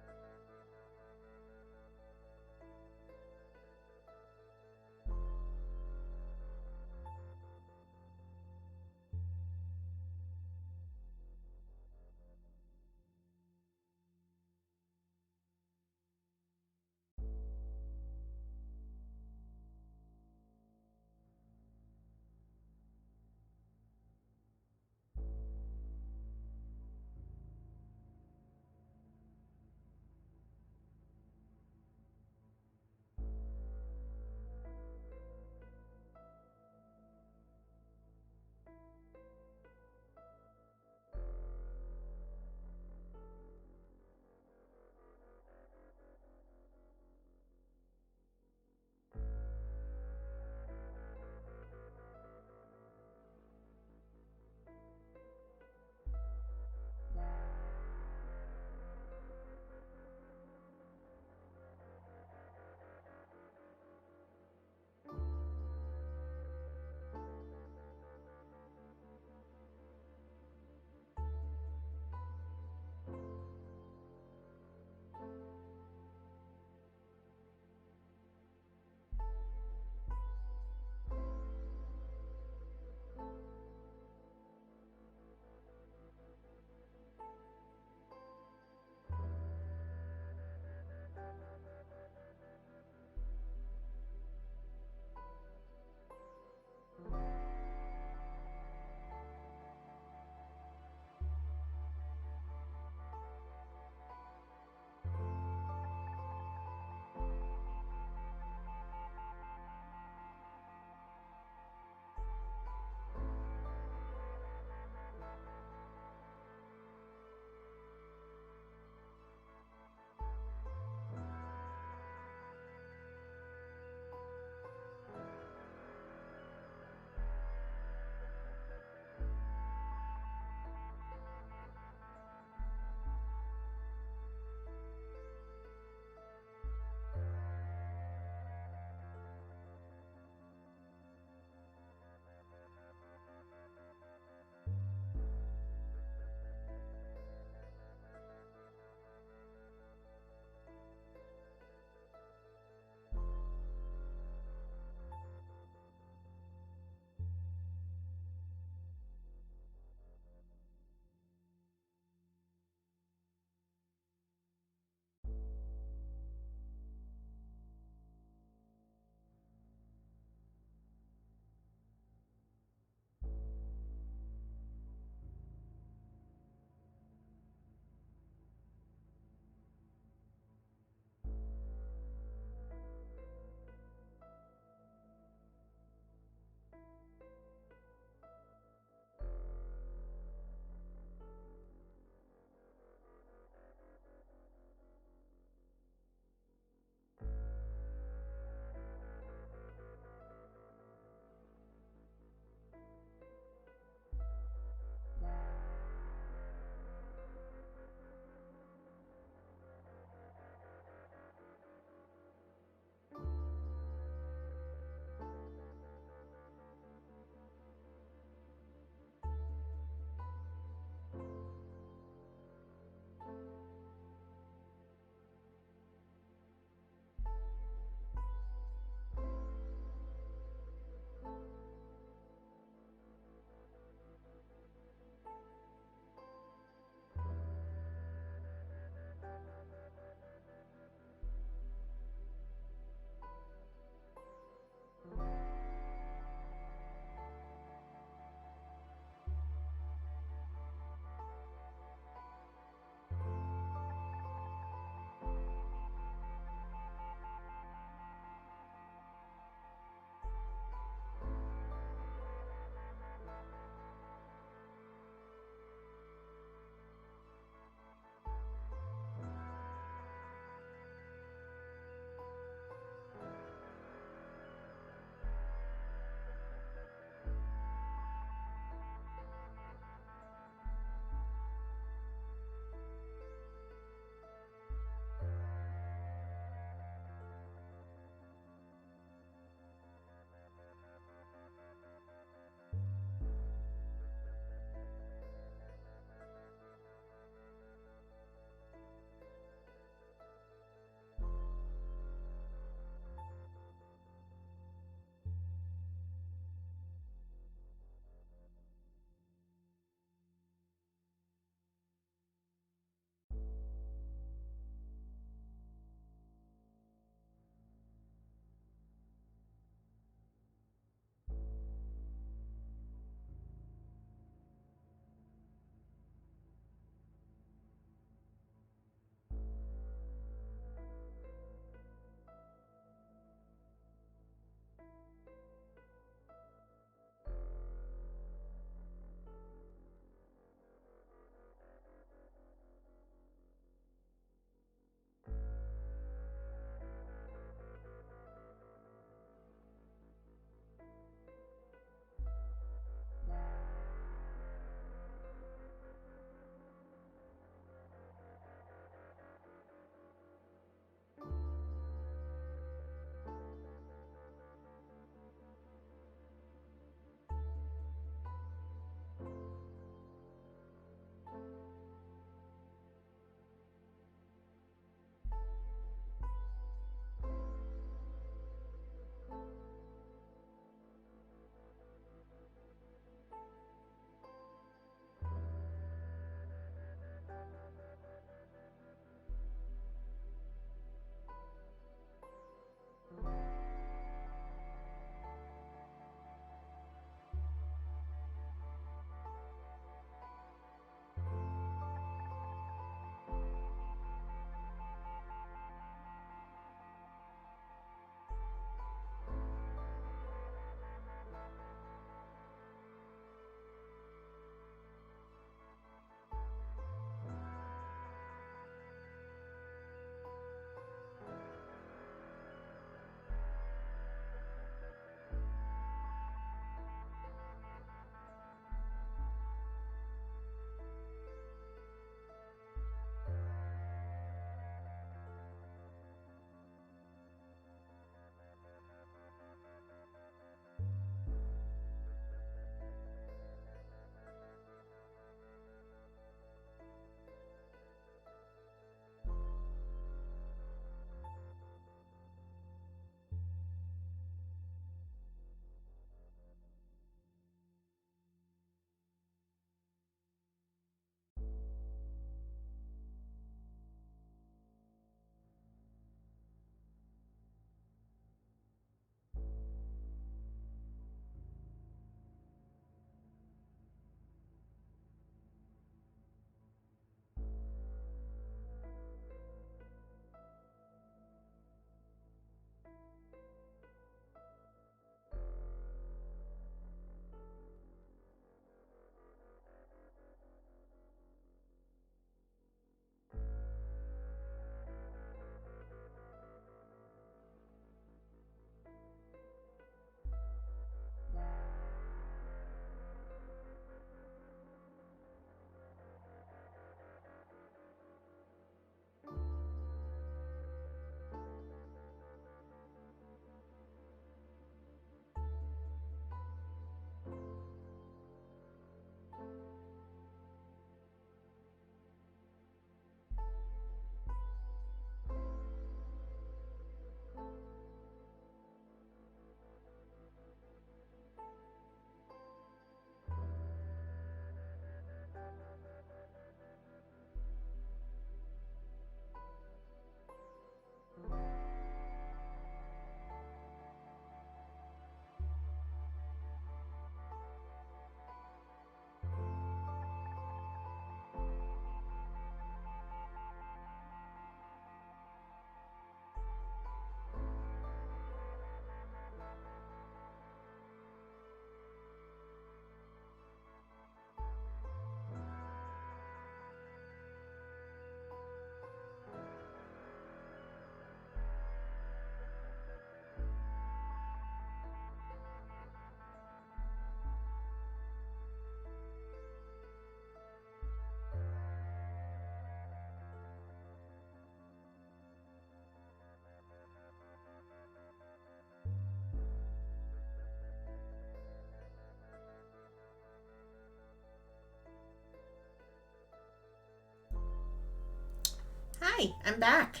Hi, I'm back.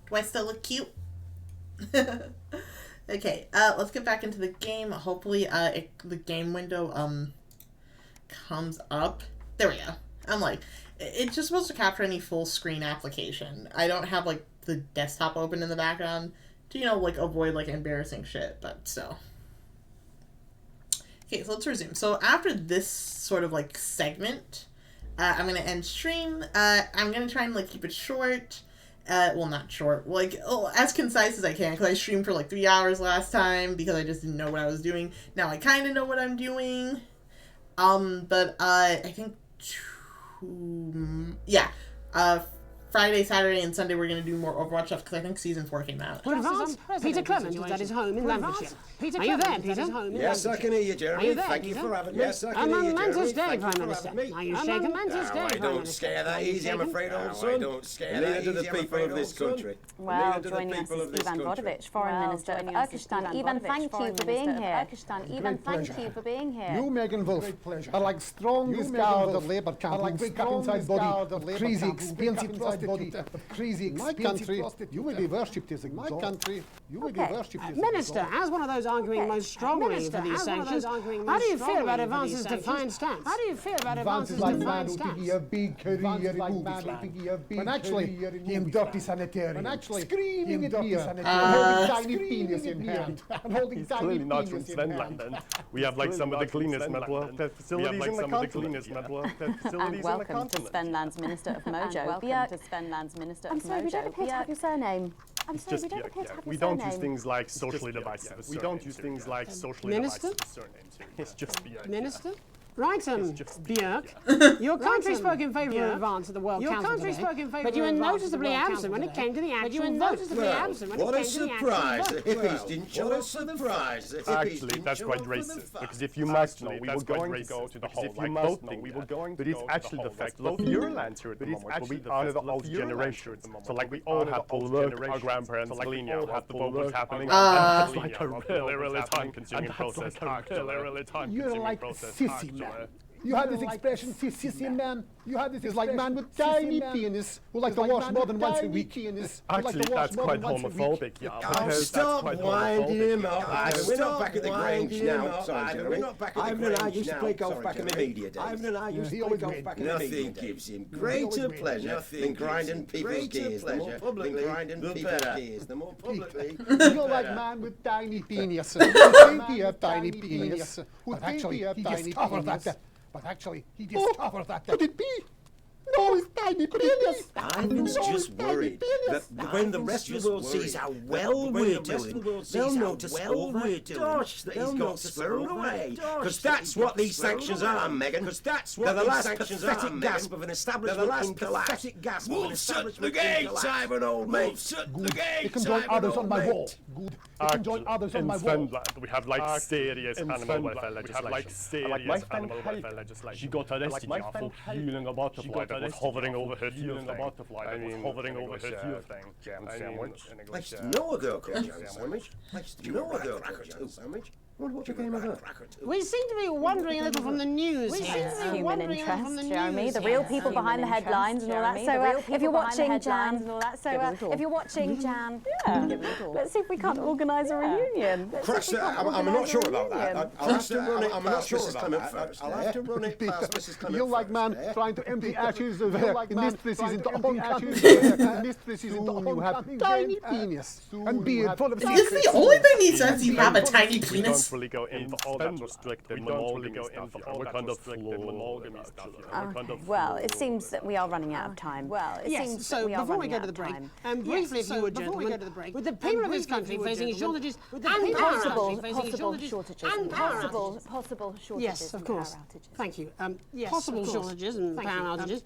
Do I still look cute? Okay, let's get back into the game. Hopefully, the game window, comes up. There we go. I'm like, it's just supposed to capture any full screen application. I don't have, like, the desktop open in the background to, you know, like, avoid, like, embarrassing shit, but so. Okay, so let's resume. So after this sort of, like, segment, I'm gonna end stream. I'm gonna try and, like, keep it short. Well, not short, like, as concise as I can, because I streamed for, like, 3 hours last time, because I just didn't know what I was doing. Now I kind of know what I'm doing. But, I think Friday, Saturday, and Sunday we're going to do more Overwatch stuff, because I think Season 4 came out. Peter Clement is at his home in Lancashire. Are you there, Peter? Yes, I can hear you, Jeremy. Thank you for having me. Yes, I can hear you, Jeremy. Momentous day, Prime Minister. Are you shaking? Momentous day, I don't scare that easy, I'm afraid, old son. I don't scare that easy, the people of this country. Well, joining us is Ivan Vodovich, Foreign Minister of Urkistan. Ivan, thank you for being here. Ivan, thank you for being here. You, Megan Wolf, are like strongest guard of Labour camp. Like big up inside body, of crazy expensive prostitute, crazy expensive prostitute. You will be worshipped as a god. My country, you will be worshipped as a god. Minister, as one of those arguing most strongly for these sanctions, how do you feel about Avance's defiant stance? How do you feel about Avance's defiant stance? He a big career in But actually, him dirty sanitarian. Screaming at me, holding tiny penis in hand. And holding tiny penis in hand. We have like some of the cleanest mental health facilities in the continent. And welcome to Svenland's Minister of Mojo. Welcome to Svenland's Minister of Mojo. I'm sorry, we don't appear to have your surname. I'm sorry, we don't appear to have your surname. We don't use things like socially divisive. We don't use things like socially divisive surnames. It's just Björk. Minister? Right, Björk. Your country spoke in favour of Advance at the World Council today, but you were noticeably absent when it came to the actual vote. What a surprise! The hippies didn't show us surprise. Actually, that's quite racist, because if you must know, we were going to go to the whole vote thing. We were going to, but it's actually the fact that your land here at the moment, but we are the old generation. So like we all had to look our grandparents, Linnea, what the vote was happening, and that's like a really time-consuming process. You're like sissy man. You had this expression, sissy man. You had this like man with tiny penis who like to wash more than once a week. Actually, that's quite homophobic, yeah. Oh, stop winding him up. We're not back at the Grange now. Sorry, Jeremy. We're not back at the Grange now. I used to play golf back in the media days. Ivan and I used to play golf back in the media days. Nothing gives him greater pleasure than grinding people's gears. The more publicly grinding people's gears, the more publicly. You're like man with tiny penis. Who think he have tiny penis? Who actually he discovered that. But actually, he discovered that. Could it be? No, it's tiny penis. Ivan's just worried that when the rest of the world sees how well we're doing, they'll notice all that dosh that he's got squirreled away. Because that's what these sanctions are, Megan. Because that's what the last pathetic gasp of an establishment in collapse. Wolves at the gates, Ivan, old mate. Good. You can join others on my wall. Good. You can join others on my wall. In Svenland, we have like serious animal welfare legislation. She got arrested for killing a butterfly that was hovering over her tear thing. Hovering over her tear thing. Jam sandwich. Likes to know a girl called jam sandwich. Likes to know a girl called jam sandwich. What became of her? We seem to be wandering a little from the news here. Human interest, Jeremy. The real people behind the headlines and all that. So if you're watching Jan, if you're watching Jan, let's see if we can't organise a reunion. I'm not sure about that. I'll have to run it past Mrs. Clement first. I'll have to run it past Mrs. Clement. You're like man trying to empty ashes of mistresses into oncoming mistresses into oncoming tiny penis and beard full of secrets. This is the only thing he says you have a tiny penis. Really go into all that restricted monogamy stuff. We're kind of monogamy stuff. Well, it seems that we are running out of time. Well, it seems that we are running out of time. Briefly, if you would, gentlemen, with the people of this country facing shortages and possible shortages. Yes, of course. Thank you. Possible shortages and power outages.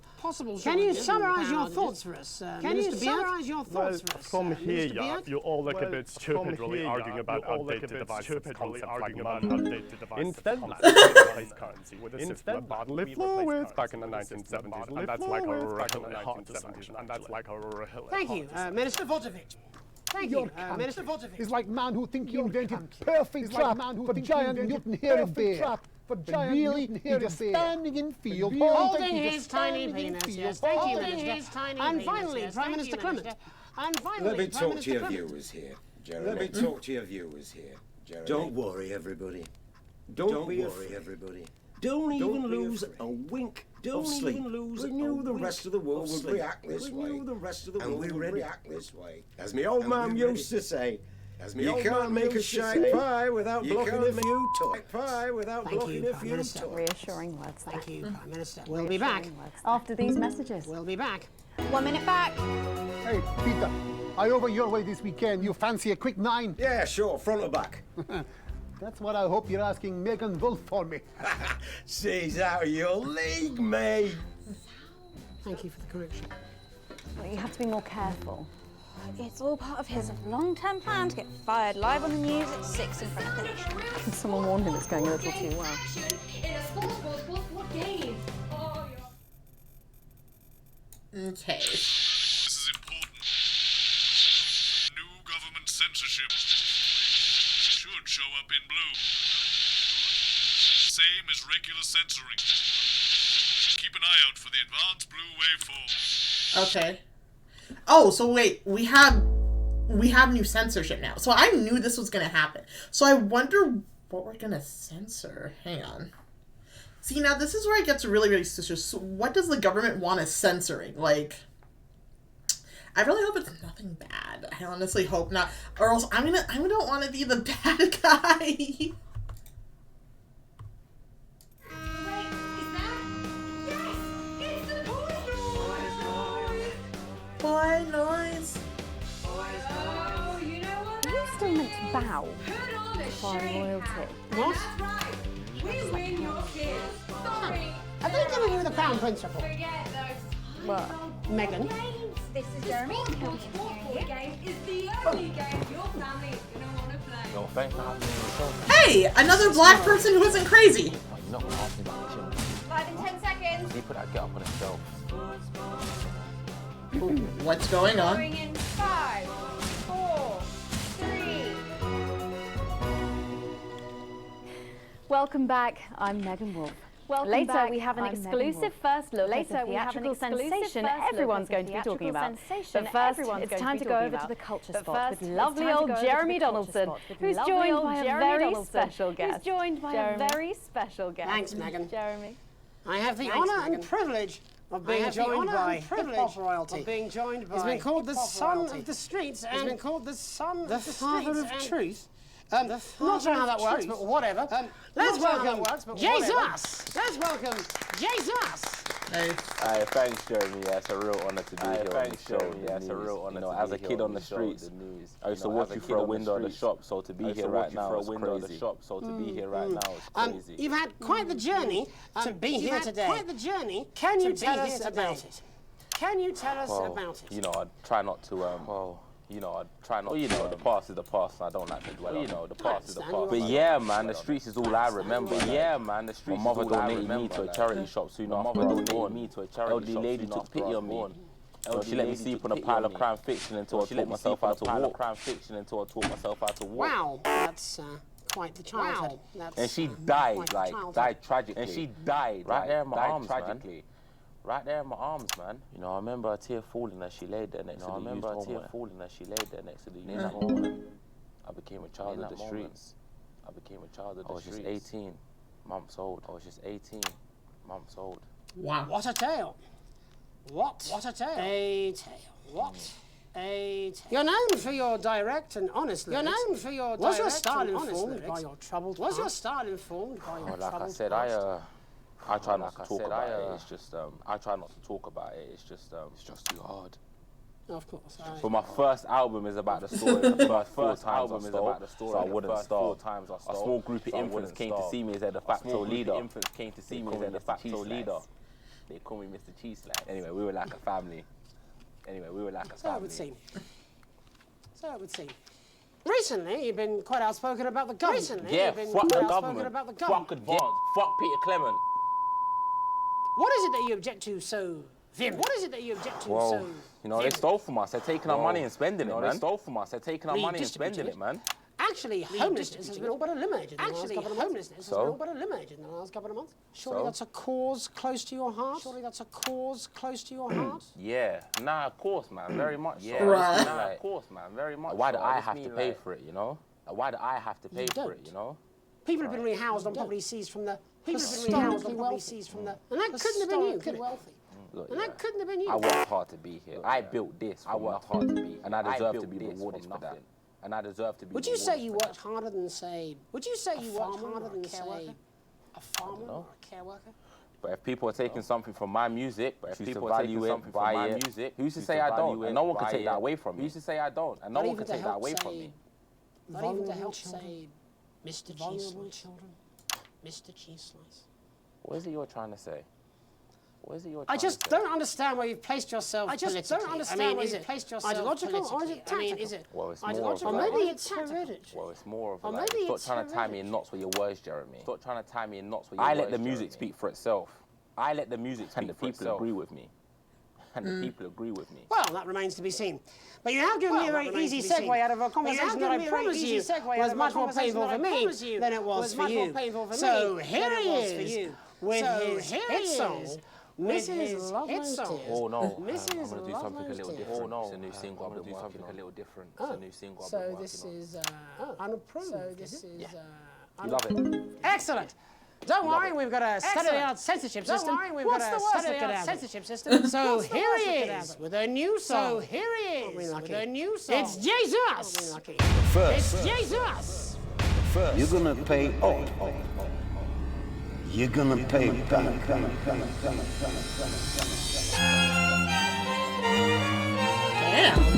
Can you summarise your thoughts for us, Minister Björk? From here, you all look a bit stupid, really arguing about outdated devices, concepts like outdated devices. Instead, replace currency with a system of bodily fluids back in the 1970s, and that's like a really hard discussion. And that's like a really Thank you, Minister Vodovich. Thank Your you, country Minister Vortovich. is like man who think he invented perfect trap for giant mutant hairy bear. But really, he's just standing in field, Holding his tiny penis, yes. Thank you, Minister. And finally, Prime Minister Clement. And finally, Let me Prime talk Minister to your Clement. viewers here, Jeremy. Let me talk to your viewers here, Jeremy. Don't worry, everybody. Don't worry, everybody. Don't even lose a wink of sleep. We knew the rest of the world would react this way. And we react this way. As my old man used to say, you can't make a shite pie without blocking a few toys. Reassuring words. Thank you, Prime Minister. We'll be back after these messages. We'll be back. 1 minute back. Hey, Peter, I over your way this weekend. You fancy a quick 9? Yeah, sure, front or back. That's what I hope you're asking Megan Wolf for me. She's out of your league, mate. Thank you for the correction. Well, you have to be more careful. It's all part of his long-term plan to get fired live on the news at 6 in front of the nation. Someone warned him it's going a little too well. Okay. This is important. New government censorship should show up in blue. Same as regular censoring. Keep an eye out for the advanced blue waveform. Okay. Oh, so wait, we have new censorship now. So I knew this was gonna happen. So I wonder what we're gonna censor. Hang on. See, now this is where it gets really, really suspicious. So what does the government want us censoring? Like, I really hope it's nothing bad. I honestly hope not, or else I don't want to be the bad guy. Boy noise. Oh, you know what? Are you still meant to bow for royalty? What? We win your kids. Sorry. Have they given you the Crown Prince report? Forget those. What? Megan? This is Jeremy. The game is the only game your family is going to want to play. No, thanks for having me on the show. Hey, another black person who isn't crazy. Oh, you're not going to ask me about the children. 5 in 10 seconds. You put that get up on the shelf. What's going on? Going in 5, 4, 3. Welcome back. I'm Megan Wolf. Later, we have an exclusive first look at the theatrical sensation everyone's going to be talking about. But first, it's time to go over to the culture spot with lovely old Jeremy Donaldson, who's joined by a very special guest. Thanks, Megan. Jeremy. I have the honour and privilege of being joined by hip-hop royalty. He's been called the son of the streets and been called the son the father of truth. Not sure how that works, but whatever. Let's welcome Jesus! Let's welcome Jesus! Nice. Thanks, Jeremy. Yeah, it's a real honour to be here on the show. Yeah, it's a real honour. You know, as a kid on the streets, I used to watch you through a window of the shop. So to be here right now is crazy. So to be here right now is crazy. You've had quite the journey to be here today. Can you tell us about it? Can you tell us about it? You know, I try not to. You know, I try not. Well, you know, the past is the past, and I don't like to dwell on. You know, the past is the past. But yeah, man, the streets is all I remember. Yeah, man, the streets. My mother donated me to a charity shop soon after I was born. Elderly lady took pity on me. She let me sleep on a pile of crime fiction until I taught myself how to walk. Wow, that's quite the childhood. And she died, died tragically. And she died right there in my arms, tragically. Right there in my arms, man. You know, I remember a tear falling as she laid there next to the used moment. I became a child of the streets. I was just 18 months old. Wow. What a tale. What a tale. A tale. What a tale. You're known for your direct and honest lyrics. Was your style informed by your troubled past? Like I said, I try not to talk about it. It's just I try not to talk about it. It's just too hard. Of course. But my first album is about the story. The first album is about the story. So I wouldn't start. A small group of infants came to see me as their de facto leader. They call me Mr. Cheese Slice. Anyway, we were like a family. So it would seem. Recently, you've been quite outspoken about the government. Yeah, fuck the government. Fuck Peter Clement. What is it that you object to so What is it that you object to Well, so... you know, they stole from us. They're taking our money and spending it, man. They stole from us. They're taking our money and spending it, man. Actually, homelessness has been all but eliminated in the last couple of months. Has been all but eliminated in the last couple of months. Surely that's a cause close to your heart? Surely that's a cause close to your heart? Yeah. Nah, of course, man. Very much. Yeah. Right. Nah, of course, man. Very much. Why do I have to pay for it, you know? Why do I have to pay for it, you know? People have been rehoused on property seized from the... People have been rehoused on property seized from the... And that couldn't have been you, could it? Look, And that couldn't have been you. I worked hard to be here. I built this. I worked hard to be here. And I deserve to be rewarded for that. And I deserve to be. Would you say you worked harder than, say... Would you say you worked harder than, say, a farmer or a care worker? But if people are taking something from my music, if people are taking something from my music, who's to say I don't? And no one can take that away from me. Who's to say I don't? And no one can take that away from me. Not even to help, say, Mr. Cheese Slice. Mr. Cheese Slice. What is it you're trying to say? What is it you're I just don't understand where you've placed yourself politically. I just don't understand where you've placed yourself ideological or is it tactical? I mean, is it ideological? Or maybe it's hereditary. Well, it's more of a like, stop trying to tie me in knots with your words, Jeremy. Stop trying to tie me in knots with your words, I let the music speak for itself. I let the music speak for itself. And the people agree with me. And the people agree with me. Well, that remains to be seen. But you have given me a very easy segue out of a conversation that I promise you was much more painful for me than it was for you. So here he is with his hit song. Mrs. Loveland. Oh no, I'm going to do something a little different. Oh no, it's a new single. I'm going to do something a little different. It's a new single. So this is unapproved. So this is you love it. Excellent. Don't worry, we've got a state-of-the-art censorship system. Don't worry, we've got a state-of-the-art censorship system. So here he is with a new song. So here he is with a new song. It's Jesus. First, it's Jesus. First, you're gonna pay up. You're gonna pay back. Damn.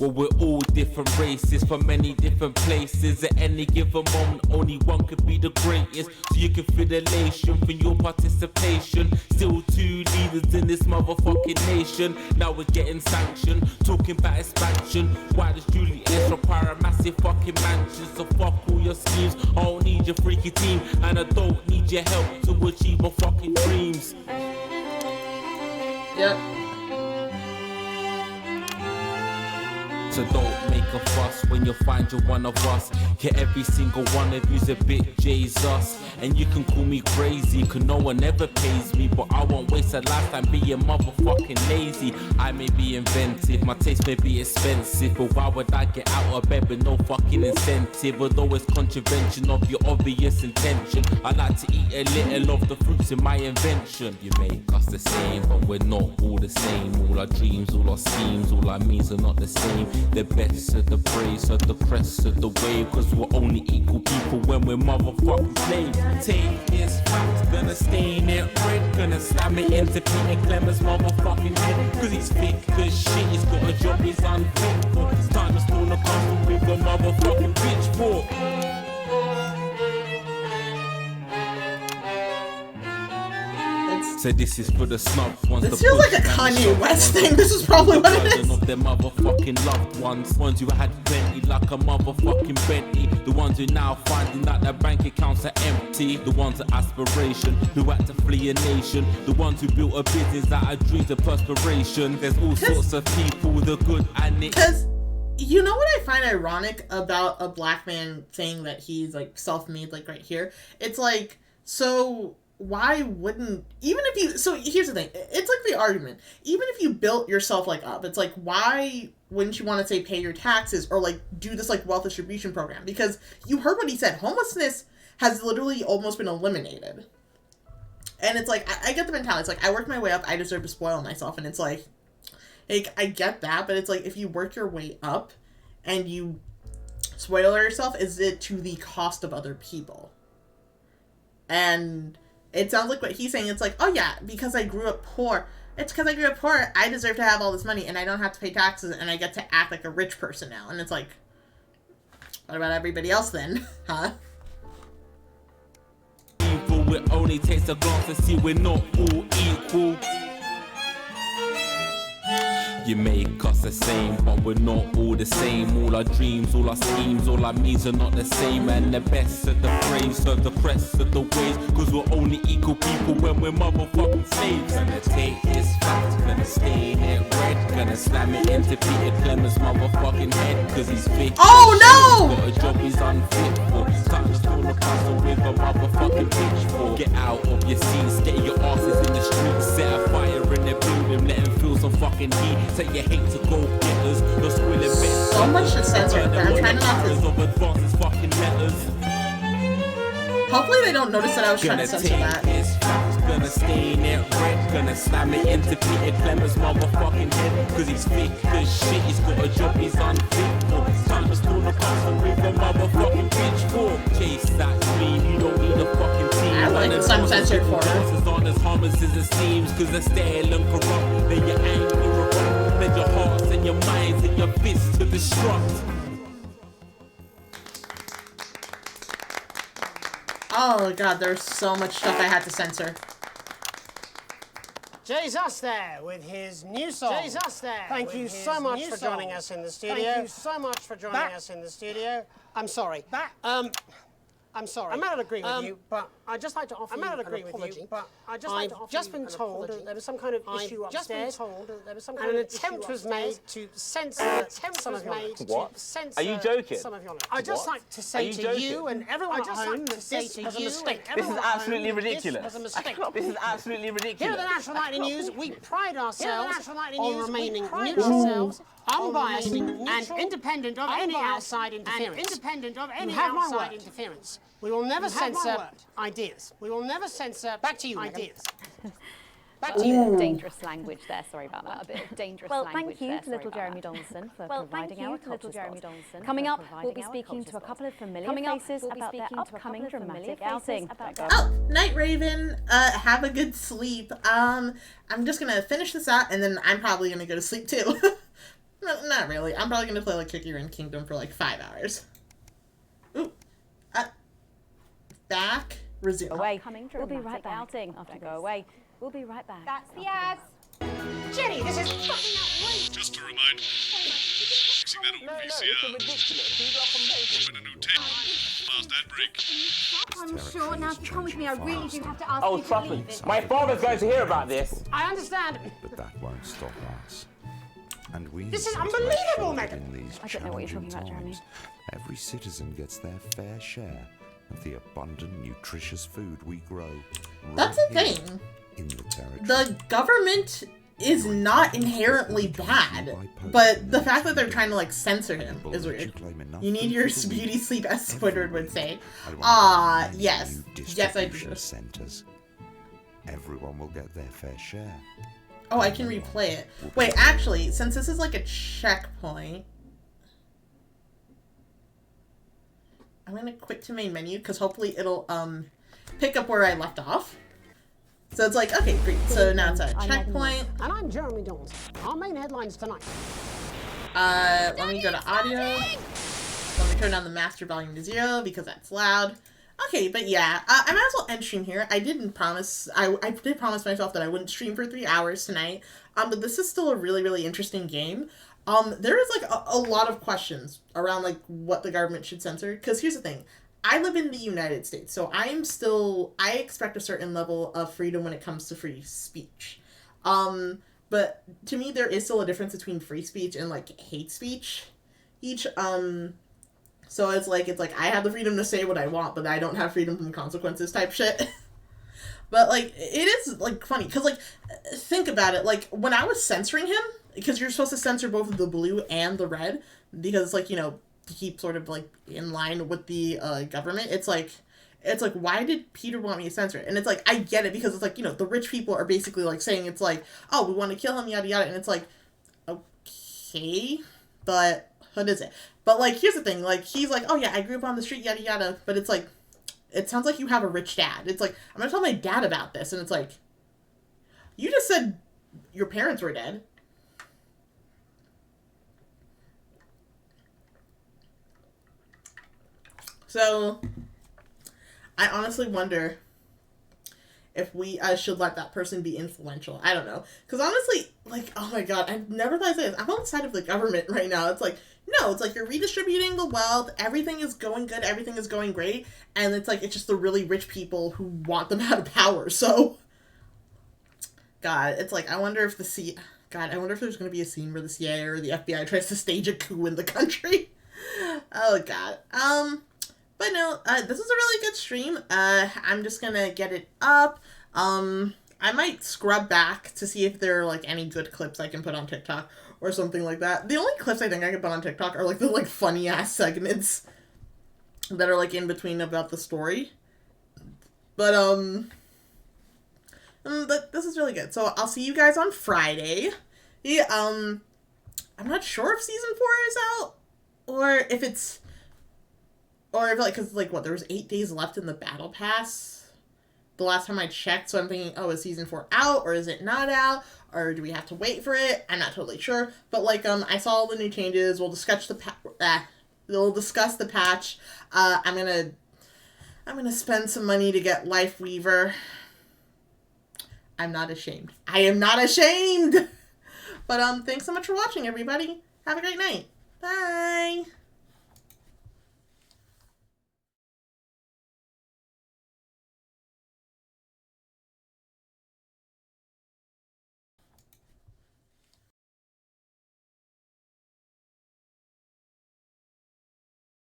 Well, we're all different races from many different places. At any given moment, only one could be the greatest. So you can feel elation from your participation. Still two leaders in this motherfucking nation. Now we're getting sanctioned, talking about expansion. Why does Julius require a massive fucking mansion? So fuck all your schemes. I don't need your freaky team, and I don't need your help to achieve my fucking dreams. Yep. So don't make a fuss when you find you're one of us. Yeah, every single one of you's a bit Jesus. And you can call me crazy, cause no one ever pays me. But I won't waste a lifetime being motherfucking lazy. I may be inventive, my taste may be expensive. But why would I get out of bed with no fucking incentive? Although it's contravention of your obvious intention. I like to eat a little of the fruits in my invention. You make us the same, but we're not all the same. All our dreams, all our schemes, all our means are not the same. The best of the praise of the crest of the wave. Cause we're only equal people when we're motherfucking slaves. Take this fact, gonna stain it red. Gonna slam it into Peter Clemens' motherfucking head. Cause he's thick as shit, he's got a job he's unfit for. It's time to spawn a couple with a motherfucking pitchfork. So this is for the snubbed ones. This feels like a Kanye West thing. This is probably what it is. Of their motherfucking loved ones who had plenty like a motherfucking Bentley. The ones who now finding that their bank accounts are empty. The ones of aspiration who had to flee a nation. The ones who built a business out of dreams of perspiration. There's all sorts of people, the good and the... Because you know what I find ironic about a black man saying that he's like self-made, like right here? It's like, so... why wouldn't, even if you, so here's the thing, it's like the argument, even if you built yourself like up, it's like, why wouldn't you want to say pay your taxes or like do this like wealth distribution program? Because you heard what he said, homelessness has literally almost been eliminated. And it's like, I get the mentality, it's like, I worked my way up, I deserve to spoil myself. And it's like I get that, but it's like, if you work your way up and you spoil yourself, is it to the cost of other people? And it sounds like what he's saying, it's like, oh yeah, because I grew up poor. It's because I grew up poor, I deserve to have all this money, and I don't have to pay taxes, and I get to act like a rich person now. And it's like, what about everybody else then? Huh? Evil, it only takes a glance to see we're not all equal. You make us the same, but we're not all the same. All our dreams, all our schemes, all our means are not the same. And the best of the praise, serve the press of the ways. Cause we're only equal people when we're motherfucking slaves. Gonna take this fact, gonna stain it red. Gonna slam it into Peter Clemens' motherfucking head. Cause he's fit. Oh no! Got a job he's unfit for. Time to pull a puzzle with a motherfucking pitchfork. Get out of your seats, get your asses in the streets. Set a fire in the building, let them feel some fucking heat. Say you hate to go getters, you're squilling bits. So much to censor, but I'm trying not to. Of advances fucking letters. Hopefully they don't notice that I was trying to censor that. Gonna stain it red, gonna slam it into Peter Clemens' motherfucking head. Cause he's fit as shit, he's got a job he's unfit for. Time to storm the castle with a motherfucking pitchfork. Chase that dream, you don't need a fucking team. I like this uncensored for it. Aren't as harmless as it seems, cause they're stale and corrupt. Then your anger erupt, then your hearts and your minds and your fists to destruct. Oh god, there's so much stuff I had to censor. Jesus there with his new song. Jesus there. Thank you so much for joining us in the studio. Thank you so much for joining us in the studio. I'm sorry. I'm sorry. I may not agree with you, but I'd just like to offer you an apology. I've just been told that there was some kind of issue upstairs, and an attempt was made to censor some of your notes. What? Are you joking? I'd just like to say to you and everyone at home that this was a mistake. This is absolutely ridiculous. Was a mistake. This is absolutely ridiculous. Here at the National Nightly News, we pride ourselves on remaining neutral, unbiased, and independent of any outside interference. We will never censor ideas. We will never censor. Back to you, ideas. Back to you. Dangerous language there. Sorry about that. A bit of dangerous language there. Well, thank you to little Jeremy Donaldson for providing our culture spot. Coming up, we'll be speaking to a couple of familiar faces about their upcoming dramatic outing. Oh, Night Raven, have a good sleep. I'm just gonna finish this out, and then I'm probably gonna go to sleep too. No, not really. I'm probably gonna play like Cookie Run Kingdom for like 5 hours. Ooh. Back. Resume. Away. We'll be right back. Outing. After go away. We'll be right back. That's the ads. Jenny, this is fucking outrageous. Just a reminder. Fixing that old VCR. Open a new tape. Pause that break. I'm sure. Now, if you come with me, I really do have to ask Oh, you to trust me. leave this. My father's going to hear about this. I understand. But that won't stop us. And we This is need to make unbelievable, sure that Megan. in these I don't know what you're talking about, challenging Jeremy. times, every citizen gets their fair share of the abundant, nutritious food we grow. That's right the here thing. In the territory. The government is not inherently bad, but the fact that they're trying to like censor him is weird. You need your beauty sleep, as Squidward would say. Yes. Yes, I do. Centers. Everyone will get their fair share. Oh, I can replay it. Wait, actually, since this is like a checkpoint, I'm gonna quit to main menu because hopefully it'll pick up where I left off. So it's like, okay, great. So now it's a checkpoint. And I'm Jeremy Donaldson. Our main headlines tonight. Let me go to audio. Let me turn down the master volume to 0 because that's loud. Okay, but yeah, I might as well end stream here. I did promise myself that I wouldn't stream for 3 hours tonight. But this is still a really, really interesting game. There is like a lot of questions around like what the government should censor. Because here's the thing. I live in the United States, so I expect a certain level of freedom when it comes to free speech. But to me, there is still a difference between free speech and like hate speech. So it's like I have the freedom to say what I want, but I don't have freedom from consequences type shit. But like it is like funny because like think about it, like when I was censoring him, because you're supposed to censor both the blue and the red because like, you know, to keep sort of like in line with the government. It's like why did Peter want me to censor it? And it's like I get it because it's like, you know, the rich people are basically like saying it's like, oh, we want to kill him, yada yada, and it's like, okay, but what is it? But like here's the thing, like he's like, oh yeah, I grew up on the street, yada yada, but it's like it sounds like you have a rich dad. It's like I'm gonna tell my dad about this, and it's like you just said your parents were dead. So I honestly wonder if we should let that person be influential. I don't know. Because honestly, like, oh my god, I never thought I'd say this. I'm on the side of the government right now. It's like, no, it's like you're redistributing the wealth. Everything is going good. Everything is going great. And it's like, it's just the really rich people who want them out of power. So, God, it's like, I wonder if there's going to be a scene where the CIA or the FBI tries to stage a coup in the country. Oh, God. But no, this is a really good stream. I'm just gonna get it up. I might scrub back to see if there are, like, any good clips I can put on TikTok or something like that. The only clips I think I can put on TikTok are, like, the, like, funny-ass segments that are, like, in between about the story. But this is really good. So I'll see you guys on Friday. Yeah, I'm not sure if season 4 is out, or if it's... Or if, like, because, like, what, there was 8 days left in the Battle Pass the last time I checked, so I'm thinking, oh, is Season 4 out, or is it not out, or do we have to wait for it? I'm not totally sure, but, like, I saw all the new changes. We'll discuss the patch. I'm gonna spend some money to get Life Weaver. I'm not ashamed. I am not ashamed! But, thanks so much for watching, everybody. Have a great night. Bye!